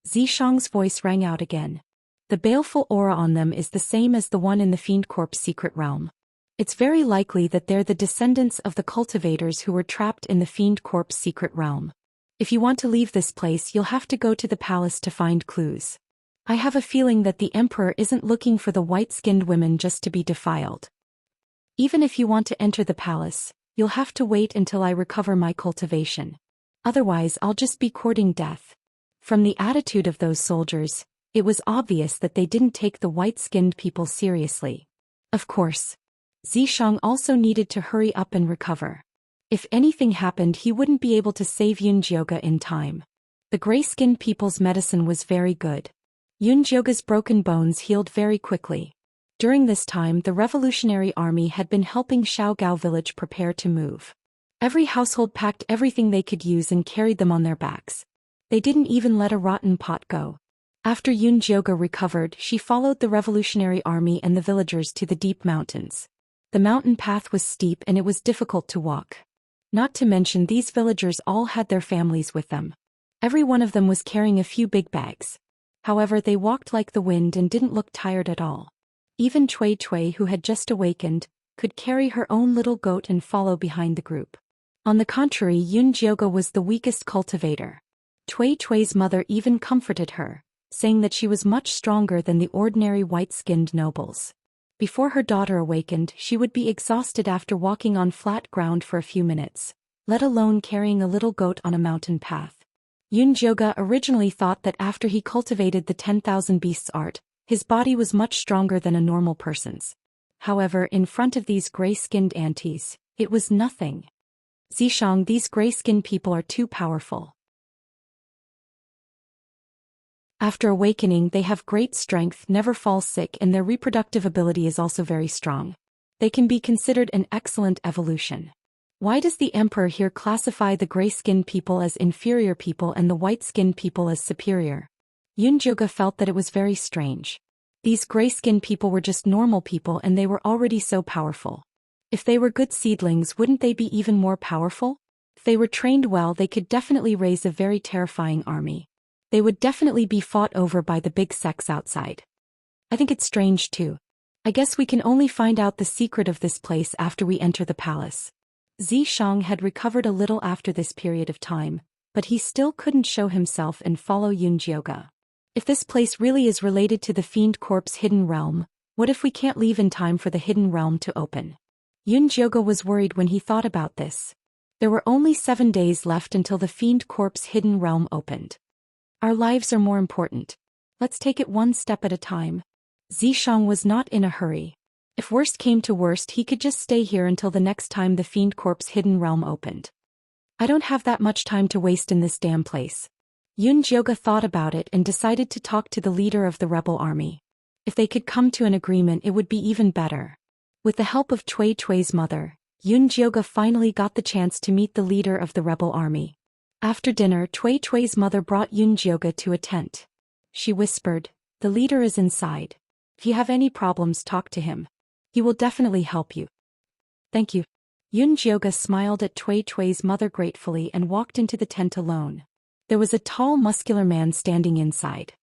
Zishang's voice rang out again. The baleful aura on them is the same as the one in the Fiend Corp's secret realm. It's very likely that they're the descendants of the cultivators who were trapped in the Fiend Corp's secret realm. If you want to leave this place, you'll have to go to the palace to find clues. I have a feeling that the emperor isn't looking for the white-skinned women just to be defiled. Even if you want to enter the palace, you'll have to wait until I recover my cultivation. Otherwise, I'll just be courting death. From the attitude of those soldiers, it was obvious that they didn't take the white-skinned people seriously. Of course, Zishang also needed to hurry up and recover. If anything happened, he wouldn't be able to save Yunjioga in time. The gray-skinned people's medicine was very good. Yunjioga's broken bones healed very quickly. During this time, the Revolutionary Army had been helping Xiaogao village prepare to move. Every household packed everything they could use and carried them on their backs. They didn't even let a rotten pot go. After Yunjioga recovered, she followed the Revolutionary Army and the villagers to the deep mountains. The mountain path was steep and it was difficult to walk. Not to mention these villagers all had their families with them. Every one of them was carrying a few big bags. However, they walked like the wind and didn't look tired at all. Even Cui Cui, who had just awakened, could carry her own little goat and follow behind the group. On the contrary, Yunjioga was the weakest cultivator. Cui Cui's mother even comforted her, saying that she was much stronger than the ordinary white-skinned nobles. Before her daughter awakened, she would be exhausted after walking on flat ground for a few minutes, let alone carrying a little goat on a mountain path. Yunjioga originally thought that after he cultivated the 10,000 beasts art, his body was much stronger than a normal person's. However, in front of these gray-skinned aunties, it was nothing. Zishang, these gray-skinned people are too powerful. After awakening, they have great strength, never fall sick, and their reproductive ability is also very strong. They can be considered an excellent evolution. Why does the emperor here classify the gray-skinned people as inferior people and the white-skinned people as superior? Yunjioga felt that it was very strange. These gray-skinned people were just normal people and they were already so powerful. If they were good seedlings, wouldn't they be even more powerful? If they were trained well, they could definitely raise a very terrifying army. They would definitely be fought over by the big sects outside. I think it's strange too. I guess we can only find out the secret of this place after we enter the palace. Zishang had recovered a little after this period of time, but he still couldn't show himself and follow Yunjioga. If this place really is related to the Fiend Corp's hidden realm, what if we can't leave in time for the hidden realm to open? Yunjioga was worried when he thought about this. There were only 7 days left until the Fiend Corp's hidden realm opened. Our lives are more important. Let's take it one step at a time. Zishang was not in a hurry. If worst came to worst, he could just stay here until the next time the Fiend Corp's hidden realm opened. I don't have that much time to waste in this damn place. Yun thought about it and decided to talk to the leader of the rebel army. If they could come to an agreement, it would be even better. With the help of Cui's mother, Yun finally got the chance to meet the leader of the rebel army. After dinner, Cui's mother brought Yun to a tent. She whispered, "The leader is inside. If you have any problems, talk to him. He will definitely help you." "Thank you." Yun smiled at Cui's mother gratefully and walked into the tent alone. There was a tall, muscular man standing inside.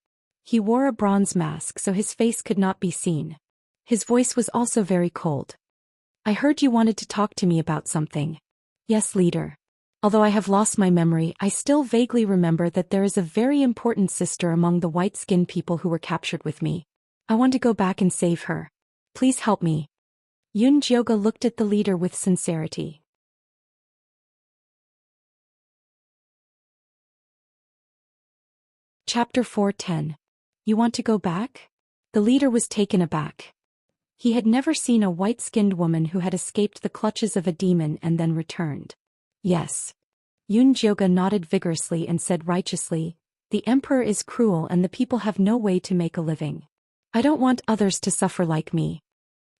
He wore a bronze mask so his face could not be seen. His voice was also very cold. "I heard you wanted to talk to me about something." "Yes, leader. Although I have lost my memory, I still vaguely remember that there is a very important sister among the white-skinned people who were captured with me. I want to go back and save her. Please help me." Yun looked at the leader with sincerity. Chapter 4:10. You want to go back? The leader was taken aback. He had never seen a white-skinned woman who had escaped the clutches of a demon and then returned. "Yes." Yun nodded vigorously and said righteously, "The emperor is cruel and the people have no way to make a living. I don't want others to suffer like me."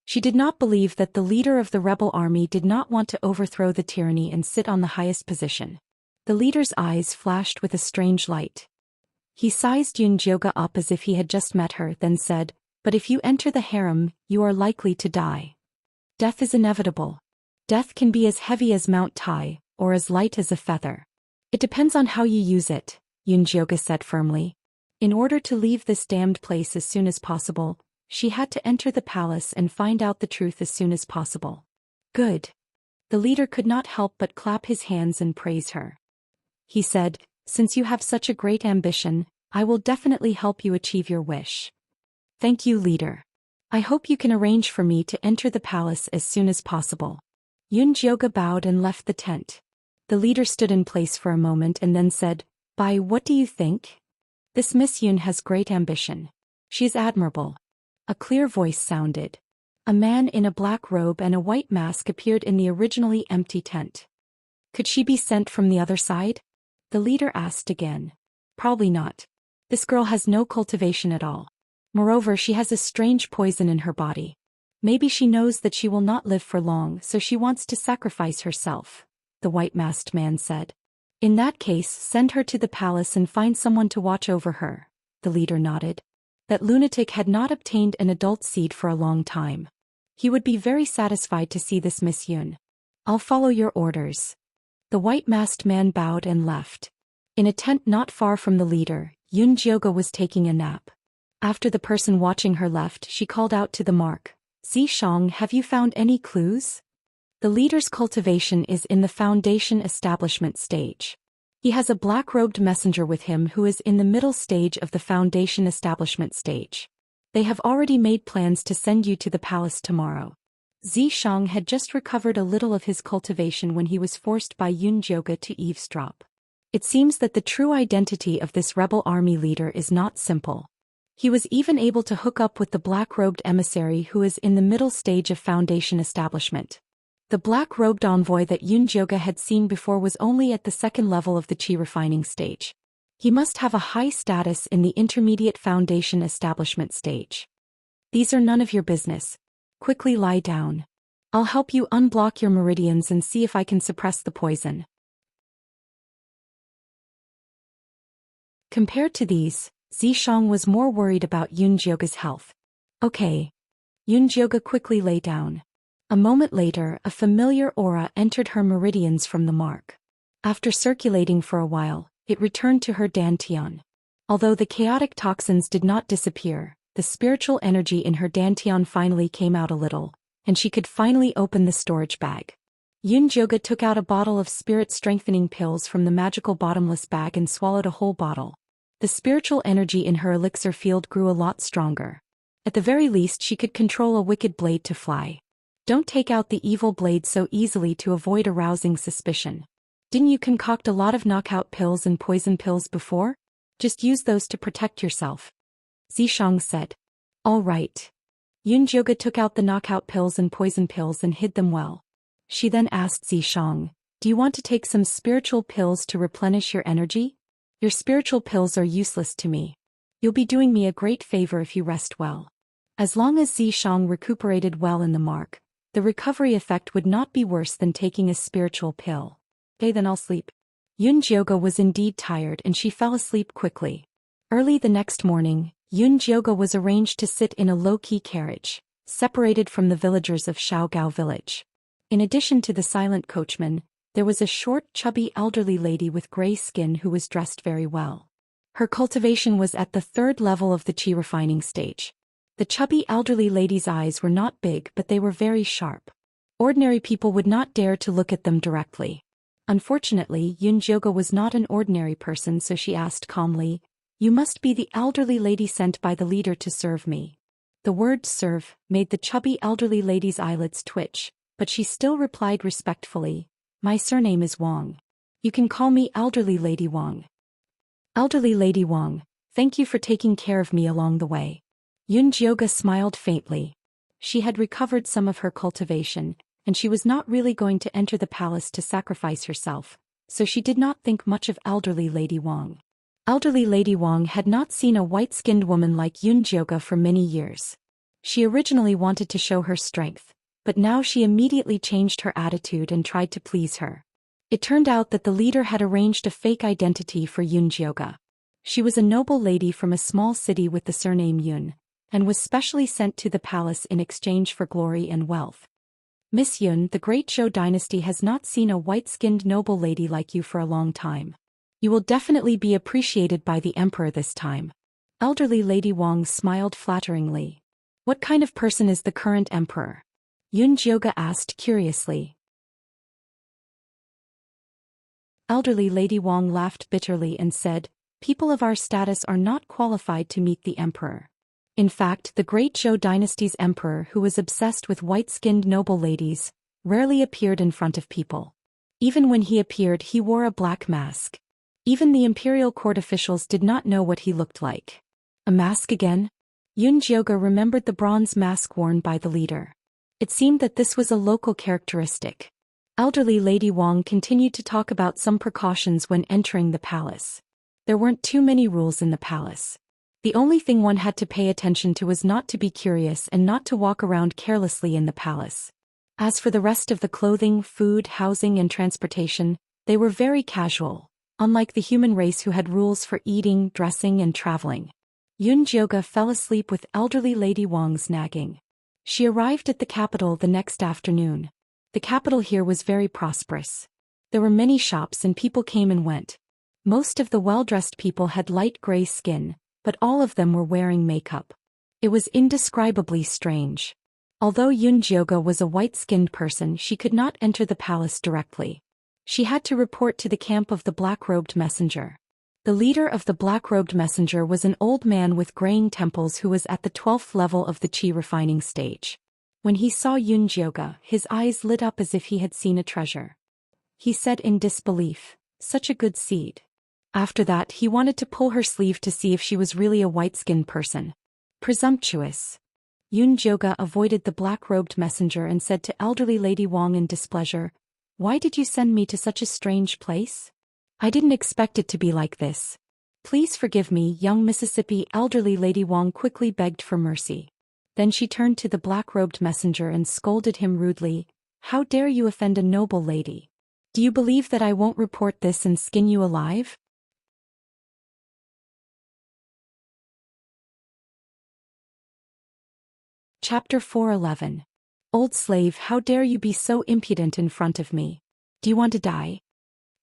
She did not believe that the leader of the rebel army did not want to overthrow the tyranny and sit on the highest position. The leader's eyes flashed with a strange light. He sized Yun up as if he had just met her, then said, "But if you enter the harem, you are likely to die. Death is inevitable. Death can be as heavy as Mount Tai, or as light as a feather. It depends on how you use it," Yun said firmly. In order to leave this damned place as soon as possible, she had to enter the palace and find out the truth as soon as possible. "Good." The leader could not help but clap his hands and praise her. He said, "Since you have such a great ambition, I will definitely help you achieve your wish." "Thank you, leader. I hope you can arrange for me to enter the palace as soon as possible." Yun bowed and left the tent. The leader stood in place for a moment and then said, "Bai, what do you think? This Miss Yun has great ambition. She is admirable." A clear voice sounded. A man in a black robe and a white mask appeared in the originally empty tent. "Could she be sent from the other side?" The leader asked again. "Probably not. This girl has no cultivation at all. Moreover, she has a strange poison in her body. Maybe she knows that she will not live for long, so she wants to sacrifice herself," the white-masked man said. "In that case, send her to the palace and find someone to watch over her," the leader nodded. That lunatic had not obtained an adult seed for a long time. He would be very satisfied to see this Miss Yun. "I'll follow your orders." The white-masked man bowed and left. In a tent not far from the leader, Yun was taking a nap. After the person watching her left, she called out to the mark, "Zhishang, have you found any clues?" The leader's cultivation is in the foundation establishment stage. He has a black-robed messenger with him who is in the middle stage of the foundation establishment stage. They have already made plans to send you to the palace tomorrow. Zhishang had just recovered a little of his cultivation when he was forced by Yun to eavesdrop. It seems that the true identity of this rebel army leader is not simple. He was even able to hook up with the black-robed emissary who is in the middle stage of foundation establishment. The black-robed envoy that Yun had seen before was only at the second level of the chi refining stage. He must have a high status in the intermediate foundation establishment stage. "These are none of your business. Quickly lie down. I'll help you unblock your meridians and see if I can suppress the poison." Compared to these, Zhishang was more worried about Yun health. "Okay." Yun quickly lay down. A moment later, a familiar aura entered her meridians from the mark. After circulating for a while, it returned to her dantian. Although the chaotic toxins did not disappear, the spiritual energy in her dantian finally came out a little, and she could finally open the storage bag. Yun took out a bottle of spirit-strengthening pills from the magical bottomless bag and swallowed a whole bottle. The spiritual energy in her elixir field grew a lot stronger. At the very least, she could control a wicked blade to fly. Don't take out the evil blade so easily to avoid arousing suspicion. Didn't you concoct a lot of knockout pills and poison pills before? Just use those to protect yourself. Zhishang said. All right. Yun took out the knockout pills and poison pills and hid them well. She then asked Zhishang, do you want to take some spiritual pills to replenish your energy? Your spiritual pills are useless to me. You'll be doing me a great favor if you rest well. As long as Zhang recuperated well in the mark, the recovery effect would not be worse than taking a spiritual pill. Okay, then I'll sleep. Jioge was indeed tired and she fell asleep quickly. Early the next morning, Jioge was arranged to sit in a low-key carriage, separated from the villagers of Xiaogao village. In addition to the silent coachman, there was a short, chubby elderly lady with gray skin who was dressed very well. Her cultivation was at the 3rd level of the qi refining stage. The chubby elderly lady's eyes were not big but they were very sharp. Ordinary people would not dare to look at them directly. Unfortunately, Jioge was not an ordinary person, so she asked calmly, "You must be the elderly lady sent by the leader to serve me." The word serve made the chubby elderly lady's eyelids twitch, but she still replied respectfully, "My surname is Wang. You can call me Elderly Lady Wang." "Elderly Lady Wang, thank you for taking care of me along the way." Jioge smiled faintly. She had recovered some of her cultivation, and she was not really going to enter the palace to sacrifice herself, so she did not think much of Elderly Lady Wang. Elderly Lady Wang had not seen a white-skinned woman like Jioge for many years. She originally wanted to show her strength, but now she immediately changed her attitude and tried to please her. It turned out that the leader had arranged a fake identity for Jioge. She was a noble lady from a small city with the surname Yun, and was specially sent to the palace in exchange for glory and wealth. "Miss Yun, the great Zhou dynasty has not seen a white-skinned noble lady like you for a long time. You will definitely be appreciated by the emperor this time." Elderly Lady Wang smiled flatteringly. "What kind of person is the current emperor?" Jioge asked curiously. Elderly Lady Wang laughed bitterly and said, "People of our status are not qualified to meet the emperor. In fact, the great Zhou dynasty's emperor, who was obsessed with white-skinned noble ladies, rarely appeared in front of people. Even when he appeared, he wore a black mask. Even the imperial court officials did not know what he looked like." A mask again? Jioge remembered the bronze mask worn by the leader. It seemed that this was a local characteristic. Elderly Lady Wang continued to talk about some precautions when entering the palace. There weren't too many rules in the palace. The only thing one had to pay attention to was not to be curious and not to walk around carelessly in the palace. As for the rest of the clothing, food, housing and transportation, they were very casual, unlike the human race who had rules for eating, dressing and traveling. Jioge fell asleep with Elderly Lady Wang's nagging. She arrived at the capital the next afternoon. The capital here was very prosperous. There were many shops and people came and went. Most of the well-dressed people had light gray skin, but all of them were wearing makeup. It was indescribably strange. Although Jioge was a white-skinned person, she could not enter the palace directly. She had to report to the camp of the black-robed messenger. The leader of the black-robed messenger was an old man with graying temples who was at the 12th level of the qi refining stage. When he saw Jioge, his eyes lit up as if he had seen a treasure. He said in disbelief, "Such a good seed." After that, he wanted to pull her sleeve to see if she was really a white-skinned person. Presumptuous. Jioge avoided the black-robed messenger and said to Elderly Lady Wang in displeasure, "Why did you send me to such a strange place? I didn't expect it to be like this. Please forgive me, young Mississippi." Elderly Lady Wang quickly begged for mercy. Then she turned to the black-robed messenger and scolded him rudely, "How dare you offend a noble lady? Do you believe that I won't report this and skin you alive?" Chapter 411. Old slave, how dare you be so impudent in front of me? Do you want to die?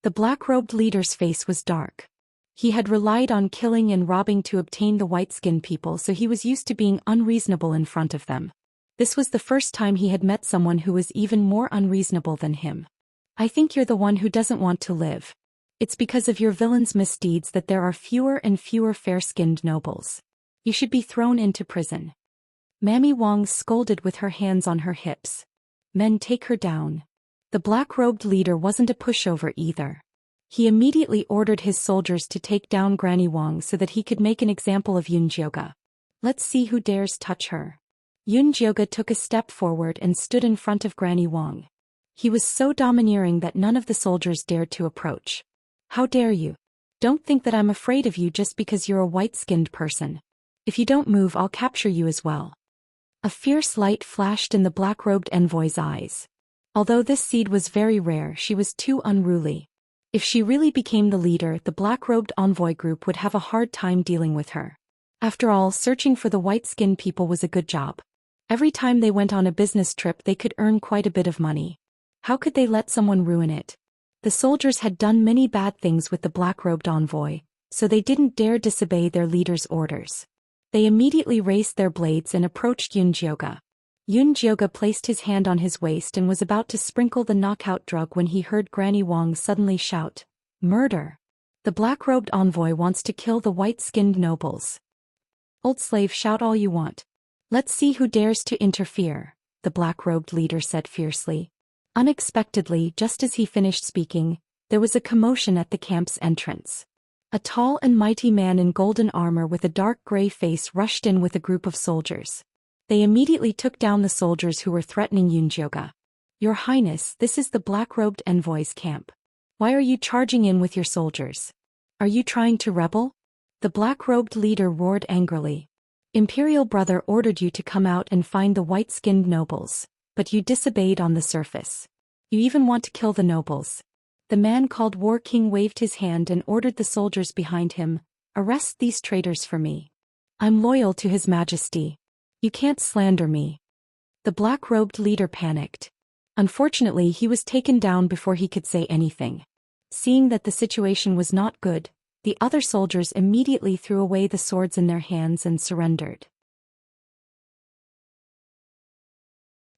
The black-robed leader's face was dark. He had relied on killing and robbing to obtain the white-skinned people, so he was used to being unreasonable in front of them. This was the first time he had met someone who was even more unreasonable than him. "I think you're the one who doesn't want to live. It's because of your villain's misdeeds that there are fewer and fewer fair-skinned nobles. You should be thrown into prison." Mammy Wang scolded with her hands on her hips. "Men, take her down." The black-robed leader wasn't a pushover either. He immediately ordered his soldiers to take down Granny Wang so that he could make an example of Jioge. "Let's see who dares touch her." Jioge took a step forward and stood in front of Granny Wang. He was so domineering that none of the soldiers dared to approach. "How dare you? Don't think that I'm afraid of you just because you're a white-skinned person. If you don't move, I'll capture you as well. A fierce light flashed in the black-robed envoy's eyes. Although this seed was very rare, she was too unruly. If she really became the leader, the black-robed envoy group would have a hard time dealing with her. After all, searching for the white-skinned people was a good job. Every time they went on a business trip, they could earn quite a bit of money. How could they let someone ruin it? The soldiers had done many bad things with the black-robed envoy, so they didn't dare disobey their leader's orders. They immediately raised their blades and approached Yunjioga. Yunjioga placed his hand on his waist and was about to sprinkle the knockout drug when he heard Granny Wang suddenly shout, "Murder! The black-robed envoy wants to kill the white-skinned nobles." "Old slave, shout all you want. Let's see who dares to interfere," the black-robed leader said fiercely. Unexpectedly, just as he finished speaking, there was a commotion at the camp's entrance. A tall and mighty man in golden armor with a dark gray face rushed in with a group of soldiers. They immediately took down the soldiers who were threatening Yunjioga. "Your Highness, this is the black-robed envoy's camp. Why are you charging in with your soldiers? Are you trying to rebel?" The black-robed leader roared angrily. "Imperial brother ordered you to come out and find the white-skinned nobles, but you disobeyed on the surface. You even want to kill the nobles." The man called War King waved his hand and ordered the soldiers behind him, "Arrest these traitors for me. I'm loyal to His Majesty. You can't slander me." The black-robed leader panicked. Unfortunately, he was taken down before he could say anything. Seeing that the situation was not good, the other soldiers immediately threw away the swords in their hands and surrendered.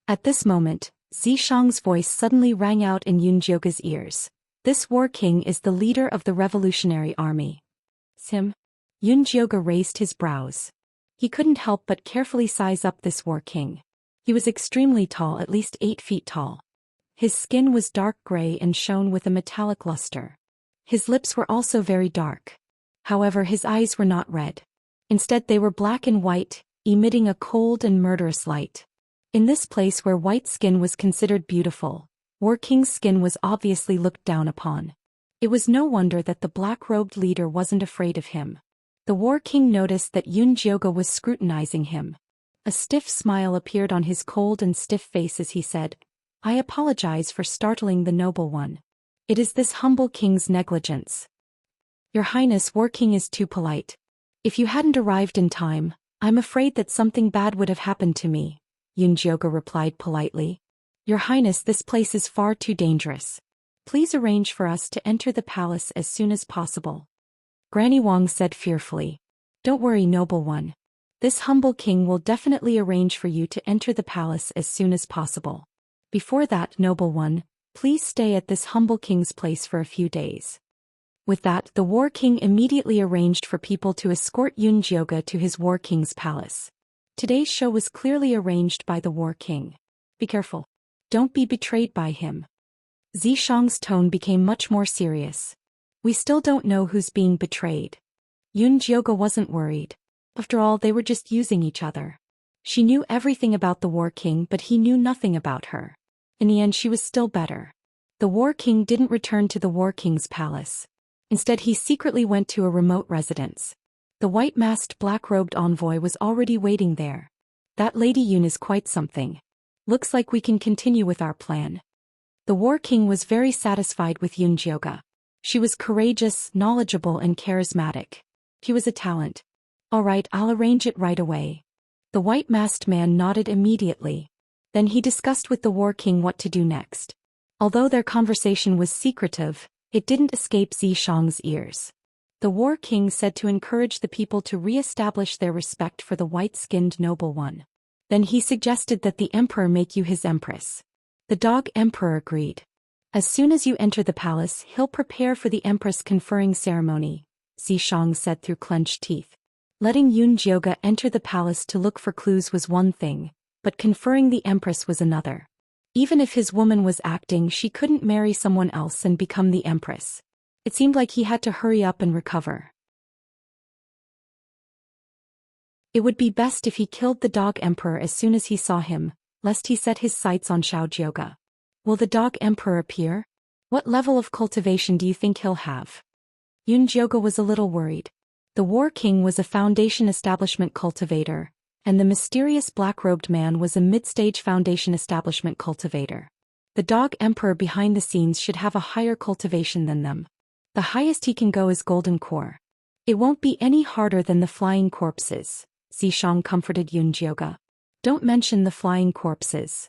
At this moment, Zishang's voice suddenly rang out in Yunjioga's ears. "This War King is the leader of the Revolutionary Army." "Him?" Yunjioga raised his brows. He couldn't help but carefully size up this War King. He was extremely tall, at least 8 feet tall. His skin was dark gray and shone with a metallic luster. His lips were also very dark. However, his eyes were not red. Instead, they were black and white, emitting a cold and murderous light. In this place where white skin was considered beautiful, War King's skin was obviously looked down upon. It was no wonder that the black-robed leader wasn't afraid of him. The War King noticed that Yunjioga was scrutinizing him. A stiff smile appeared on his cold and stiff face as he said, "I apologize for startling the noble one. It is this humble king's negligence. Your Highness, War King is too polite. If you hadn't arrived in time, I'm afraid that something bad would have happened to me," Yunjioga replied politely. "Your Highness, this place is far too dangerous. Please arrange for us to enter the palace as soon as possible." Granny Wang said fearfully, "Don't worry, noble one. This humble king will definitely arrange for you to enter the palace as soon as possible. Before that, noble one, please stay at this humble king's place for a few days." With that, the War King immediately arranged for people to escort Yunjioga to his War King's palace. Today's show was clearly arranged by the War King. Be careful. Don't be betrayed by him. Zishang's tone became much more serious. "We still don't know who's being betrayed." Yunjioga wasn't worried. After all, they were just using each other. She knew everything about the War King, but he knew nothing about her. In the end, she was still better. The War King didn't return to the War King's palace. Instead, he secretly went to a remote residence. The white-masked black-robed envoy was already waiting there. "That Lady Yun is quite something. Looks like we can continue with our plan." The War King was very satisfied with Yunjioga. She was courageous, knowledgeable, and charismatic. He was a talent. "All right, I'll arrange it right away." The white-masked man nodded immediately. Then he discussed with the War King what to do next. Although their conversation was secretive, it didn't escape Zishang's ears. The War King said to encourage the people to re-establish their respect for the white-skinned noble one. Then he suggested that the emperor make you his empress. The dog emperor agreed. "As soon as you enter the palace, he'll prepare for the empress conferring ceremony," Zishang said through clenched teeth. Letting Yunjioga enter the palace to look for clues was one thing, but conferring the empress was another. Even if his woman was acting, she couldn't marry someone else and become the empress. It seemed like he had to hurry up and recover. It would be best if he killed the dog emperor as soon as he saw him, lest he set his sights on Xiaojioga. Will the dog emperor appear? What level of cultivation do you think he'll have? Yunjioga was a little worried. The War King was a Foundation Establishment cultivator, and the mysterious black-robed man was a mid-stage Foundation Establishment cultivator. The Dog Emperor behind the scenes should have a higher cultivation than them. The highest he can go is Golden Core. It won't be any harder than the flying corpses, Zishang comforted Yunjioga. Don't mention the flying corpses.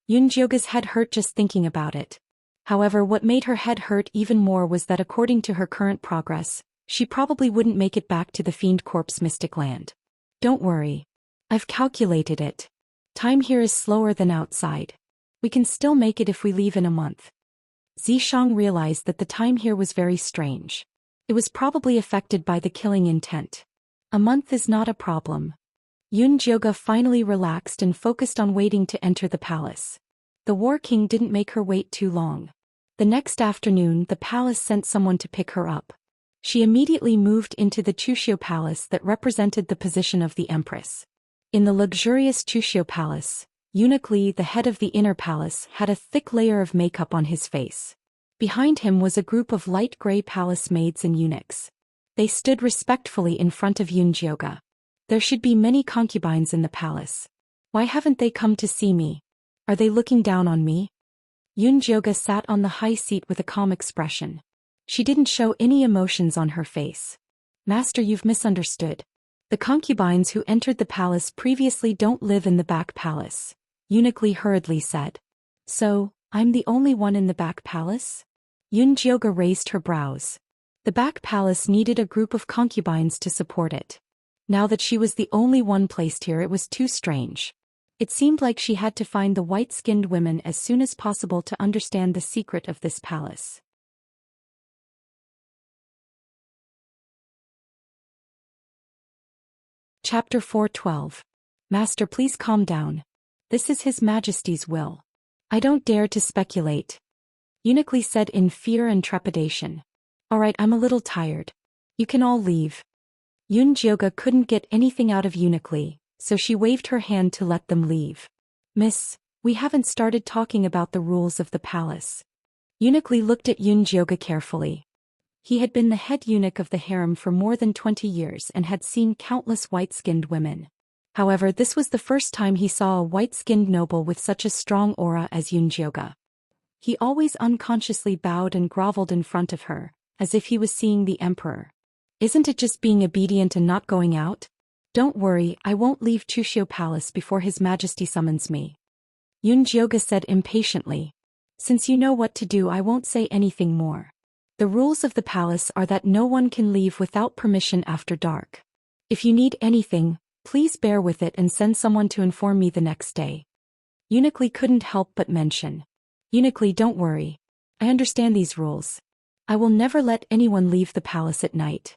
Yunjioga's head hurt just thinking about it. However, what made her head hurt even more was that according to her current progress, she probably wouldn't make it back to the Fiend Corpse Mystic Land. Don't worry. I've calculated it. Time here is slower than outside. We can still make it if we leave in a month. Zishang realized that the time here was very strange. It was probably affected by the killing intent. A month is not a problem. Yunjioga finally relaxed and focused on waiting to enter the palace. The War King didn't make her wait too long. The next afternoon, the palace sent someone to pick her up. She immediately moved into the Chushio Palace that represented the position of the Empress. In the luxurious Chushio Palace, Eunuch Li, the head of the inner palace, had a thick layer of makeup on his face. Behind him was a group of light gray palace maids and eunuchs. They stood respectfully in front of Yunjioga. There should be many concubines in the palace. Why haven't they come to see me? Are they looking down on me? Yunjioga sat on the high seat with a calm expression. She didn't show any emotions on her face. Master, you've misunderstood. The concubines who entered the palace previously don't live in the back palace, Eunuch Li hurriedly said. So, I'm the only one in the back palace? Yunjioga raised her brows. The back palace needed a group of concubines to support it. Now that she was the only one placed here, it was too strange. It seemed like she had to find the white-skinned women as soon as possible to understand the secret of this palace. Chapter 4:12. Master, please calm down. This is His Majesty's will. I don't dare to speculate. Eunuch Li said in fear and trepidation. Alright, I'm a little tired. You can all leave. Yunjioga couldn't get anything out of Eunuch Li, so she waved her hand to let them leave. Miss, we haven't started talking about the rules of the palace. Eunuch Li looked at Yunjioga carefully. He had been the head eunuch of the harem for more than 20 years and had seen countless white-skinned women. However, this was the first time he saw a white-skinned noble with such a strong aura as Yunjioga. He always unconsciously bowed and groveled in front of her, as if he was seeing the emperor. Isn't it just being obedient and not going out? Don't worry, I won't leave Chushio Palace before His Majesty summons me. Yunjioga said impatiently. Since you know what to do, I won't say anything more. The rules of the palace are that no one can leave without permission after dark. If you need anything, please bear with it and send someone to inform me the next day. Eunuch Li couldn't help but mention. Eunuch Li, don't worry. I understand these rules. I will never let anyone leave the palace at night.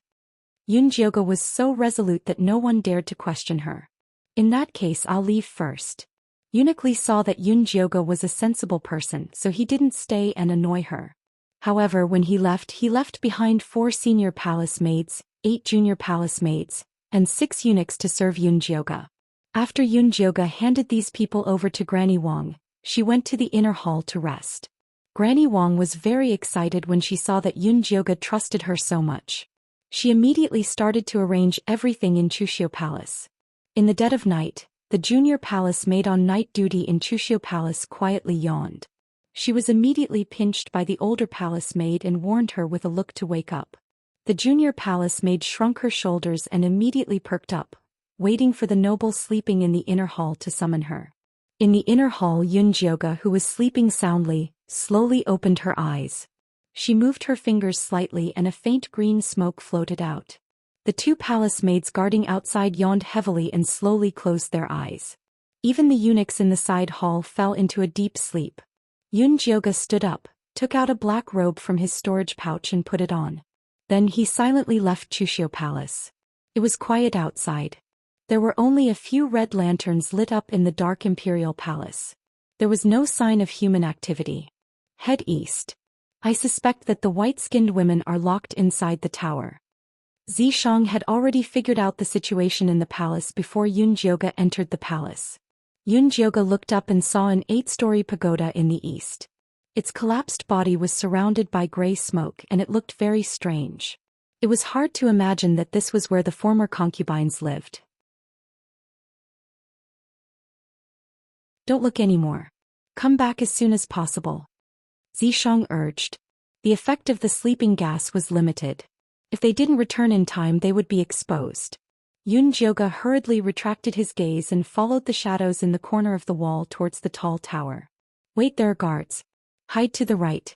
Yunjioga was so resolute that no one dared to question her. In that case, I'll leave first. Eunuch Li saw that Yunjioga was a sensible person, so he didn't stay and annoy her. However, when he left behind 4 senior palace maids, 8 junior palace maids, and 6 eunuchs to serve Yunjioga. After Yunjioga handed these people over to Granny Wang, she went to the inner hall to rest. Granny Wang was very excited when she saw that Yunjioga trusted her so much. She immediately started to arrange everything in Chushio Palace. In the dead of night, the junior palace maid on night duty in Chushio Palace quietly yawned. She was immediately pinched by the older palace maid and warned her with a look to wake up. The junior palace maid shrunk her shoulders and immediately perked up, waiting for the noble sleeping in the inner hall to summon her. In the inner hall, Yunjioga, who was sleeping soundly, slowly opened her eyes. She moved her fingers slightly and a faint green smoke floated out. The 2 palace maids guarding outside yawned heavily and slowly closed their eyes. Even the eunuchs in the side hall fell into a deep sleep. Yunjioga stood up, took out a black robe from his storage pouch and put it on. Then he silently left Chushio Palace. It was quiet outside. There were only a few red lanterns lit up in the dark imperial palace. There was no sign of human activity. Head east. I suspect that the white-skinned women are locked inside the tower. Zishang had already figured out the situation in the palace before Yunjioga entered the palace. Yunjioga looked up and saw an 8-story pagoda in the east. Its collapsed body was surrounded by gray smoke and it looked very strange. It was hard to imagine that this was where the former concubines lived. Don't look anymore. Come back as soon as possible. Zhou urged. The effect of the sleeping gas was limited. If they didn't return in time, they would be exposed. Yunjioge hurriedly retracted his gaze and followed the shadows in the corner of the wall towards the tall tower. Wait, there are guards. Hide to the right.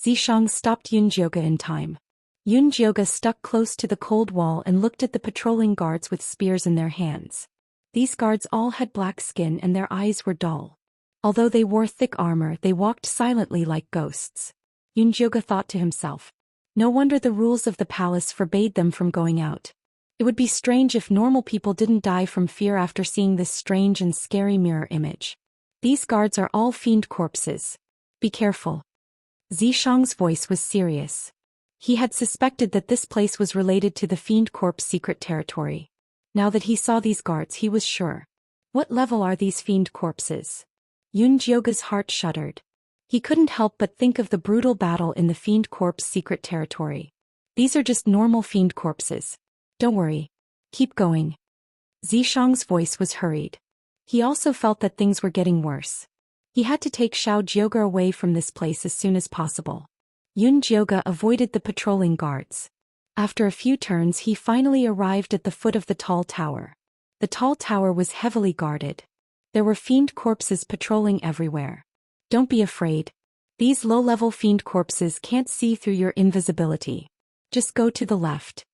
Zhou stopped Yunjioge in time. Yunjioge stuck close to the cold wall and looked at the patrolling guards with spears in their hands. These guards all had black skin and their eyes were dull. Although they wore thick armor, they walked silently like ghosts. Yunjioge thought to himself. No wonder the rules of the palace forbade them from going out. It would be strange if normal people didn't die from fear after seeing this strange and scary mirror image. These guards are all fiend corpses. Be careful. Zhishang's voice was serious. He had suspected that this place was related to the fiend corpse secret territory. Now that he saw these guards, he was sure. What level are these fiend corpses? Yunjioge's heart shuddered. He couldn't help but think of the brutal battle in the fiend corpse secret territory. These are just normal fiend corpses. Don't worry. Keep going. Zhishang's voice was hurried. He also felt that things were getting worse. He had to take Xiaojioge away from this place as soon as possible. Yunjioge avoided the patrolling guards. After a few turns, he finally arrived at the foot of the tall tower. The tall tower was heavily guarded. There were fiend corpses patrolling everywhere. Don't be afraid. These low-level fiend corpses can't see through your invisibility. Just go to the left.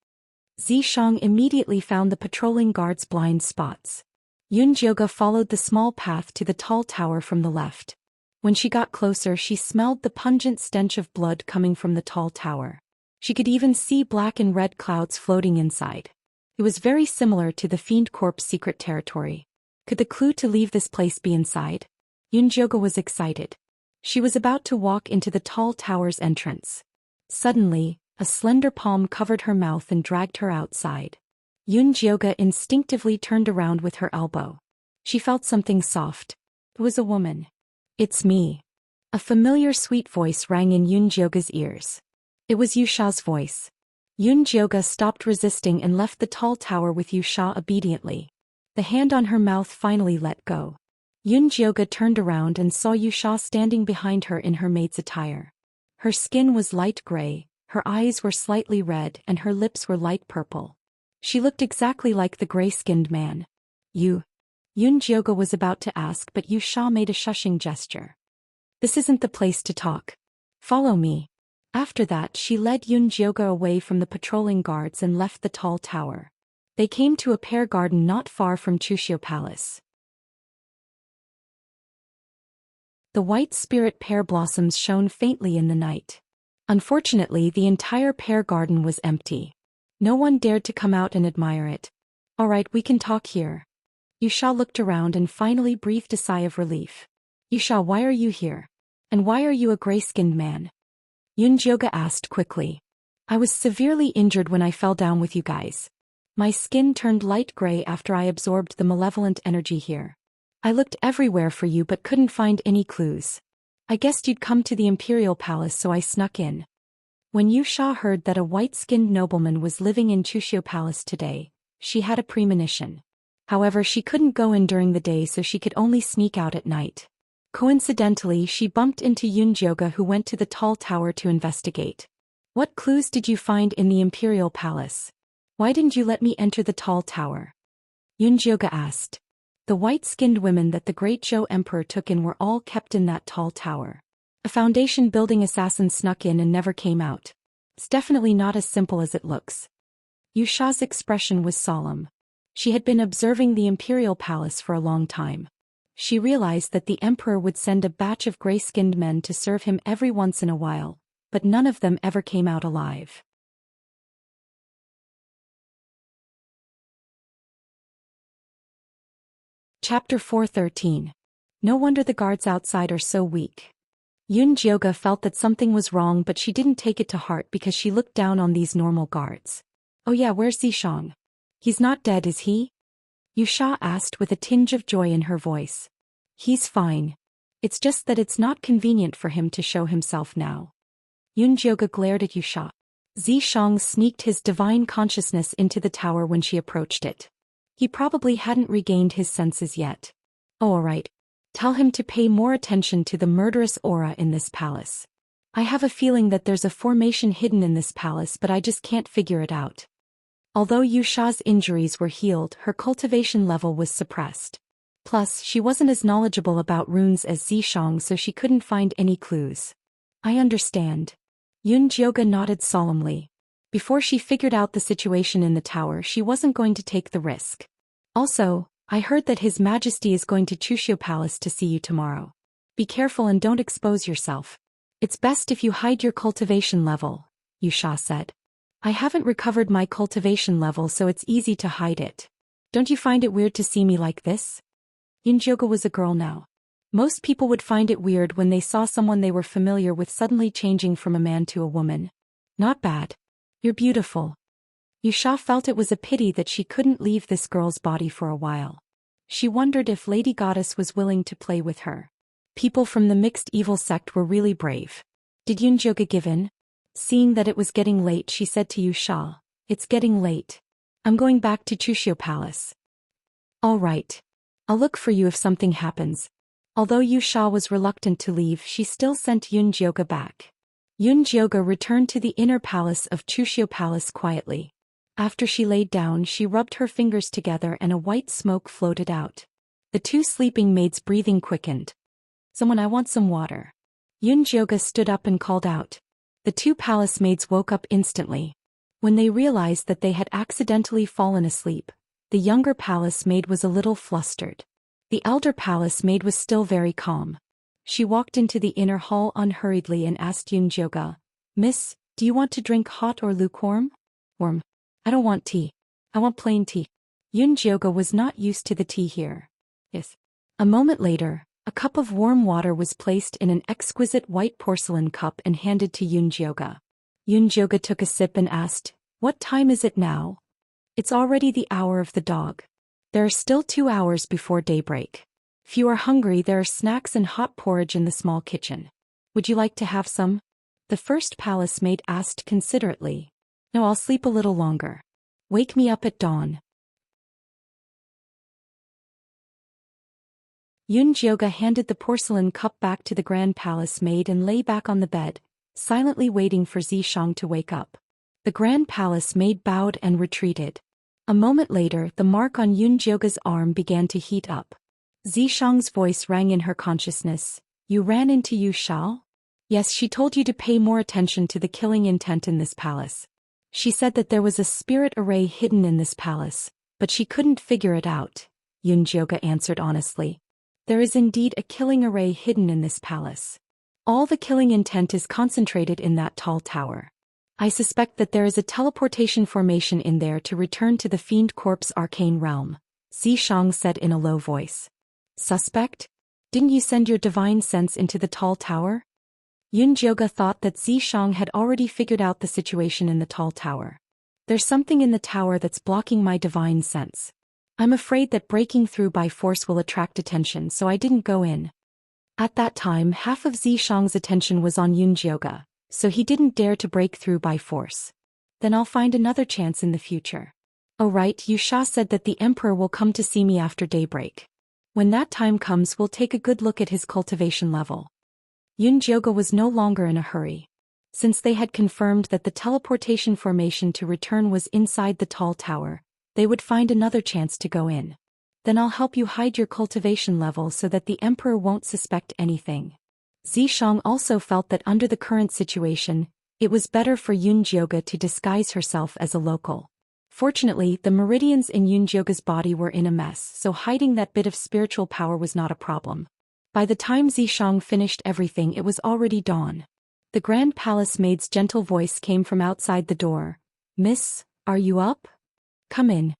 Zhishang immediately found the patrolling guards' blind spots. Yunjioge followed the small path to the tall tower from the left. When she got closer, she smelled the pungent stench of blood coming from the tall tower. She could even see black and red clouds floating inside. It was very similar to the fiend corpse secret territory. Could the clue to leave this place be inside? Yunjioge was excited. She was about to walk into the tall tower's entrance. Suddenly, a slender palm covered her mouth and dragged her outside. Yunjioge instinctively turned around with her elbow. She felt something soft. It was a woman. It's me. A familiar sweet voice rang in Yunjioge's ears. It was Yusha's voice. Yunjioge stopped resisting and left the tall tower with Yusha obediently. The hand on her mouth finally let go. Yunjioge turned around and saw Yusha standing behind her in her maid's attire. Her skin was light gray, her eyes were slightly red and her lips were light purple. She looked exactly like the gray-skinned man. Yunjioge was about to ask, but Yusha made a shushing gesture. This isn't the place to talk. Follow me. After that, she led Yunjioge away from the patrolling guards and left the tall tower. They came to a pear garden not far from Chuxio Palace. The white spirit pear blossoms shone faintly in the night. Unfortunately, the entire pear garden was empty. No one dared to come out and admire it. All right, we can talk here. Yusha looked around and finally breathed a sigh of relief. Yusha, why are you here? And why are you a gray-skinned man? Yunjioge asked quickly. I was severely injured when I fell down with you guys. My skin turned light gray after I absorbed the malevolent energy here. I looked everywhere for you but couldn't find any clues. I guessed you'd come to the Imperial Palace, so I snuck in. When Yusha heard that a white-skinned nobleman was living in Chuxio Palace today, she had a premonition. However, she couldn't go in during the day, so she could only sneak out at night. Coincidentally, she bumped into Yunjioge, who went to the tall tower to investigate. What clues did you find in the Imperial Palace? Why didn't you let me enter the tall tower? Yunjioge asked. The white-skinned women that the great Zhou Emperor took in were all kept in that tall tower. A foundation-building assassin snuck in and never came out. It's definitely not as simple as it looks. Yusha's expression was solemn. She had been observing the Imperial Palace for a long time. She realized that the Emperor would send a batch of gray-skinned men to serve him every once in a while, but none of them ever came out alive. Chapter 413. No wonder the guards outside are so weak. Yunjioge felt that something was wrong, but she didn't take it to heart because she looked down on these normal guards. Oh yeah, where's Zhishang? He's not dead, is he? Yusha asked with a tinge of joy in her voice. He's fine. It's just that it's not convenient for him to show himself now. Yunjioge glared at Yusha. Xianxia sneaked his divine consciousness into the tower when she approached it. He probably hadn't regained his senses yet. Oh, all right. Tell him to pay more attention to the murderous aura in this palace. I have a feeling that there's a formation hidden in this palace, but I just can't figure it out. Although Wuxia's injuries were healed, her cultivation level was suppressed. Plus, she wasn't as knowledgeable about runes as Xianxia, so she couldn't find any clues. I understand. Yunjioga nodded solemnly. Before she figured out the situation in the tower, she wasn't going to take the risk. Also, I heard that His Majesty is going to Chuxiu Palace to see you tomorrow. Be careful and don't expose yourself. It's best if you hide your cultivation level, Wuxia said. I haven't recovered my cultivation level, so it's easy to hide it. Don't you find it weird to see me like this? Yunjioga was a girl now. Most people would find it weird when they saw someone they were familiar with suddenly changing from a man to a woman. Not bad. You're beautiful. Wuxia felt it was a pity that she couldn't leave this girl's body for a while. She wondered if Lady Goddess was willing to play with her. People from the mixed evil sect were really brave. Did Yunjioga give in? Seeing that it was getting late, she said to Wuxia, "It's getting late. I'm going back to Chuxiu Palace." "All right. I'll look for you if something happens." Although Wuxia was reluctant to leave, she still sent Yunjioga back. Yunjioga returned to the inner palace of Chuxiu Palace quietly. After she laid down, she rubbed her fingers together and a white smoke floated out. The two sleeping maids' breathing quickened. "Someone, I want some water." Yunjioga stood up and called out. The two palace maids woke up instantly. When they realized that they had accidentally fallen asleep, the younger palace maid was a little flustered. The elder palace maid was still very calm. She walked into the inner hall unhurriedly and asked Yunjioga, "Miss, do you want to drink hot or lukewarm?" "Warm. I don't want tea. I want plain tea." Yunjioga was not used to the tea here. "Yes." A moment later, a cup of warm water was placed in an exquisite white porcelain cup and handed to Yunjioga. Yunjioga took a sip and asked, "What time is it now?" "It's already the hour of the dog. There are still 2 hours before daybreak. If you are hungry, there are snacks and hot porridge in the small kitchen. Would you like to have some?" The first palace maid asked considerately. "No, I'll sleep a little longer. Wake me up at dawn." Yunjioga handed the porcelain cup back to the grand palace maid and lay back on the bed, silently waiting for Xianxia to wake up. The grand palace maid bowed and retreated. A moment later, the mark on Yunjioga's arm began to heat up. Xianxia's voice rang in her consciousness. "You ran into Wuxia?" "Yes, she told you to pay more attention to the killing intent in this palace. She said that there was a spirit array hidden in this palace, but she couldn't figure it out," Yunjioga answered honestly. "There is indeed a killing array hidden in this palace. All the killing intent is concentrated in that tall tower. I suspect that there is a teleportation formation in there to return to the Fiend Corp's arcane realm," Xianxia said in a low voice. "Suspect? Didn't you send your divine sense into the tall tower?" Yunjioga thought that Xianxia had already figured out the situation in the tall tower. "There's something in the tower that's blocking my divine sense. I'm afraid that breaking through by force will attract attention, so I didn't go in." At that time, half of Xianxia's attention was on Yunjioga, so he didn't dare to break through by force. "Then I'll find another chance in the future." "Oh right, Wuxia said that the emperor will come to see me after daybreak. When that time comes, we'll take a good look at his cultivation level." Yunjioga was no longer in a hurry. Since they had confirmed that the teleportation formation to return was inside the tall tower, they would find another chance to go in. "Then I'll help you hide your cultivation level so that the emperor won't suspect anything." Xianxia also felt that under the current situation, it was better for Yunjioga to disguise herself as a local. Fortunately, the meridians in Yunjioga's body were in a mess, so hiding that bit of spiritual power was not a problem. By the time Xianxia finished everything, it was already dawn. The grand palace maid's gentle voice came from outside the door. "Miss, are you up? Come in."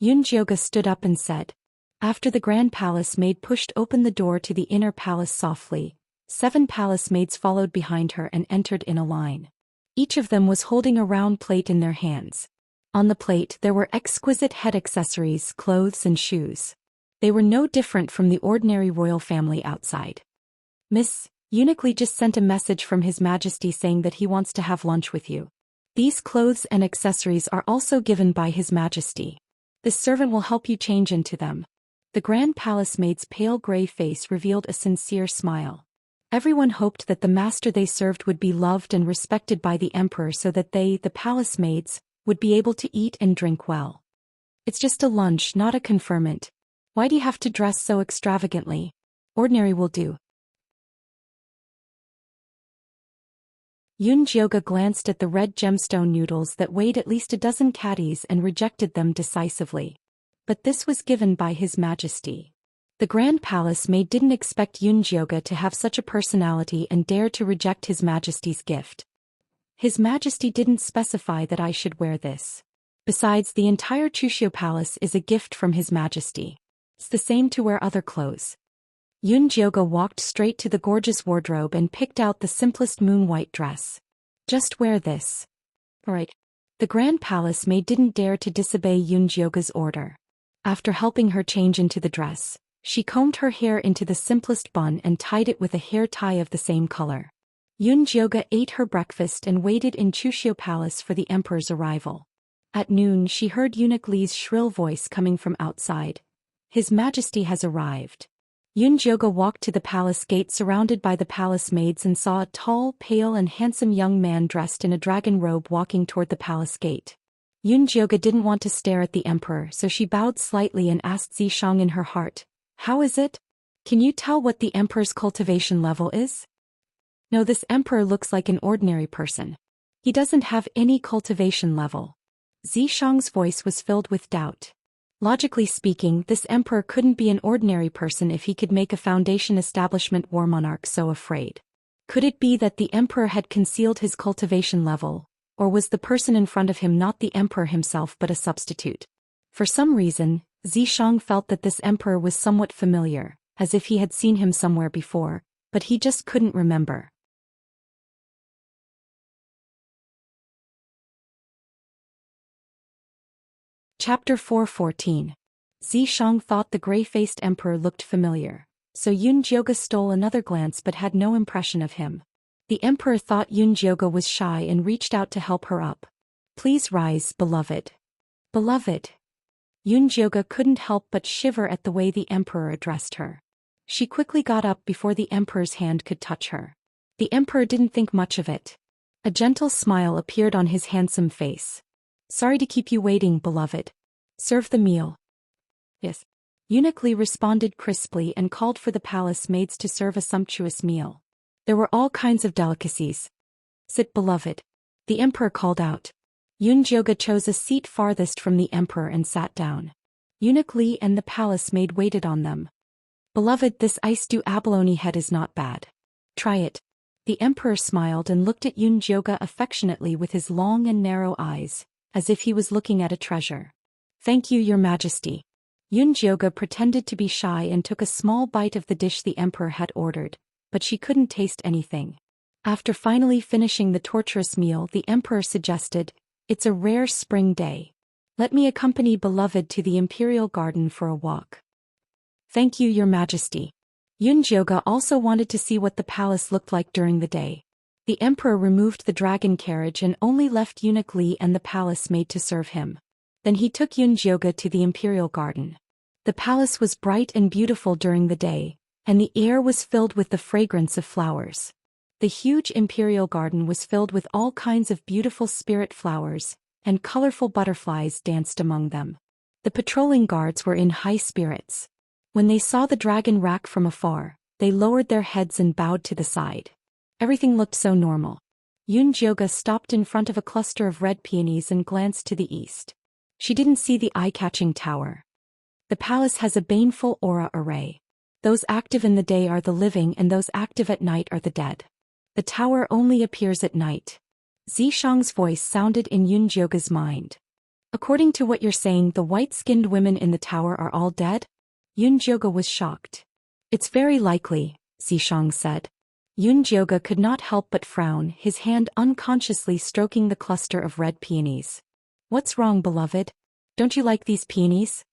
Yunjioga stood up and said. After the grand palace maid pushed open the door to the inner palace softly, 7 palace maids followed behind her and entered in a line. Each of them was holding a round plate in their hands. On the plate there were exquisite head accessories, clothes and shoes. They were no different from the ordinary royal family outside. "Miss, Uniquely just sent a message from His Majesty saying that he wants to have lunch with you." These clothes and accessories are also given by His Majesty. This servant will help you change into them. The Grand Palace maid's pale gray face revealed a sincere smile. Everyone hoped that the master they served would be loved and respected by the emperor so that they, the palace maids, would be able to eat and drink well. It's just a lunch, not a conferment. Why do you have to dress so extravagantly? Ordinary will do. Yun Jioge glanced at the red gemstone noodles that weighed at least a dozen catties and rejected them decisively. But this was given by His Majesty. The Grand Palace maid didn't expect Yun Jioge to have such a personality and dare to reject His Majesty's gift. His Majesty didn't specify that I should wear this. Besides, the entire Chuxiu Palace is a gift from His Majesty. It's the same to wear other clothes. Yun Jioge walked straight to the gorgeous wardrobe and picked out the simplest moon-white dress. Just wear this. Right. The Grand Palace maid didn't dare to disobey Yun Jioge's order. After helping her change into the dress, she combed her hair into the simplest bun and tied it with a hair tie of the same color. Yun Jioge ate her breakfast and waited in Chuxiu Palace for the emperor's arrival. At noon she heard Eunuch Li's shrill voice coming from outside. His Majesty has arrived. Yun Jioge walked to the palace gate surrounded by the palace maids and saw a tall, pale and handsome young man dressed in a dragon robe walking toward the palace gate. Yun Jioge didn't want to stare at the emperor, so she bowed slightly and asked Zishang in her heart, "How is it? Can you tell what the emperor's cultivation level is?" "No, this emperor looks like an ordinary person. He doesn't have any cultivation level." Zishang's voice was filled with doubt. Logically speaking, this emperor couldn't be an ordinary person if he could make a foundation establishment war monarch so afraid. Could it be that the emperor had concealed his cultivation level, or was the person in front of him not the emperor himself but a substitute? For some reason, Zishang felt that this emperor was somewhat familiar, as if he had seen him somewhere before, but he just couldn't remember. Chapter 4:14. Zishang thought the gray-faced emperor looked familiar, so Yun Jioge stole another glance but had no impression of him. The emperor thought Yun Jioge was shy and reached out to help her up. "Please rise, beloved." "Beloved." Yun Jioge couldn't help but shiver at the way the emperor addressed her. She quickly got up before the emperor's hand could touch her. The emperor didn't think much of it. A gentle smile appeared on his handsome face. "Sorry to keep you waiting, beloved. Serve the meal." "Yes." Eunuch Li responded crisply and called for the palace maids to serve a sumptuous meal. There were all kinds of delicacies. "Sit, beloved." The emperor called out. Yun Jioge chose a seat farthest from the emperor and sat down. Eunuch Li and the palace maid waited on them. "Beloved, this iced stew abalone head is not bad. Try it." The emperor smiled and looked at Yun Jioge affectionately with his long and narrow eyes, as if he was looking at a treasure. "Thank you, Your Majesty." Yun Jioge pretended to be shy and took a small bite of the dish the emperor had ordered, but she couldn't taste anything. After finally finishing the torturous meal, the emperor suggested, "It's a rare spring day. Let me accompany beloved to the imperial garden for a walk." "Thank you, Your Majesty." Yun Jioge also wanted to see what the palace looked like during the day. The emperor removed the dragon carriage and only left Eunuch Li and the palace maid to serve him. Then he took Yun Jioge to the imperial garden. The palace was bright and beautiful during the day, and the air was filled with the fragrance of flowers. The huge imperial garden was filled with all kinds of beautiful spirit flowers, and colorful butterflies danced among them. The patrolling guards were in high spirits. When they saw the dragon rack from afar, they lowered their heads and bowed to the side. Everything looked so normal. Yun Jioge stopped in front of a cluster of red peonies and glanced to the east. She didn't see the eye-catching tower. The palace has a baneful aura array. Those active in the day are the living and those active at night are the dead. The tower only appears at night. Zishang's voice sounded in Yun Jioge's mind. "According to what you're saying, the white-skinned women in the tower are all dead?" Yun Jioge was shocked. "It's very likely," Zishang said. Yun Jioge could not help but frown, his hand unconsciously stroking the cluster of red peonies. "What's wrong, beloved? Don't you like these peonies?"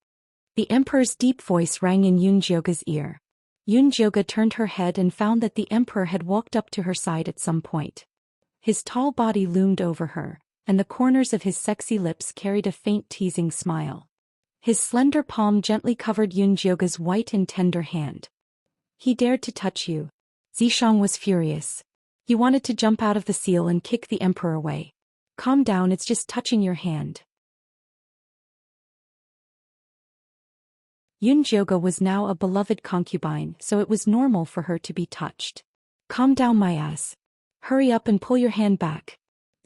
The emperor's deep voice rang in Yun Jioge's ear. Yun Jioge turned her head and found that the emperor had walked up to her side at some point. His tall body loomed over her, and the corners of his sexy lips carried a faint teasing smile. His slender palm gently covered Yunjioga's white and tender hand. He dared to touch you. Zishang was furious. He wanted to jump out of the seal and kick the emperor away. Calm down, it's just touching your hand. Yunjioga was now a beloved concubine, so it was normal for her to be touched. Calm down, my ass. Hurry up and pull your hand back.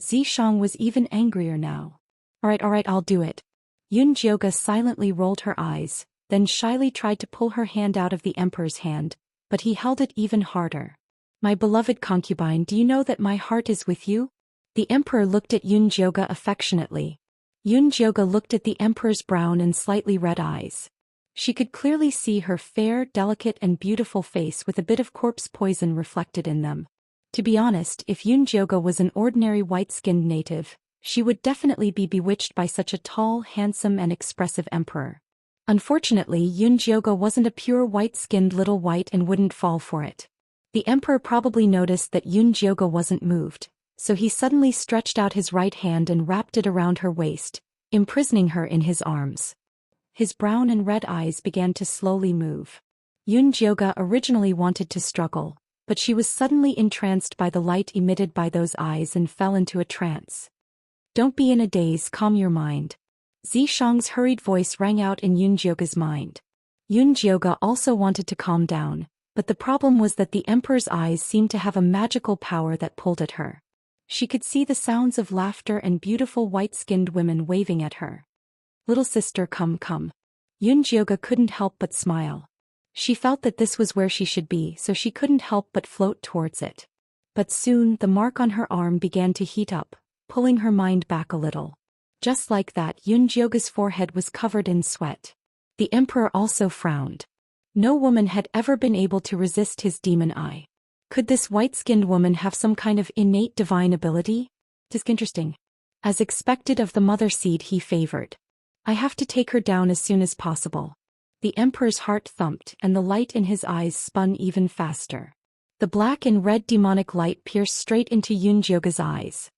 Zishang was even angrier now. Alright, I'll do it. Yunjioga silently rolled her eyes, then shyly tried to pull her hand out of the emperor's hand, but he held it even harder. My beloved concubine, do you know that my heart is with you? The emperor looked at Yunjioga affectionately. Yunjioga looked at the emperor's brown and slightly red eyes. She could clearly see her fair, delicate and beautiful face with a bit of corpse poison reflected in them. To be honest, if Yunjioga was an ordinary white-skinned native, she would definitely be bewitched by such a tall, handsome and expressive emperor. Unfortunately, Yunjioga wasn't a pure white-skinned little white and wouldn't fall for it. The emperor probably noticed that Yunjioga wasn't moved, so he suddenly stretched out his right hand and wrapped it around her waist, imprisoning her in his arms. His brown and red eyes began to slowly move. Yunjioga originally wanted to struggle, but she was suddenly entranced by the light emitted by those eyes and fell into a trance. Don't be in a daze, calm your mind. Zishang's hurried voice rang out in Yunjioga's mind. Yunjioga also wanted to calm down, but the problem was that the emperor's eyes seemed to have a magical power that pulled at her. She could see the sounds of laughter and beautiful white-skinned women waving at her. Little sister, come. Yunjioga couldn't help but smile. She felt that this was where she should be, so she couldn't help but float towards it. But soon, the mark on her arm began to heat up, pulling her mind back a little. Just like that, Yunjioga's forehead was covered in sweat. The emperor also frowned. No woman had ever been able to resist his demon eye. Could this white-skinned woman have some kind of innate divine ability? It's interesting. As expected of the mother seed he favored. I have to take her down as soon as possible. The emperor's heart thumped and the light in his eyes spun even faster. The black and red demonic light pierced straight into Yunjioga's eyes.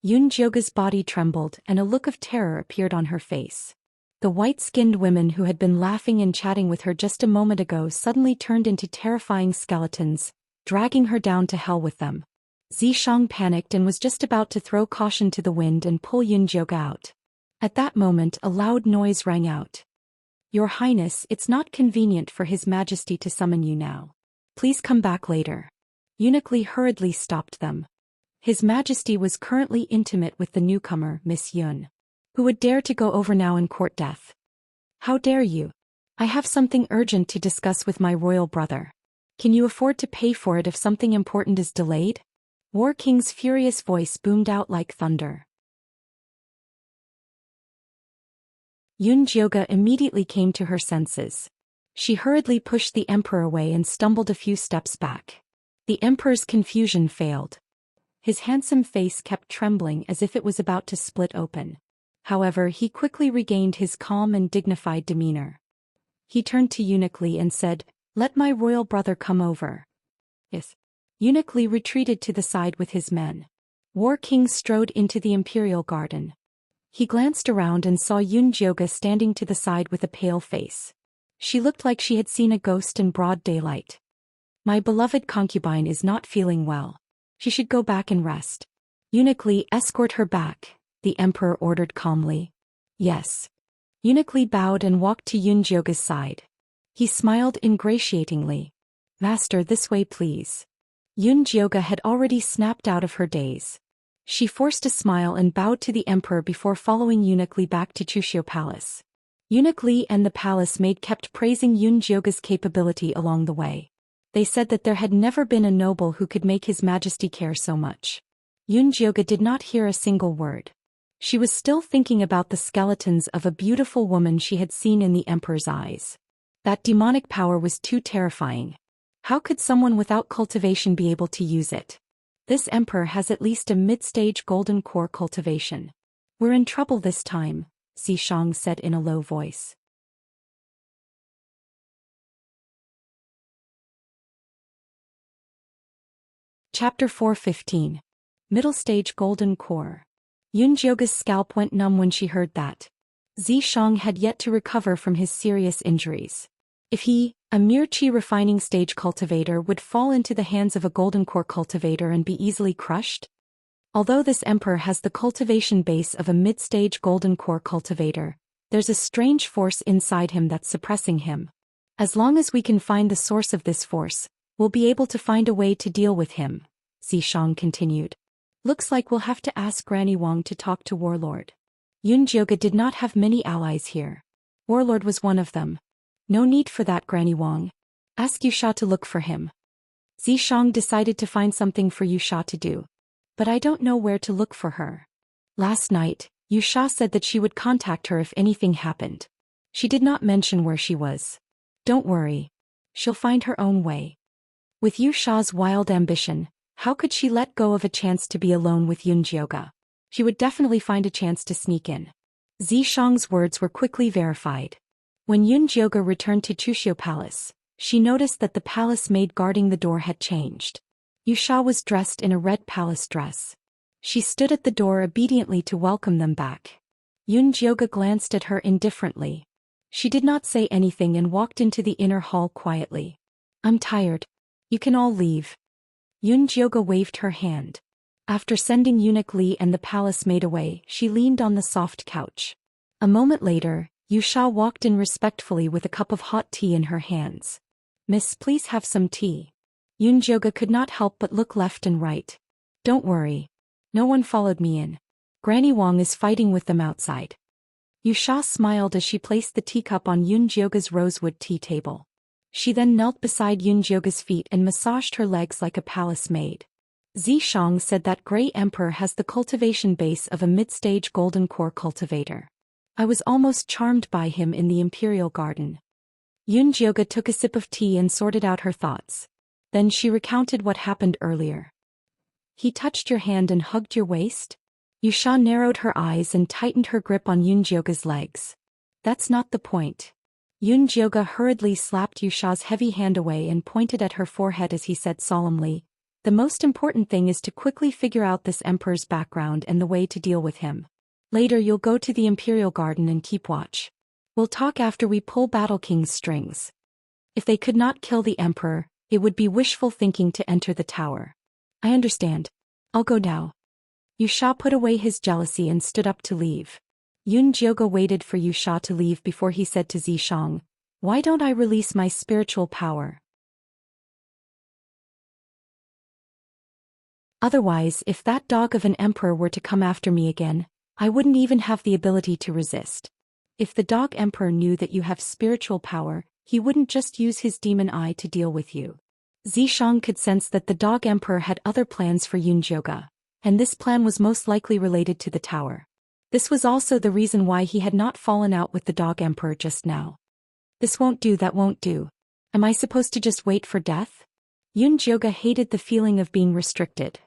Yunjioga's body trembled and a look of terror appeared on her face. The white-skinned women who had been laughing and chatting with her just a moment ago suddenly turned into terrifying skeletons, dragging her down to hell with them. Zishang panicked and was just about to throw caution to the wind and pull Yunjioga out. At that moment a loud noise rang out. Your Highness, it's not convenient for His Majesty to summon you now. Please come back later. Eunuch Li hurriedly stopped them. His Majesty was currently intimate with the newcomer, Miss Yun. Who would dare to go over now and court death? How dare you? I have something urgent to discuss with my royal brother. Can you afford to pay for it if something important is delayed? War King's furious voice boomed out like thunder. Yunjioga immediately came to her senses. She hurriedly pushed the emperor away and stumbled a few steps back. The emperor's confusion failed. His handsome face kept trembling as if it was about to split open. However, he quickly regained his calm and dignified demeanor. He turned to Eunuch Li and said, "Let my royal brother come over." Yes. Eunuch Li retreated to the side with his men. War King strode into the imperial garden. He glanced around and saw Yunjioga standing to the side with a pale face. She looked like she had seen a ghost in broad daylight. My beloved concubine is not feeling well. She should go back and rest. Eunuch Li, escort her back, the emperor ordered calmly. Yes. Eunuch Li bowed and walked to Yunjioga's side. He smiled ingratiatingly. Master, this way please. Yunjioga had already snapped out of her daze. She forced a smile and bowed to the emperor before following Eunuch Li back to Chuxiu Palace. Eunuch Li and the palace maid kept praising Yunjioga's capability along the way. They said that there had never been a noble who could make His Majesty care so much. Yunjioga did not hear a single word. She was still thinking about the skeletons of a beautiful woman she had seen in the emperor's eyes. That demonic power was too terrifying. How could someone without cultivation be able to use it? This emperor has at least a mid-stage golden core cultivation. We're in trouble this time, Zishang said in a low voice. Chapter 4:15. Middle Stage Golden Core. Yunjioga's scalp went numb when she heard that. Zhishang had yet to recover from his serious injuries. If he, a mere qi refining stage cultivator, would fall into the hands of a golden core cultivator and be easily crushed? Although this emperor has the cultivation base of a mid-stage golden core cultivator, there's a strange force inside him that's suppressing him. As long as we can find the source of this force, we'll be able to find a way to deal with him, Zhishang continued. Looks like we'll have to ask Granny Wang to talk to Warlord. Yunjioga did not have many allies here. Warlord was one of them. No need for that, Granny Wang. Ask Yusha to look for him. Zhishang decided to find something for Yusha to do. But I don't know where to look for her. Last night, Yusha said that she would contact her if anything happened. She did not mention where she was. Don't worry. She'll find her own way. With Yusha's wild ambition, how could she let go of a chance to be alone with Yunjioga? She would definitely find a chance to sneak in. Zhishang's words were quickly verified. When Yunjioga returned to Chuxiu Palace, she noticed that the palace maid guarding the door had changed. Yusha was dressed in a red palace dress. She stood at the door obediently to welcome them back. Yunjioga glanced at her indifferently. She did not say anything and walked into the inner hall quietly. I'm tired. You can all leave. Yunjioga waved her hand. After sending Eunuch Li and the palace maid away, she leaned on the soft couch. A moment later, Yusha walked in respectfully with a cup of hot tea in her hands. Miss, please have some tea. Yunjioga could not help but look left and right. Don't worry. No one followed me in. Granny Wang is fighting with them outside. Yusha smiled as she placed the teacup on Yunjioga's rosewood tea table. She then knelt beside Yunjioga's feet and massaged her legs like a palace maid. Zhishang said that Grey Emperor has the cultivation base of a mid-stage golden core cultivator. I was almost charmed by him in the Imperial Garden. Yunjioga took a sip of tea and sorted out her thoughts. Then she recounted what happened earlier. He touched your hand and hugged your waist? Yusha narrowed her eyes and tightened her grip on Yunjioga's legs. That's not the point. Yunjioga hurriedly slapped Yusha's heavy hand away and pointed at her forehead as he said solemnly, the most important thing is to quickly figure out this emperor's background and the way to deal with him. Later you'll go to the Imperial Garden and keep watch. We'll talk after we pull Battle King's strings. If they could not kill the emperor, it would be wishful thinking to enter the tower. I understand. I'll go now. Yusha put away his jealousy and stood up to leave. Yunjioga waited for Yusha to leave before he said to Zhishang, why don't I release my spiritual power? Otherwise, if that dog of an emperor were to come after me again, I wouldn't even have the ability to resist. If the dog emperor knew that you have spiritual power, he wouldn't just use his demon eye to deal with you. Zhishang could sense that the dog emperor had other plans for Yunjioga, and this plan was most likely related to the tower. This was also the reason why he had not fallen out with the dog emperor just now. This won't do, that won't do. Am I supposed to just wait for death? Yunjioga hated the feeling of being restricted.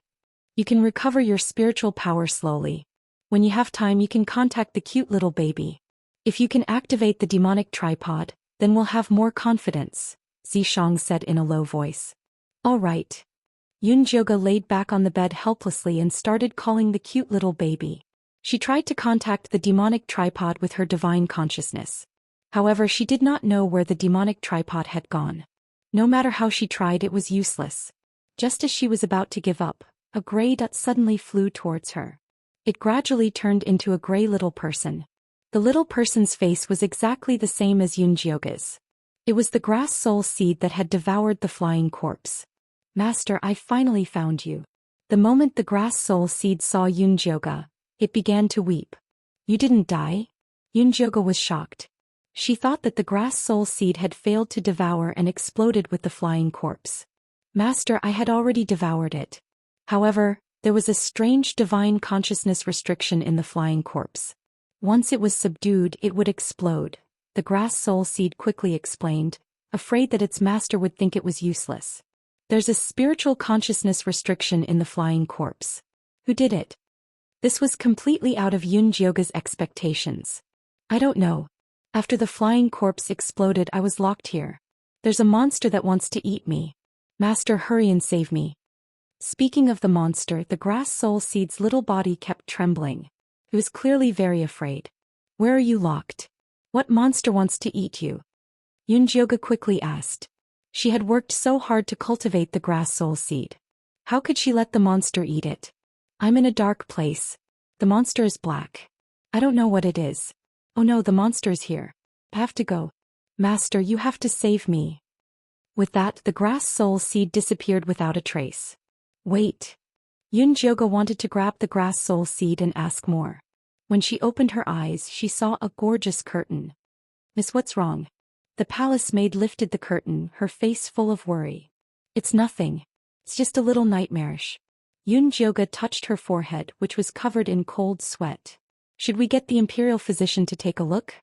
You can recover your spiritual power slowly. When you have time you can contact the cute little baby. If you can activate the demonic tripod, then we'll have more confidence, Zhishang said in a low voice. All right. Yunjioga laid back on the bed helplessly and started calling the cute little baby. She tried to contact the demonic tripod with her divine consciousness. However, she did not know where the demonic tripod had gone. No matter how she tried, it was useless. Just as she was about to give up, a gray dot suddenly flew towards her. It gradually turned into a gray little person. The little person's face was exactly the same as Yunjioga's. It was the grass soul seed that had devoured the flying corpse. Master, I finally found you. The moment the grass soul seed saw Yunjioga, it began to weep. You didn't die? Yunjioga was shocked. She thought that the grass soul seed had failed to devour and exploded with the flying corpse. Master, I had already devoured it. However, there was a strange divine consciousness restriction in the flying corpse. Once it was subdued, it would explode, the grass soul seed quickly explained, afraid that its master would think it was useless. There's a spiritual consciousness restriction in the flying corpse. Who did it? This was completely out of Yunjioga's expectations. I don't know. After the flying corpse exploded, I was locked here. There's a monster that wants to eat me. Master, hurry and save me. Speaking of the monster, the grass soul seed's little body kept trembling. He was clearly very afraid. Where are you locked? What monster wants to eat you? Yunjioge quickly asked. She had worked so hard to cultivate the grass soul seed. How could she let the monster eat it? I'm in a dark place. The monster is black. I don't know what it is. Oh no, the monster is here. I have to go. Master, you have to save me. With that, the grass soul seed disappeared without a trace. Wait. Yunjioge wanted to grab the grass soul seed and ask more. When she opened her eyes, she saw a gorgeous curtain. Miss, what's wrong? The palace maid lifted the curtain, her face full of worry. It's nothing. It's just a little nightmarish. Yunjioge touched her forehead, which was covered in cold sweat. Should we get the imperial physician to take a look?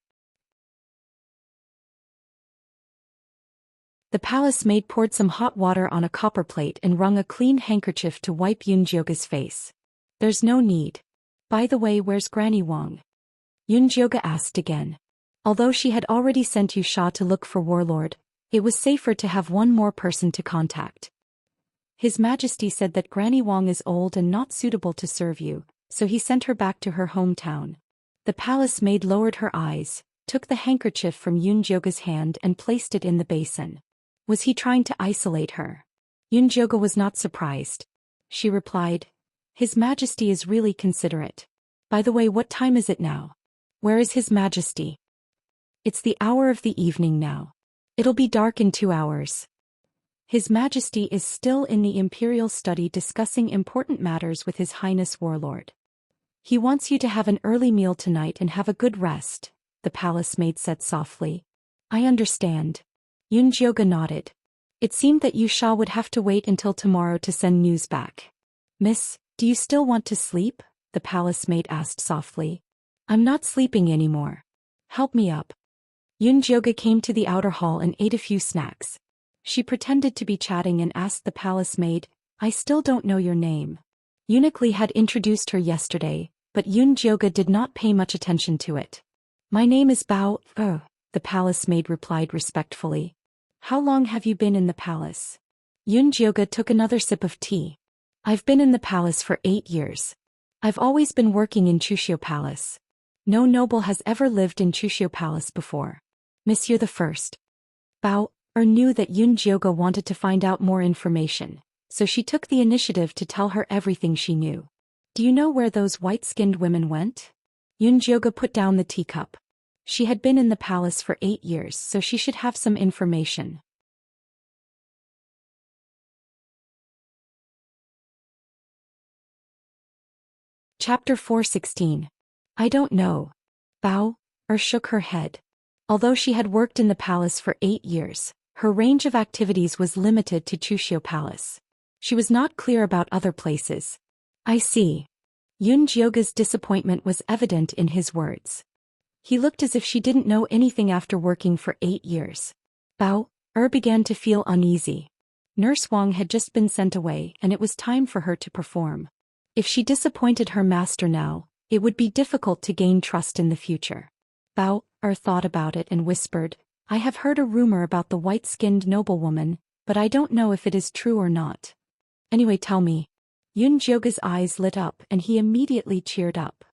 The palace maid poured some hot water on a copper plate and wrung a clean handkerchief to wipe Yunjioge's face. There's no need. By the way, where's Granny Wang? Yunjioge asked again. Although she had already sent Wuxia to look for Warlord, it was safer to have one more person to contact. His Majesty said that Granny Wang is old and not suitable to serve you, so he sent her back to her hometown. The palace maid lowered her eyes, took the handkerchief from Yunjioge's hand and placed it in the basin. Was he trying to isolate her? Yunjioge was not surprised. She replied, His Majesty is really considerate. By the way, what time is it now? Where is His Majesty? It's the hour of the evening now. It'll be dark in 2 hours. His Majesty is still in the imperial study discussing important matters with His Highness Warlord. He wants you to have an early meal tonight and have a good rest, the palace maid said softly. I understand. Yunjioge nodded. It seemed that Wuxia would have to wait until tomorrow to send news back. Miss, do you still want to sleep? The palace maid asked softly. I'm not sleeping anymore. Help me up. Yunjioge came to the outer hall and ate a few snacks. She pretended to be chatting and asked the palace maid, I still don't know your name. Uniquely had introduced her yesterday, but Yunjioge did not pay much attention to it. My name is Bao, the palace maid replied respectfully. How long have you been in the palace? Yunjioge took another sip of tea. I've been in the palace for 8 years. I've always been working in Chuxiu Palace. No noble has ever lived in Chuxiu Palace before. Monsieur the First. Bao knew that Yunjioge wanted to find out more information, so she took the initiative to tell her everything she knew. Do you know where those white-skinned women went? Yunjioge put down the teacup. She had been in the palace for 8 years, so she should have some information. Chapter 416. I don't know. Bao shook her head. Although she had worked in the palace for 8 years, her range of activities was limited to Chuxiu Palace. She was not clear about other places. I see. Yunjioge's disappointment was evident in his words. He looked as if she didn't know anything after working for 8 years. Bao began to feel uneasy. Nurse Wang had just been sent away and it was time for her to perform. If she disappointed her master now, it would be difficult to gain trust in the future. Bao thought about it and whispered, I have heard a rumor about the white-skinned noblewoman, but I don't know if it is true or not. Anyway, tell me. Yunjioge's eyes lit up and he immediately cheered up.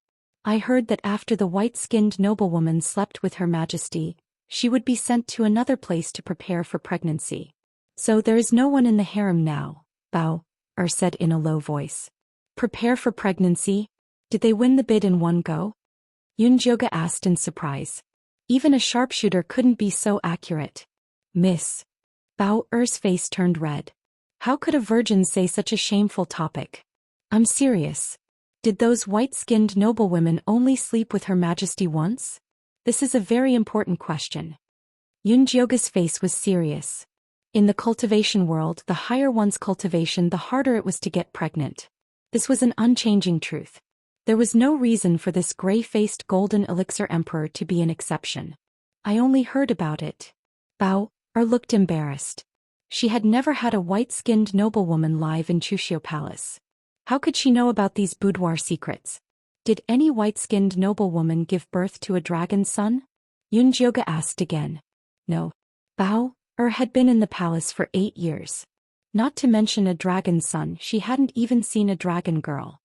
I heard that after the white-skinned noblewoman slept with Her Majesty, she would be sent to another place to prepare for pregnancy. So there is no one in the harem now, Bao said in a low voice. Prepare for pregnancy? Did they win the bid in one go? Yunjioge asked in surprise. Even a sharpshooter couldn't be so accurate. Miss. Bao's face turned red. How could a virgin say such a shameful topic? I'm serious. Did those white-skinned noblewomen only sleep with Her Majesty once? This is a very important question. Yunjioge's face was serious. In the cultivation world, the higher one's cultivation, the harder it was to get pregnant. This was an unchanging truth. There was no reason for this gray-faced golden elixir emperor to be an exception. I only heard about it. Bao looked embarrassed. She had never had a white-skinned noblewoman live in Chuxiu Palace. How could she know about these boudoir secrets? Did any white-skinned noblewoman give birth to a dragon's son? Yunjioge asked again. No. Bao had been in the palace for 8 years. Not to mention a dragon's son, she hadn't even seen a dragon girl.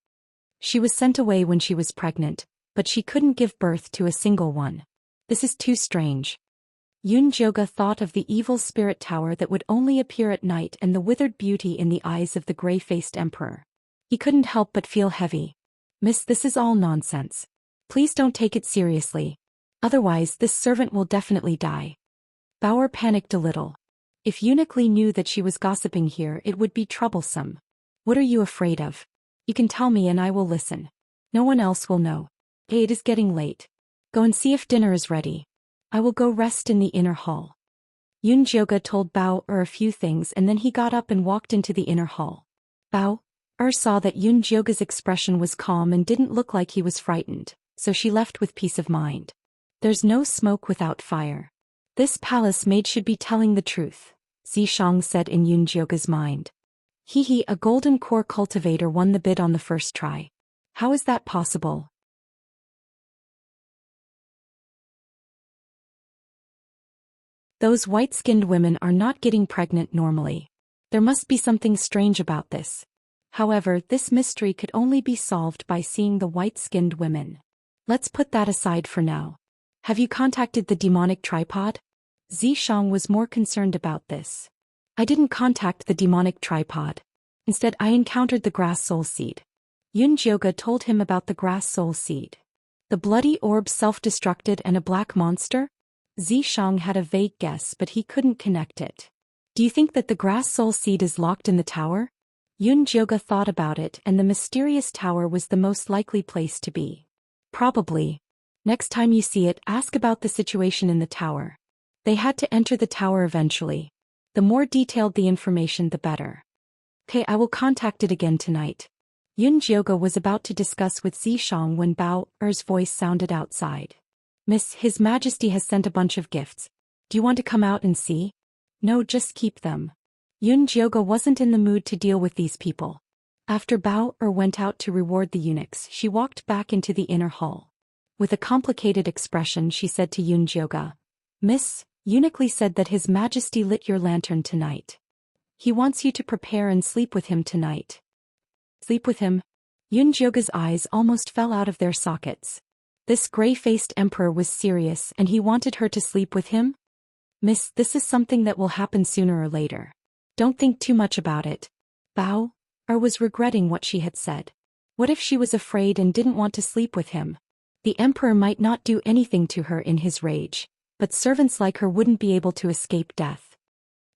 She was sent away when she was pregnant, but she couldn't give birth to a single one. This is too strange. Yunjoga thought of the evil spirit tower that would only appear at night and the withered beauty in the eyes of the gray-faced emperor. He couldn't help but feel heavy. Miss, this is all nonsense. Please don't take it seriously. Otherwise this servant will definitely die. Bauer panicked a little. If Eunuch Li knew that she was gossiping here, it would be troublesome. What are you afraid of? You can tell me and I will listen. No one else will know. Hey, it is getting late. Go and see if dinner is ready. I will go rest in the inner hall. Yunjoga told Bauer a few things and then he got up and walked into the inner hall. Bauer saw that Yunjoga's expression was calm and didn't look like he was frightened, so she left with peace of mind. There's no smoke without fire. This palace maid should be telling the truth, Xianxia said in Yunjoga's mind. A golden core cultivator won the bid on the first try. How is that possible? Those white-skinned women are not getting pregnant normally. There must be something strange about this. However, this mystery could only be solved by seeing the white-skinned women. Let's put that aside for now. Have you contacted the demonic tripod? Xianxia was more concerned about this. I didn't contact the demonic tripod. Instead, I encountered the grass soul seed. Yunjoga told him about the grass soul seed. The bloody orb self-destructed and a black monster? Xianxia had a vague guess but he couldn't connect it. Do you think that the grass soul seed is locked in the tower? Yunjoga thought about it and the mysterious tower was the most likely place to be. Probably. Next time you see it, ask about the situation in the tower. They had to enter the tower eventually. The more detailed the information the better. Okay, I will contact it again tonight. Yunjoga was about to discuss with Xianxia when Bao's voice sounded outside. Miss, His Majesty has sent a bunch of gifts. Do you want to come out and see? No, just keep them. Yunjoga wasn't in the mood to deal with these people. After Bao went out to reward the eunuchs, she walked back into the inner hall. With a complicated expression she said to Yunjoga, Miss, Eunuch Li said that His Majesty lit your lantern tonight. He wants you to prepare and sleep with him tonight. Sleep with him? Yunjoga's eyes almost fell out of their sockets. This gray-faced emperor was serious and he wanted her to sleep with him? Miss, this is something that will happen sooner or later. Don't think too much about it. Bao was regretting what she had said. What if she was afraid and didn't want to sleep with him? The emperor might not do anything to her in his rage, but servants like her wouldn't be able to escape death.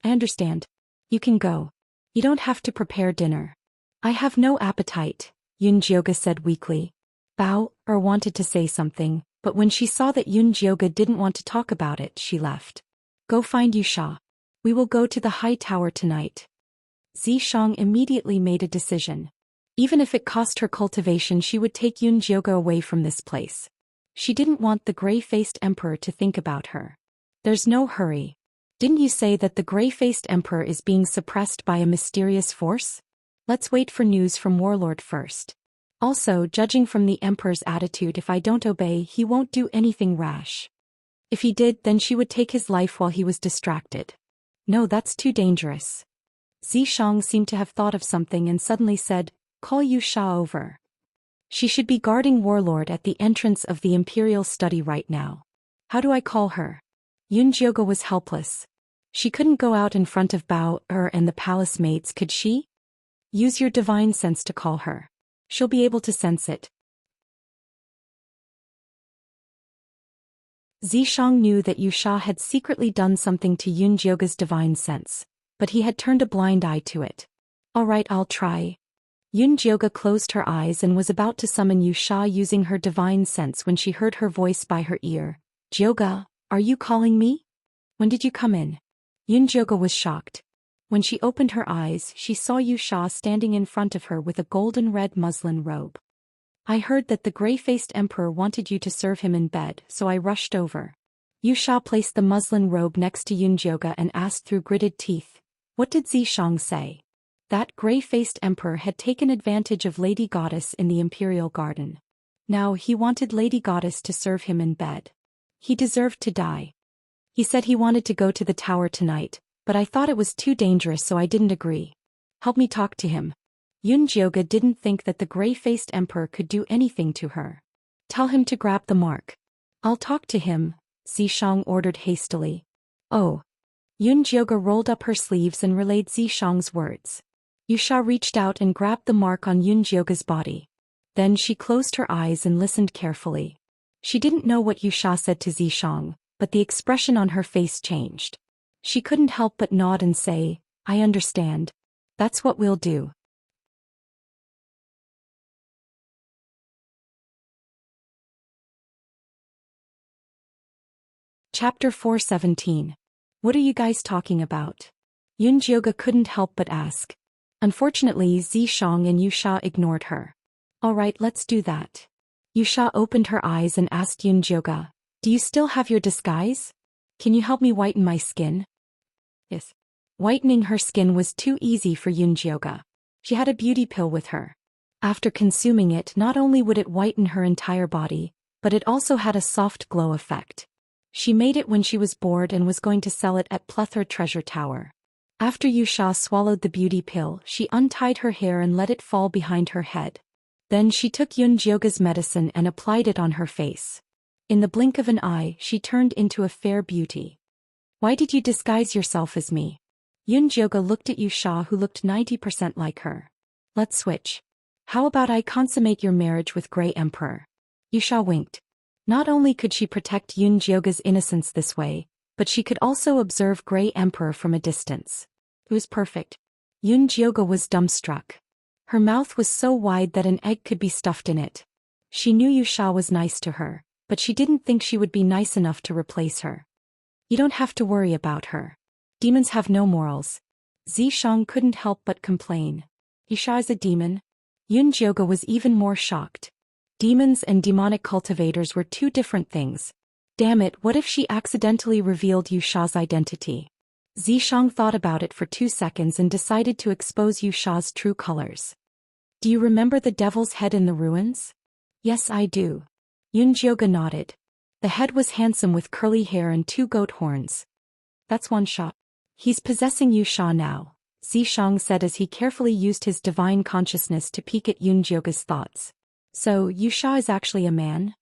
I understand. You can go. You don't have to prepare dinner. I have no appetite, Yunjoga said weakly. Bao wanted to say something, but when she saw that Yunjoga didn't want to talk about it, she left. Go find Wuxia. We will go to the high tower tonight. Xianxia immediately made a decision. Even if it cost her cultivation, she would take Yunjoga away from this place. She didn't want the gray-faced emperor to think about her. There's no hurry. Didn't you say that the gray-faced emperor is being suppressed by a mysterious force? Let's wait for news from Warlord first. Also, judging from the emperor's attitude, if I don't obey, he won't do anything rash. If he did, then she would take his life while he was distracted. No, that's too dangerous. Xianxia seemed to have thought of something and suddenly said, Call Wuxia over. She should be guarding Warlord at the entrance of the Imperial study right now. How do I call her? Yunjoga was helpless. She couldn't go out in front of Bao and the palace maids, could she? Use your divine sense to call her. She'll be able to sense it. Xianxia knew that Wuxia had secretly done something to Yunjoga's divine sense, but he had turned a blind eye to it. All right, I'll try. Yunjoga closed her eyes and was about to summon Wuxia using her divine sense when she heard her voice by her ear. Joga, are you calling me? When did you come in? Yunjoga was shocked. When she opened her eyes, she saw Wuxia standing in front of her with a golden red muslin robe. I heard that the gray-faced emperor wanted you to serve him in bed, so I rushed over. Wuxia placed the muslin robe next to Yunjoga and asked through gritted teeth, What did Xianxia say? That gray-faced emperor had taken advantage of Lady Goddess in the Imperial Garden. Now he wanted Lady Goddess to serve him in bed. He deserved to die. He said he wanted to go to the tower tonight, but I thought it was too dangerous so I didn't agree. Help me talk to him. Yunjoga didn't think that the gray-faced emperor could do anything to her. Tell him to grab the mark. I'll talk to him, Zishang ordered hastily. Oh. Yunjioga rolled up her sleeves and relayed Zishang's words. Wuxia reached out and grabbed the mark on Yunjioga's body. Then she closed her eyes and listened carefully. She didn't know what Wuxia said to Zishang, but the expression on her face changed. She couldn't help but nod and say, I understand. That's what we'll do. Chapter 417. What are you guys talking about? Yunjioga couldn't help but ask. Unfortunately, Zishang and Wuxia ignored her. Alright, let's do that. Wuxia opened her eyes and asked Yunjioga, do you still have your disguise? Can you help me whiten my skin? Yes. Whitening her skin was too easy for Yunjioga. She had a beauty pill with her. After consuming it, not only would it whiten her entire body, but it also had a soft glow effect. She made it when she was bored and was going to sell it at Plethora Treasure Tower. After Wuxia swallowed the beauty pill, she untied her hair and let it fall behind her head. Then she took Yunjioga's medicine and applied it on her face. In the blink of an eye, she turned into a fair beauty. Why did you disguise yourself as me? Yunjioga looked at Wuxia, who looked 90% like her. Let's switch. How about I consummate your marriage with Grey Emperor? Wuxia winked. Not only could she protect Yunjioga's innocence this way, but she could also observe Grey Emperor from a distance. It was perfect. Yunjioga was dumbstruck. Her mouth was so wide that an egg could be stuffed in it. She knew Wuxia was nice to her, but she didn't think she would be nice enough to replace her. You don't have to worry about her. Demons have no morals. Zishang couldn't help but complain. Wuxia is a demon? Yunjioga was even more shocked. Demons and demonic cultivators were two different things. Damn it, what if she accidentally revealed Wuxia's identity? Zishang thought about it for 2 seconds and decided to expose Wuxia's true colors. Do you remember the devil's head in the ruins? Yes, I do. Yunjioga nodded. The head was handsome with curly hair and 2 goat horns. That's Wuxia. He's possessing Wuxia now, Zishang said as he carefully used his divine consciousness to peek at Yunjioga's thoughts. So, Wuxia is actually a man?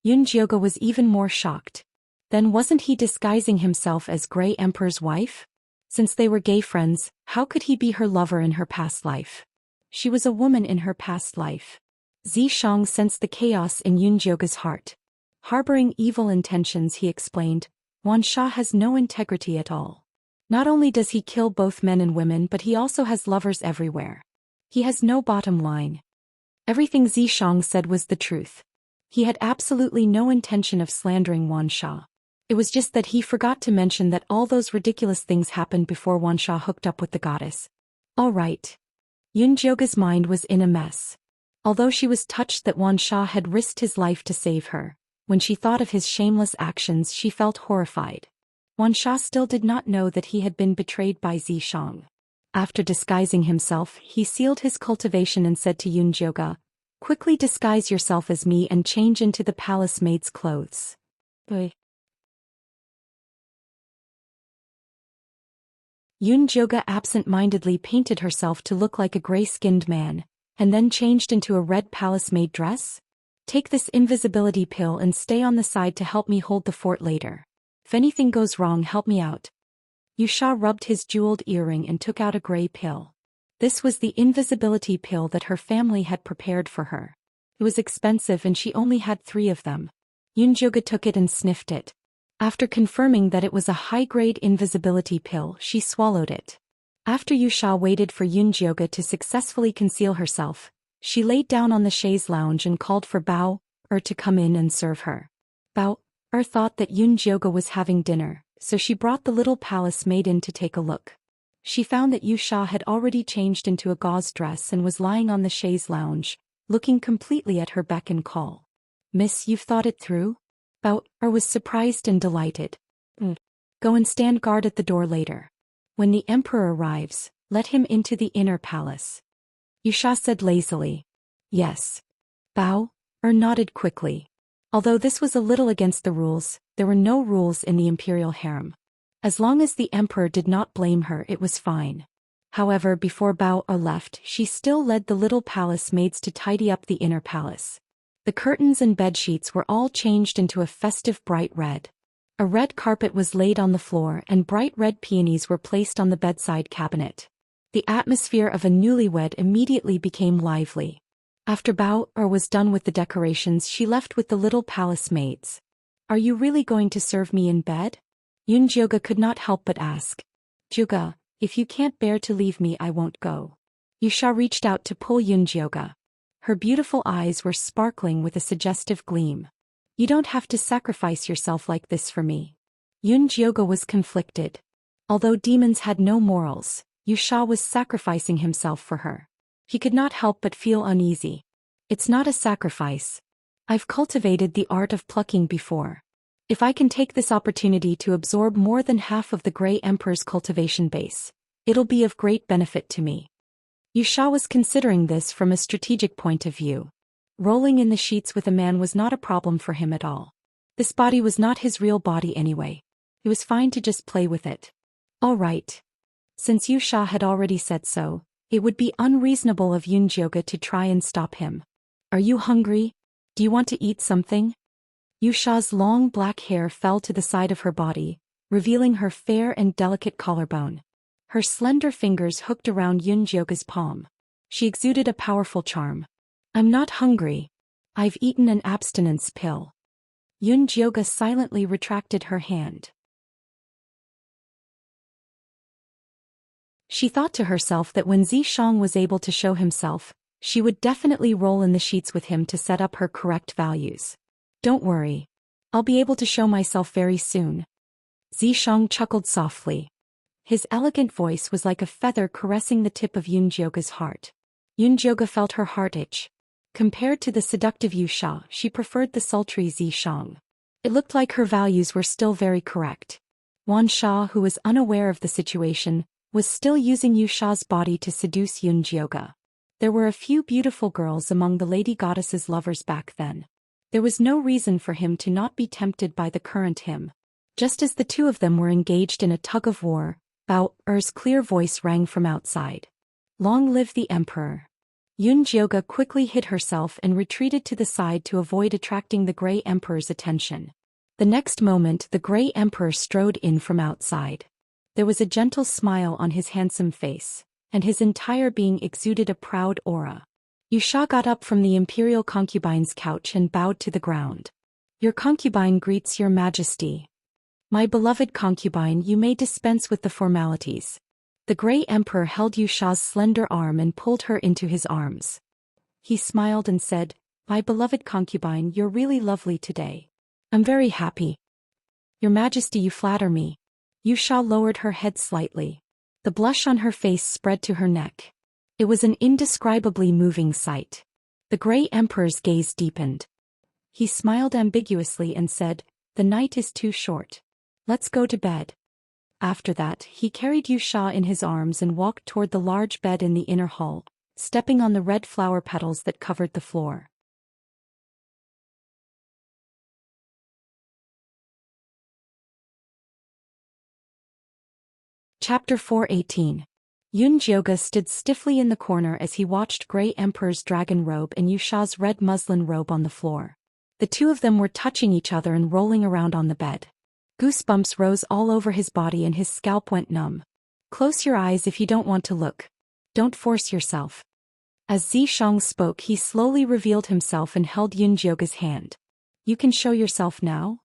Yunjioga was even more shocked. Then wasn't he disguising himself as Grey Emperor's wife? Since they were gay friends, how could he be her lover in her past life? She was a woman in her past life. Zishang sensed the chaos in Yunjioga's heart. Harboring evil intentions, he explained, Wuxia has no integrity at all. Not only does he kill both men and women, but he also has lovers everywhere. He has no bottom line. Everything Zishang said was the truth. He had absolutely no intention of slandering Wuxia. It was just that he forgot to mention that all those ridiculous things happened before Wuxia hooked up with the goddess. All right. Yunjioga's mind was in a mess. Although she was touched that Wuxia had risked his life to save her, when she thought of his shameless actions she felt horrified. Wuxia still did not know that he had been betrayed by Zishang. After disguising himself, he sealed his cultivation and said to Yunjioga, quickly disguise yourself as me and change into the palace maid's clothes. Yunjioga absent-mindedly painted herself to look like a gray-skinned man, and then changed into a red palace maid dress? Take this invisibility pill and stay on the side to help me hold the fort later. If anything goes wrong, help me out. Wuxia rubbed his jeweled earring and took out a gray pill. This was the invisibility pill that her family had prepared for her. It was expensive and she only had 3 of them. Yunjioga took it and sniffed it. After confirming that it was a high-grade invisibility pill, she swallowed it. After Wuxia waited for Yunjioga to successfully conceal herself, she laid down on the chaise lounge and called for Bao to come in and serve her. Bao thought that Yunjioga was having dinner, so she brought the little palace maid in to take a look. She found that Wuxia had already changed into a gauze dress and was lying on the chaise lounge, looking completely at her beck and call. Miss, you've thought it through? Bao was surprised and delighted. Go and stand guard at the door later. When the emperor arrives, let him into the inner palace. Wuxia said lazily. Yes. Bao nodded quickly. Although this was a little against the rules, there were no rules in the imperial harem. As long as the emperor did not blame her, it was fine. However, before Bao left, she still led the little palace maids to tidy up the inner palace. The curtains and bedsheets were all changed into a festive bright red. A red carpet was laid on the floor and bright red peonies were placed on the bedside cabinet. The atmosphere of a newlywed immediately became lively. After Bao was done with the decorations, she left with the little palace maids. "Are you really going to serve me in bed?" Yunjioga could not help but ask. "Juga, if you can't bear to leave me, I won't go." Yusha reached out to pull Yunjioga. Her beautiful eyes were sparkling with a suggestive gleam. "You don't have to sacrifice yourself like this for me." Yunjioga was conflicted. Although demons had no morals, Yusha was sacrificing himself for her. He could not help but feel uneasy. "It's not a sacrifice. I've cultivated the art of plucking before. If I can take this opportunity to absorb more than half of the Grey Emperor's cultivation base, it'll be of great benefit to me." Yusha was considering this from a strategic point of view. Rolling in the sheets with a man was not a problem for him at all. This body was not his real body anyway. It was fine to just play with it. All right. Since Yusha had already said so, it would be unreasonable of Yunjioga to try and stop him. "Are you hungry? Do you want to eat something?" Yusha's long black hair fell to the side of her body, revealing her fair and delicate collarbone. Her slender fingers hooked around Yunjioga's palm. She exuded a powerful charm. "I'm not hungry. I've eaten an abstinence pill." Yunjioga silently retracted her hand. She thought to herself that when Xianxia was able to show himself, she would definitely roll in the sheets with him to set up her correct values. "Don't worry. I'll be able to show myself very soon." Xianxia chuckled softly. His elegant voice was like a feather caressing the tip of Yunjioga's heart. Yunjioga felt her heart itch. Compared to the seductive Yusha, she preferred the sultry Xianxia. It looked like her values were still very correct. Wan Sha, who was unaware of the situation, was still using Yusha's body to seduce Yunjioga. There were a few beautiful girls among the lady goddess's lovers back then. There was no reason for him to not be tempted by the current him. Just as the two of them were engaged in a tug-of-war, Bao-er's clear voice rang from outside. "Long live the Emperor." Yunjioga quickly hid herself and retreated to the side to avoid attracting the Grey Emperor's attention. The next moment the Grey Emperor strode in from outside. There was a gentle smile on his handsome face, and his entire being exuded a proud aura. Yusha got up from the imperial concubine's couch and bowed to the ground. "Your concubine greets your majesty." "My beloved concubine, you may dispense with the formalities." The Grey Emperor held Yusha's slender arm and pulled her into his arms. He smiled and said, "My beloved concubine, you're really lovely today. I'm very happy." "Your Majesty, you flatter me." Yusha lowered her head slightly. The blush on her face spread to her neck. It was an indescribably moving sight. The Grey Emperor's gaze deepened. He smiled ambiguously and said, "The night is too short. Let's go to bed." After that, he carried Yusha in his arms and walked toward the large bed in the inner hall, stepping on the red flower petals that covered the floor. Chapter 418. Yunjioga stood stiffly in the corner as he watched Grey Emperor's dragon robe and Yusha's red muslin robe on the floor. The two of them were touching each other and rolling around on the bed. Goosebumps rose all over his body and his scalp went numb. "Close your eyes if you don't want to look. Don't force yourself." As Xianxia spoke, he slowly revealed himself and held Yunjioga's hand. "You can show yourself now?"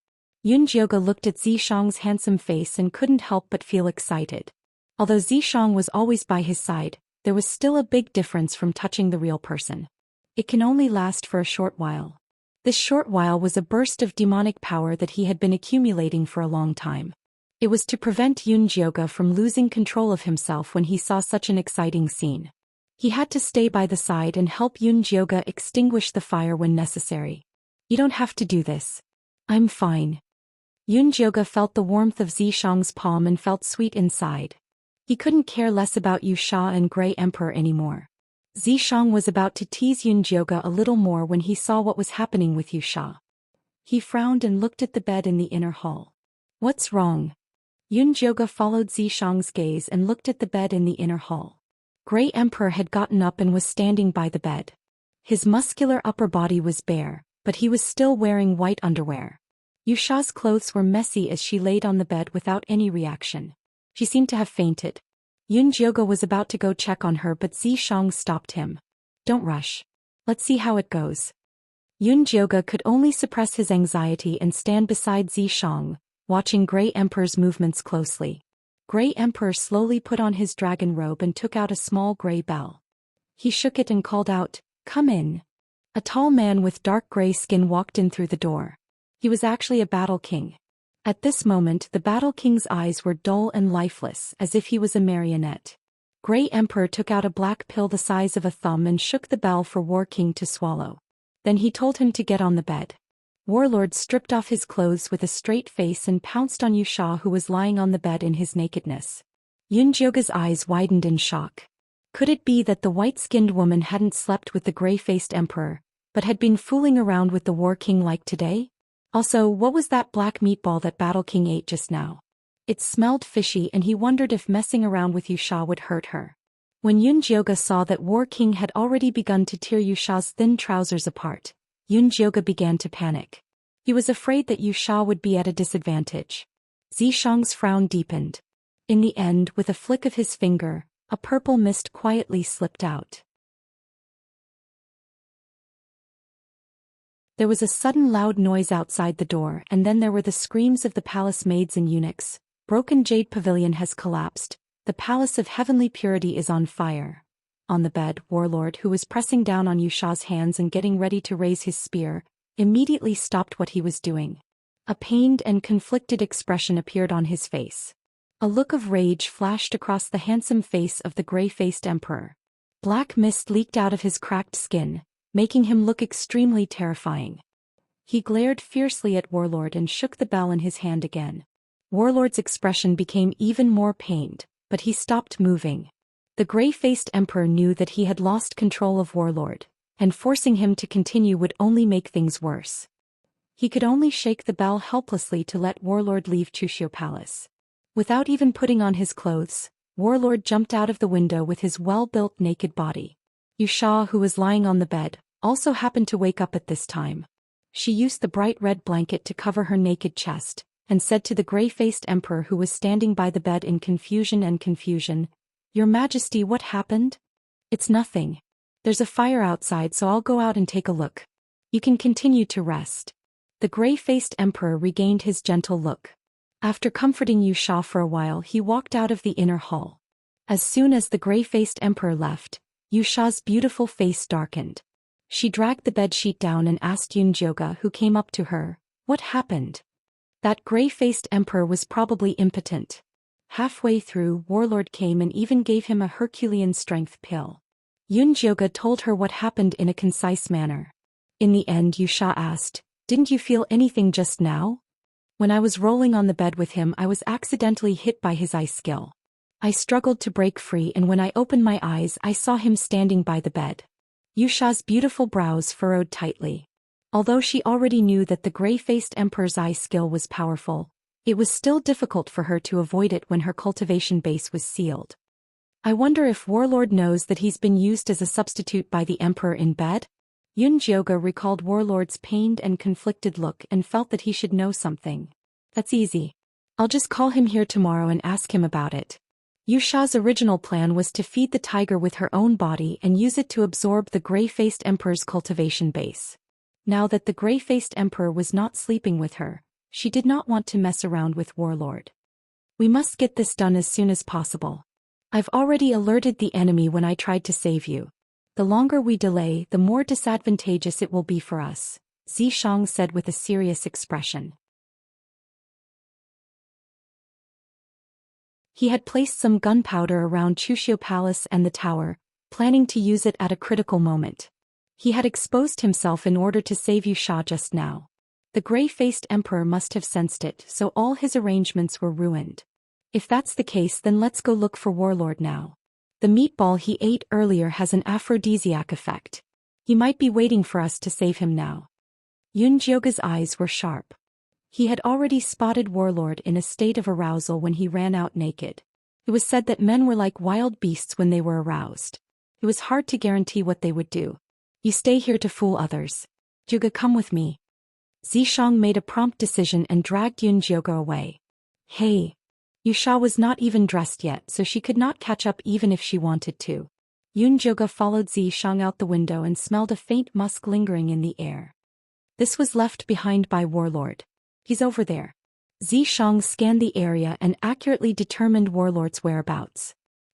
Yunjioga looked at Xianxia's handsome face and couldn't help but feel excited. Although Xianxia was always by his side, there was still a big difference from touching the real person. It can only last for a short while. This short while was a burst of demonic power that he had been accumulating for a long time. It was to prevent Yunjioga from losing control of himself when he saw such an exciting scene. He had to stay by the side and help Yunjioga extinguish the fire when necessary. "You don't have to do this. I'm fine." Yunjioga felt the warmth of Xianxia's palm and felt sweet inside. He couldn't care less about Yusha and Grey Emperor anymore. Xianxia was about to tease Yunjioga a little more when he saw what was happening with Yusha. He frowned and looked at the bed in the inner hall. "What's wrong?" Yunjioga followed Xianxia's gaze and looked at the bed in the inner hall. Grey Emperor had gotten up and was standing by the bed. His muscular upper body was bare, but he was still wearing white underwear. Yuxia's clothes were messy as she laid on the bed without any reaction. She seemed to have fainted. Yunjioge was about to go check on her, but Zishang stopped him. Don't rush. Let's see how it goes. Yunjioge could only suppress his anxiety and stand beside Zishang, watching Grey Emperor's movements closely. Grey Emperor slowly put on his dragon robe and took out a small grey bell. He shook it and called out, "Come in." A tall man with dark grey skin walked in through the door. He was actually a battle king. At this moment the battle king's eyes were dull and lifeless, as if he was a marionette. Grey Emperor took out a black pill the size of a thumb and shook the bell for War King to swallow. Then he told him to get on the bed. Warlord stripped off his clothes with a straight face and pounced on Yuxia, who was lying on the bed in his nakedness. Yunjioge's eyes widened in shock. Could it be that the white-skinned woman hadn't slept with the grey-faced emperor, but had been fooling around with the War King like today? Also, what was that black meatball that Battle King ate just now? It smelled fishy, and he wondered if messing around with Yuxia would hurt her. When Yunjioge saw that War King had already begun to tear Yuxia's thin trousers apart, Yunjioge began to panic. He was afraid that Yuxia would be at a disadvantage. Zishang's frown deepened. In the end, with a flick of his finger, a purple mist quietly slipped out. There was a sudden loud noise outside the door, and then there were the screams of the palace maids and eunuchs. Broken Jade Pavilion has collapsed. The palace of heavenly purity is on fire. On the bed, Warlord, who was pressing down on Yuxia's hands and getting ready to raise his spear, immediately stopped what he was doing. A pained and conflicted expression appeared on his face. A look of rage flashed across the handsome face of the grey-faced emperor. Black mist leaked out of his cracked skin, making him look extremely terrifying. He glared fiercely at Warlord and shook the bell in his hand again. Warlord's expression became even more pained, but he stopped moving. The grey-faced emperor knew that he had lost control of Warlord, and forcing him to continue would only make things worse. He could only shake the bell helplessly to let Warlord leave Chushio Palace. Without even putting on his clothes, Warlord jumped out of the window with his well-built naked body. Yuxia, who was lying on the bed, also happened to wake up at this time. She used the bright red blanket to cover her naked chest, and said to the grey-faced emperor, who was standing by the bed in confusion, "Your Majesty, what happened?" "It's nothing. There's a fire outside, so I'll go out and take a look. You can continue to rest." The grey-faced emperor regained his gentle look. After comforting Yuxia for a while, he walked out of the inner hall. As soon as the grey-faced emperor left, Yuxia's beautiful face darkened. She dragged the bedsheet down and asked Yunjioge, who came up to her, "What happened?" That grey-faced emperor was probably impotent. Halfway through, Warlord came and even gave him a Herculean strength pill. Yunjioge told her what happened in a concise manner. In the end, Yuxia asked, "Didn't you feel anything just now?" "When I was rolling on the bed with him, I was accidentally hit by his ice skill. I struggled to break free, and when I opened my eyes, I saw him standing by the bed." Yuxia's beautiful brows furrowed tightly. Although she already knew that the grey-faced emperor's eye skill was powerful, it was still difficult for her to avoid it when her cultivation base was sealed. "I wonder if Warlord knows that he's been used as a substitute by the emperor in bed?" Yunjioge recalled Warlord's pained and conflicted look and felt that he should know something. "That's easy. I'll just call him here tomorrow and ask him about it." Yuxia's original plan was to feed the tiger with her own body and use it to absorb the grey-faced emperor's cultivation base. Now that the grey-faced emperor was not sleeping with her, she did not want to mess around with Warlord. "We must get this done as soon as possible. I've already alerted the enemy when I tried to save you. The longer we delay, the more disadvantageous it will be for us," Zishang said with a serious expression. He had placed some gunpowder around Chushio Palace and the tower, planning to use it at a critical moment. He had exposed himself in order to save Yuxia just now. The grey-faced emperor must have sensed it, so all his arrangements were ruined. If that's the case, then let's go look for Warlord now. The meatball he ate earlier has an aphrodisiac effect. He might be waiting for us to save him now. Yunjioge's eyes were sharp. He had already spotted Warlord in a state of arousal when he ran out naked. It was said that men were like wild beasts when they were aroused. It was hard to guarantee what they would do. "You stay here to fool others. Juga, come with me. Zishang made a prompt decision and dragged Yunjioga away. Hey. Yusha was not even dressed yet, so she could not catch up even if she wanted to. Yunjioga followed Zishang out the window and smelled a faint musk lingering in the air. This was left behind by Warlord. He's over there. Zishang scanned the area and accurately determined Warlord's whereabouts.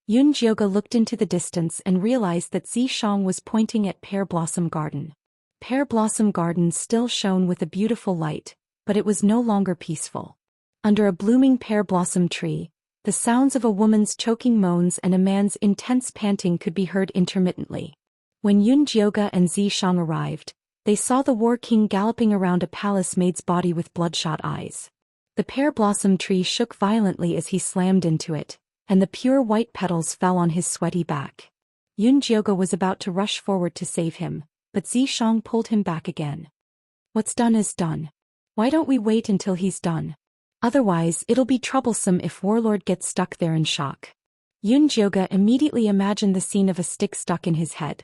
Yunjioga looked into the distance and realized that Zishang was pointing at Pear Blossom Garden. Pear Blossom Garden still shone with a beautiful light, but it was no longer peaceful. Under a blooming pear blossom tree, the sounds of a woman's choking moans and a man's intense panting could be heard intermittently. When Yunjioga and Zishang arrived, they saw the War King galloping around a palace maid's body with bloodshot eyes. The pear blossom tree shook violently as he slammed into it, and the pure white petals fell on his sweaty back. Yunjioga was about to rush forward to save him, but Zishang pulled him back again. What's done is done. Why don't we wait until he's done? Otherwise, it'll be troublesome if Warlord gets stuck there in shock. Yunjioga immediately imagined the scene of a stick stuck in his head.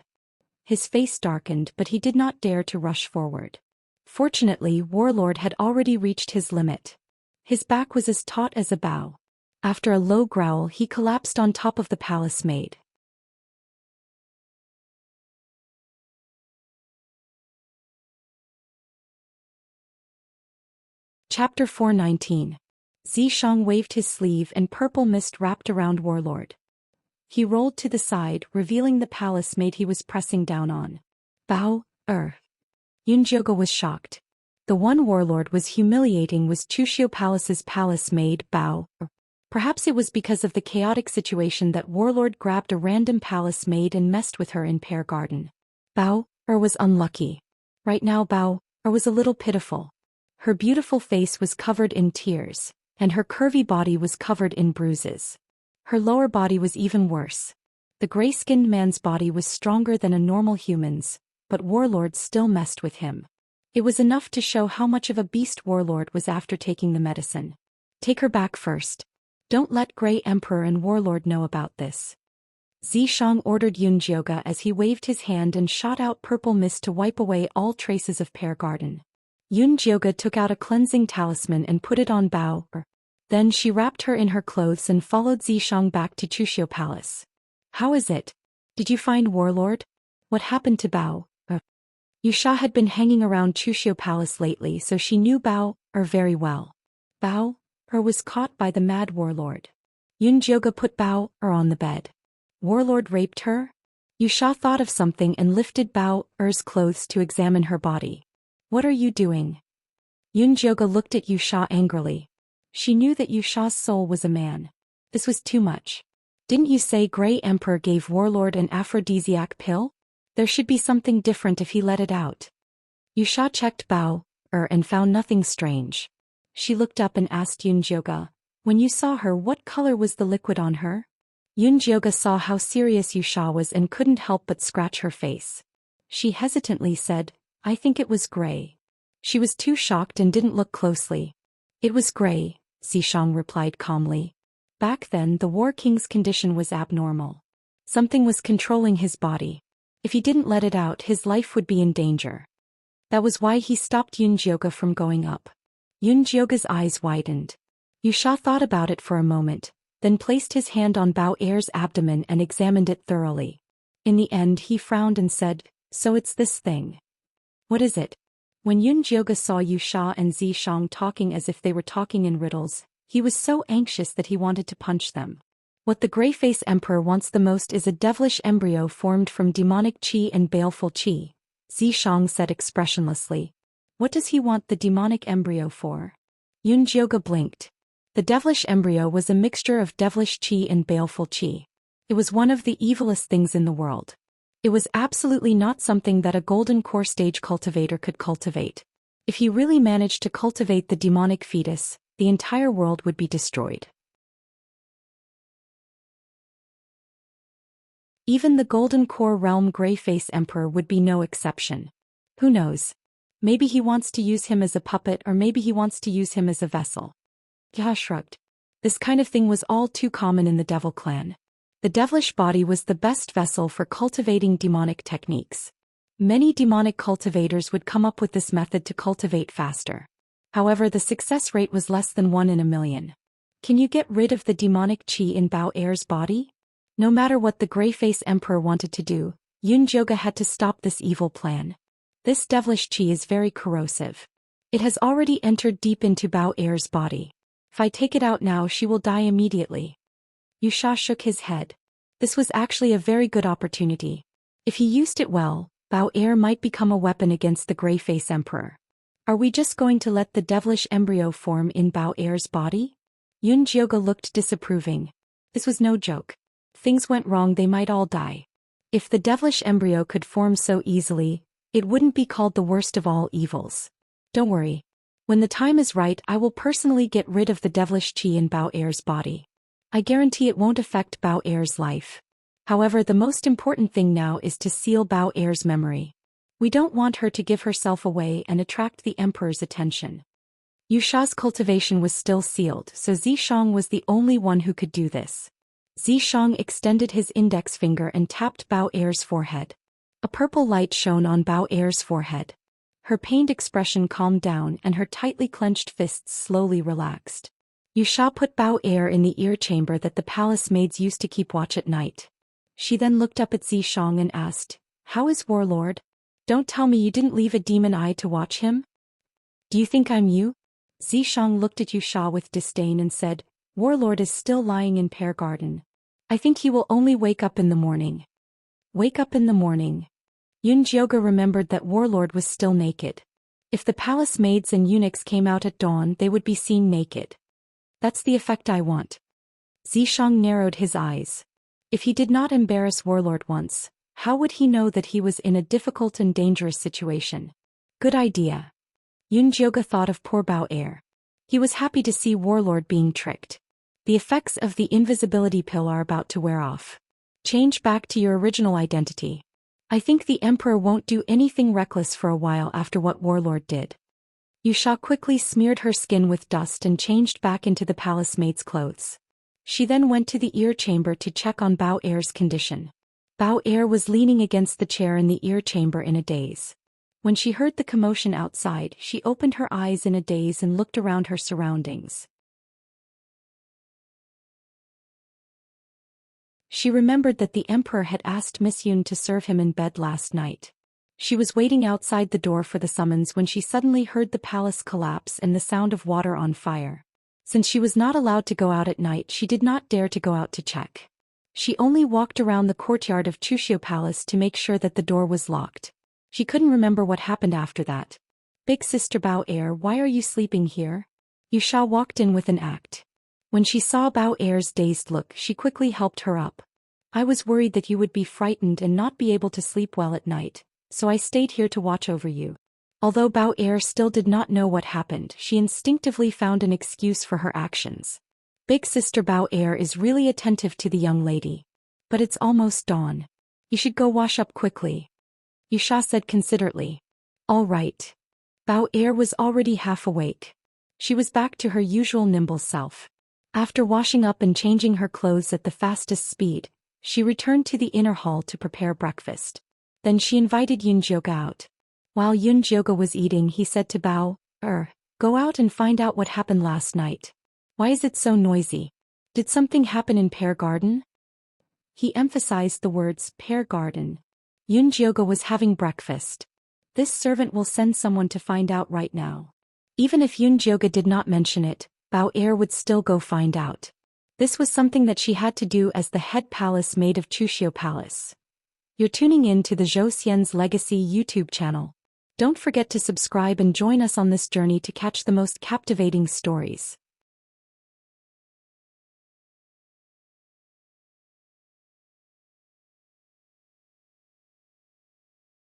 His face darkened, but he did not dare to rush forward. Fortunately, Warlord had already reached his limit. His back was as taut as a bow. After a low growl, he collapsed on top of the palace maid. Chapter 419. Zishang waved his sleeve and purple mist wrapped around Warlord. He rolled to the side, revealing the palace maid he was pressing down on. Bao, Yunjioga was shocked. The one Warlord was humiliating was Chushio Palace's palace maid, Bao. Perhaps it was because of the chaotic situation that Warlord grabbed a random palace maid and messed with her in Pear Garden. Bao was unlucky. Right now Bao was a little pitiful. Her beautiful face was covered in tears, and her curvy body was covered in bruises. Her lower body was even worse. The gray-skinned man's body was stronger than a normal human's, but Warlord still messed with him. It was enough to show how much of a beast Warlord was after taking the medicine. Take her back first. Don't let Grey Emperor and Warlord know about this. Zishang ordered Yunjioga as he waved his hand and shot out purple mist to wipe away all traces of Pear Garden. Yunjioga took out a cleansing talisman and put it on Bao. Then she wrapped her in her clothes and followed Zishang back to Chushio Palace. How is it? Did you find Warlord? What happened to Bao? Yusha had been hanging around Chushio Palace lately, so she knew Bao very well. Bao was caught by the mad Warlord. Yunjioga put Bao on the bed. Warlord raped her? Yusha thought of something and lifted Bao's clothes to examine her body. What are you doing? Yunjioga looked at Yusha angrily. She knew that Yusha's soul was a man. This was too much. Didn't you say Grey Emperor gave Warlord an aphrodisiac pill? There should be something different if he let it out. Yusha checked Bao and found nothing strange. She looked up and asked Yunjioga, when you saw her, what color was the liquid on her? Yunjioga saw how serious Yusha was and couldn't help but scratch her face. She hesitantly said, I think it was gray. She was too shocked and didn't look closely. It was gray, Zishang replied calmly. Back then, the War King's condition was abnormal. Something was controlling his body. If he didn't let it out, his life would be in danger. That was why he stopped Yunjioga from going up. Yunjioga's eyes widened. Yusha thought about it for a moment, then placed his hand on Bao's abdomen and examined it thoroughly. In the end, he frowned and said, so it's this thing. What is it? When Yunjioga saw Yusha and Zishang talking as if they were talking in riddles, he was so anxious that he wanted to punch them. What the Greyface Emperor wants the most is a devilish embryo formed from demonic qi and baleful qi, Zishang said expressionlessly. What does he want the demonic embryo for? Yunjioga blinked. The devilish embryo was a mixture of devilish qi and baleful qi. It was one of the evilest things in the world. It was absolutely not something that a golden core stage cultivator could cultivate. If he really managed to cultivate the demonic fetus, the entire world would be destroyed. Even the golden core realm Greyface Emperor would be no exception. Who knows? Maybe he wants to use him as a puppet, or maybe he wants to use him as a vessel. Yaha shrugged. This kind of thing was all too common in the Devil Clan. The devilish body was the best vessel for cultivating demonic techniques. Many demonic cultivators would come up with this method to cultivate faster. However, the success rate was less than 1 in a million. Can you get rid of the demonic qi in Bao Er's body? No matter what the Grey-Face Emperor wanted to do, Yunjioge had to stop this evil plan. This devilish qi is very corrosive. It has already entered deep into Bao Er's body. If I take it out now, she will die immediately. Wuxia shook his head. This was actually a very good opportunity. If he used it well, Bao Er might become a weapon against the Grey-Face Emperor. Are we just going to let the devilish embryo form in Bao Er's body? Yunjioge looked disapproving. This was no joke. If things went wrong, they might all die. If the devilish embryo could form so easily, it wouldn't be called the worst of all evils. Don't worry. When the time is right, I will personally get rid of the devilish qi in Bao Er's body. I guarantee it won't affect Bao Er's life. However, the most important thing now is to seal Bao Er's memory. We don't want her to give herself away and attract the emperor's attention. Wuxia's cultivation was still sealed, so Zishang was the only one who could do this. Zishang extended his index finger and tapped Bao Er's forehead. A purple light shone on Bao Er's forehead. Her pained expression calmed down and her tightly clenched fists slowly relaxed. Wuxia put Bao Er in the ear chamber that the palace maids used to keep watch at night. She then looked up at Zishang and asked, "How is Warlord? Don't tell me you didn't leave a demon eye to watch him? Do you think I'm you?" Zishang looked at Wuxia with disdain and said, "Warlord is still lying in Pear Garden. I think he will only wake up in the morning." Wake up in the morning. Yunjioge remembered that Warlord was still naked. If the palace maids and eunuchs came out at dawn, they would be seen naked. That's the effect I want. Zishang narrowed his eyes. If he did not embarrass Warlord once, how would he know that he was in a difficult and dangerous situation? Good idea. Yunjioge thought of poor Bao Er. He was happy to see Warlord being tricked. The effects of the invisibility pill are about to wear off. Change back to your original identity. I think the Emperor won't do anything reckless for a while after what Warlord did. Wuxia quickly smeared her skin with dust and changed back into the palace maid's clothes. She then went to the ear chamber to check on Bao Er's condition. Bao Er was leaning against the chair in the ear chamber in a daze. When she heard the commotion outside, she opened her eyes in a daze and looked around her surroundings. She remembered that the Emperor had asked Miss Yun to serve him in bed last night. She was waiting outside the door for the summons when she suddenly heard the palace collapse and the sound of water on fire. Since she was not allowed to go out at night, she did not dare to go out to check. She only walked around the courtyard of Chuxiu Palace to make sure that the door was locked. She couldn't remember what happened after that. "Big sister Bao Er, why are you sleeping here?" Wuxia walked in with an act. When she saw Bao Er's dazed look, she quickly helped her up. "I was worried that you would be frightened and not be able to sleep well at night, so I stayed here to watch over you." Although Bao Er still did not know what happened, she instinctively found an excuse for her actions. Big sister Bao Er is really attentive to the young lady. But it's almost dawn. You should go wash up quickly. Wuxia said considerately. "All right." Bao Er was already half awake. She was back to her usual nimble self. After washing up and changing her clothes at the fastest speed, she returned to the inner hall to prepare breakfast. Then she invited Yunjioge out. While Yunjioge was eating, he said to Bao Er, "Go out and find out what happened last night. Why is it so noisy? Did something happen in Pear Garden?" He emphasized the words Pear Garden. Yunjioge was having breakfast. "This servant will send someone to find out right now." Even if Yunjioge did not mention it, Bao Er would still go find out. This was something that she had to do as the head palace maid of Chuxiu Palace. You're tuning in to the Zhou Xian's Legacy YouTube channel. Don't forget to subscribe and join us on this journey to catch the most captivating stories.